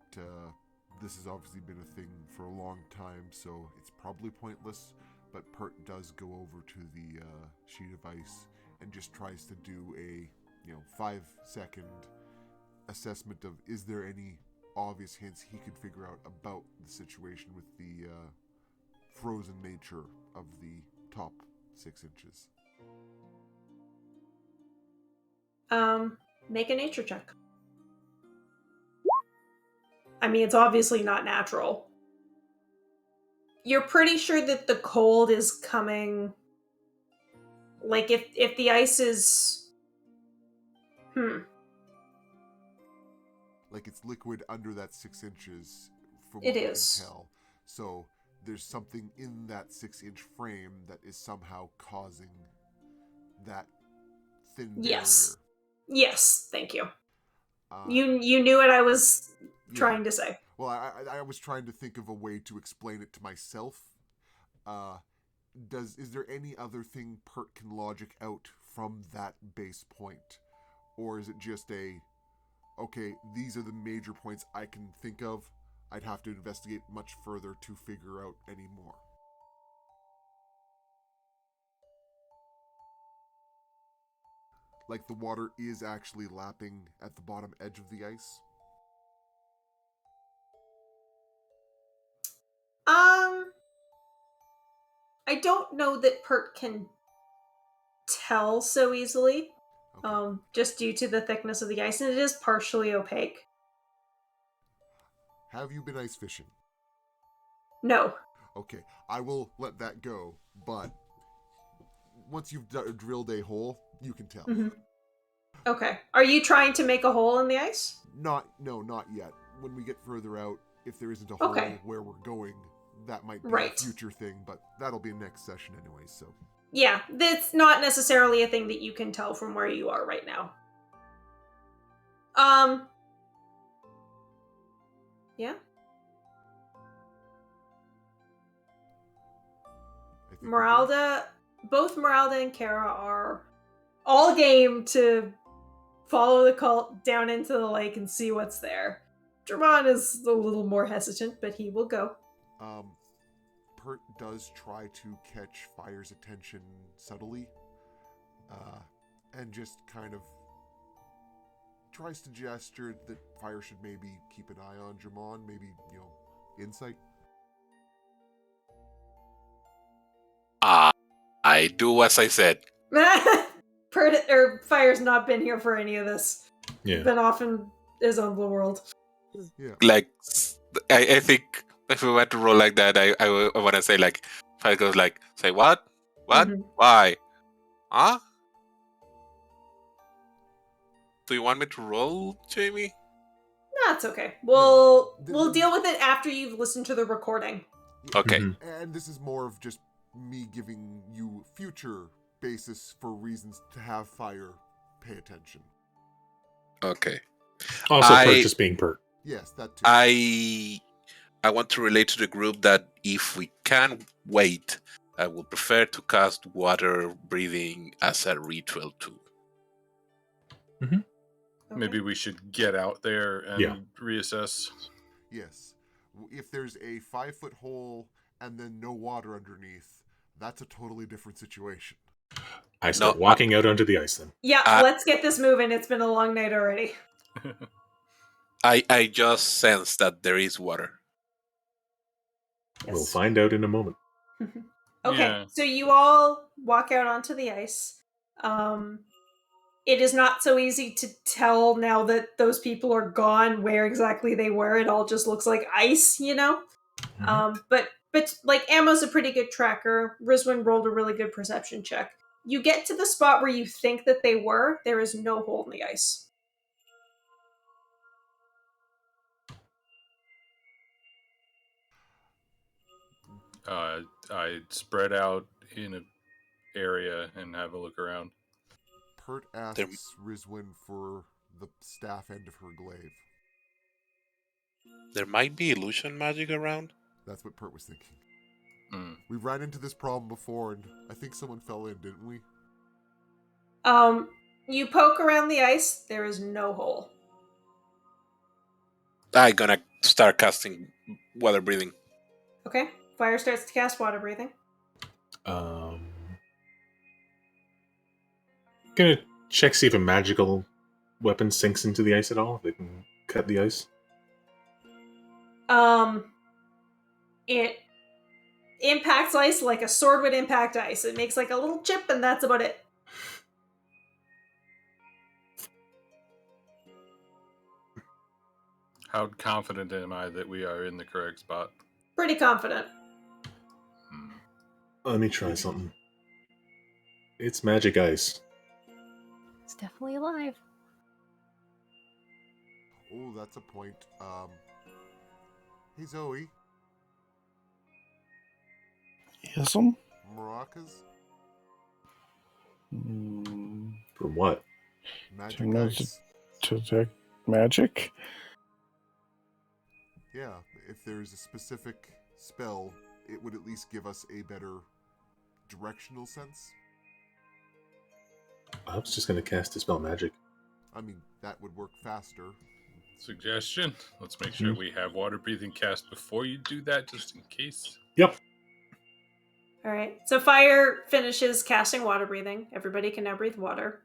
this has obviously been a thing for a long time, so it's probably pointless, but Pert does go over to the sheet of ice and just tries to do a 5-second assessment of is there any obvious hints he could figure out about the situation with the frozen nature of the top 6 inches. Make a nature check. I mean, it's obviously not natural. You're pretty sure that the cold is coming. Like, if the ice is... Like, it's liquid under that 6 inches, from It what is. I can tell. So there's something in that 6-inch frame that is somehow causing that thin Yes. barrier. Yes, thank you. You knew what I was trying to say. Well, I was trying to think of a way to explain it to myself. Is there any other thing Pert can logic out from that base point? Or is it just okay, these are the major points I can think of. I'd have to investigate much further to figure out any more. Like the water is actually lapping at the bottom edge of the ice? I don't know that Pert can tell so easily. Okay. Just due to the thickness of the ice, and it is partially opaque. Have you been ice fishing? No. Okay, I will let that go, but once you've drilled a hole, you can tell. Mm-hmm. Okay. Are you trying to make a hole in the ice? Not yet. When we get further out, if there isn't a hole where we're going, that might be a future thing, but that'll be next session anyway, so. Yeah, that's not necessarily a thing that you can tell from where you are right now. Yeah? Both Meralda and Kara are all game to follow the cult down into the lake and see what's there. Dramon is a little more hesitant, but he will go. Pert does try to catch Fire's attention subtly, and just kind of tries to gesture that Fire should maybe keep an eye on Dramon, maybe, insight. I do as I said. Fire's not been here for any of this. Yeah. He's been off in his own little world. Yeah. Like, I think if we were to roll like that, I want to say, like, Fire goes like, say what? What? Mm-hmm. Why? Huh? Do you want me to roll, Jamie? No, it's okay. We'll deal with it after you've listened to the recording. Okay. And this is more of just me giving you future basis for reasons to have fire pay attention. Okay. Also, Pert just being Pert. Yes, that too. I want to relate to the group that if we can wait, I would prefer to cast water breathing as a ritual too. Okay. Maybe we should get out there and reassess. Yes. If there's a 5-foot hole and then no water underneath, that's a totally different situation. I start walking out onto the ice then. Yeah, let's get this moving. It's been a long night already. I just sense that there is water. Yes. We'll find out in a moment. Okay, so you all walk out onto the ice. It is not so easy to tell now that those people are gone where exactly they were. It all just looks like ice, you know? But like Ammo's a pretty good tracker. Rizwin rolled a really good perception check. You get to the spot where you think that they were, there is no hole in the ice. I spread out in an area and have a look around. Pert asks Rizwin for the staff end of her glaive. There might be illusion magic around. That's what Pert was thinking. We ran into this problem before, and I think someone fell in, didn't we? You poke around the ice, there is no hole. I'm gonna start casting water breathing. Okay, Fire starts to cast water breathing. Gonna check see if a magical weapon sinks into the ice at all. If it can cut the ice. It impacts ice like a sword would impact ice. It makes like a little chip, and that's about it. How confident am I that we are in the correct spot? Pretty confident. Let me try something. It's magic ice. It's definitely alive. Oh, that's a point. Hey Zoe. Yes'm? Maracas? From what? Magic ice. To detect magic? Yeah, if there's a specific spell, it would at least give us a better directional sense. I was just gonna cast Dispel Magic. I mean, that would work faster. Suggestion? Let's make sure we have water breathing cast before you do that, just in case. Yep. Alright, so Fire finishes casting water breathing. Everybody can now breathe water.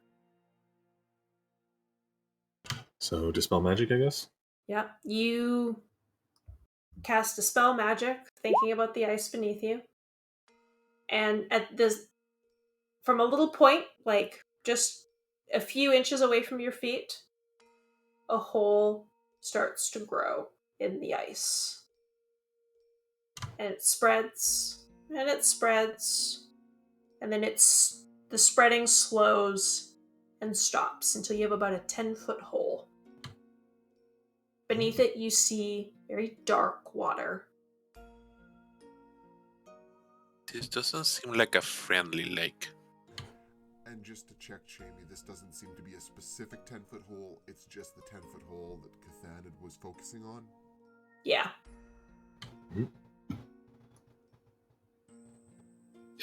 So, Dispel Magic, I guess? Yeah, you cast Dispel Magic, thinking about the ice beneath you. And at this, from a little point, like just a few inches away from your feet, a hole starts to grow in the ice. And it spreads, and it spreads, and then the spreading slows and stops until you have about a 10-foot hole. Beneath it, you see very dark water. This doesn't seem like a friendly lake. And just to check, Shamey, this doesn't seem to be a specific 10-foot hole. It's just the 10-foot hole that Cathanid was focusing on. Yeah.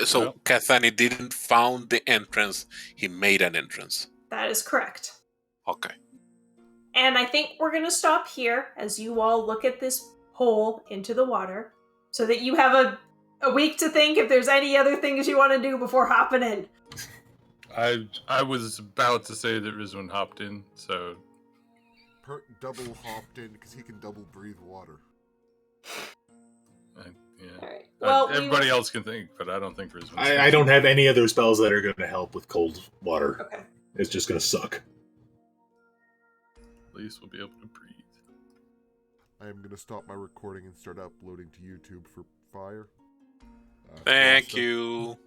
So Cathani didn't found the entrance, he made an entrance. That is correct. Okay. And I think we're going to stop here as you all look at this hole into the water so that you have a week to think if there's any other things you want to do before hopping in. I was about to say that Rizwin hopped in, so... Pert double hopped in because he can double breathe water. Yeah. Right. Well, everybody else can think, but I don't think Rizwin. I don't have any other spells that are going to help with cold water. Okay. It's just going to suck. At least we'll be able to breathe. I am going to stop my recording and start uploading to YouTube for Fire. Thank you.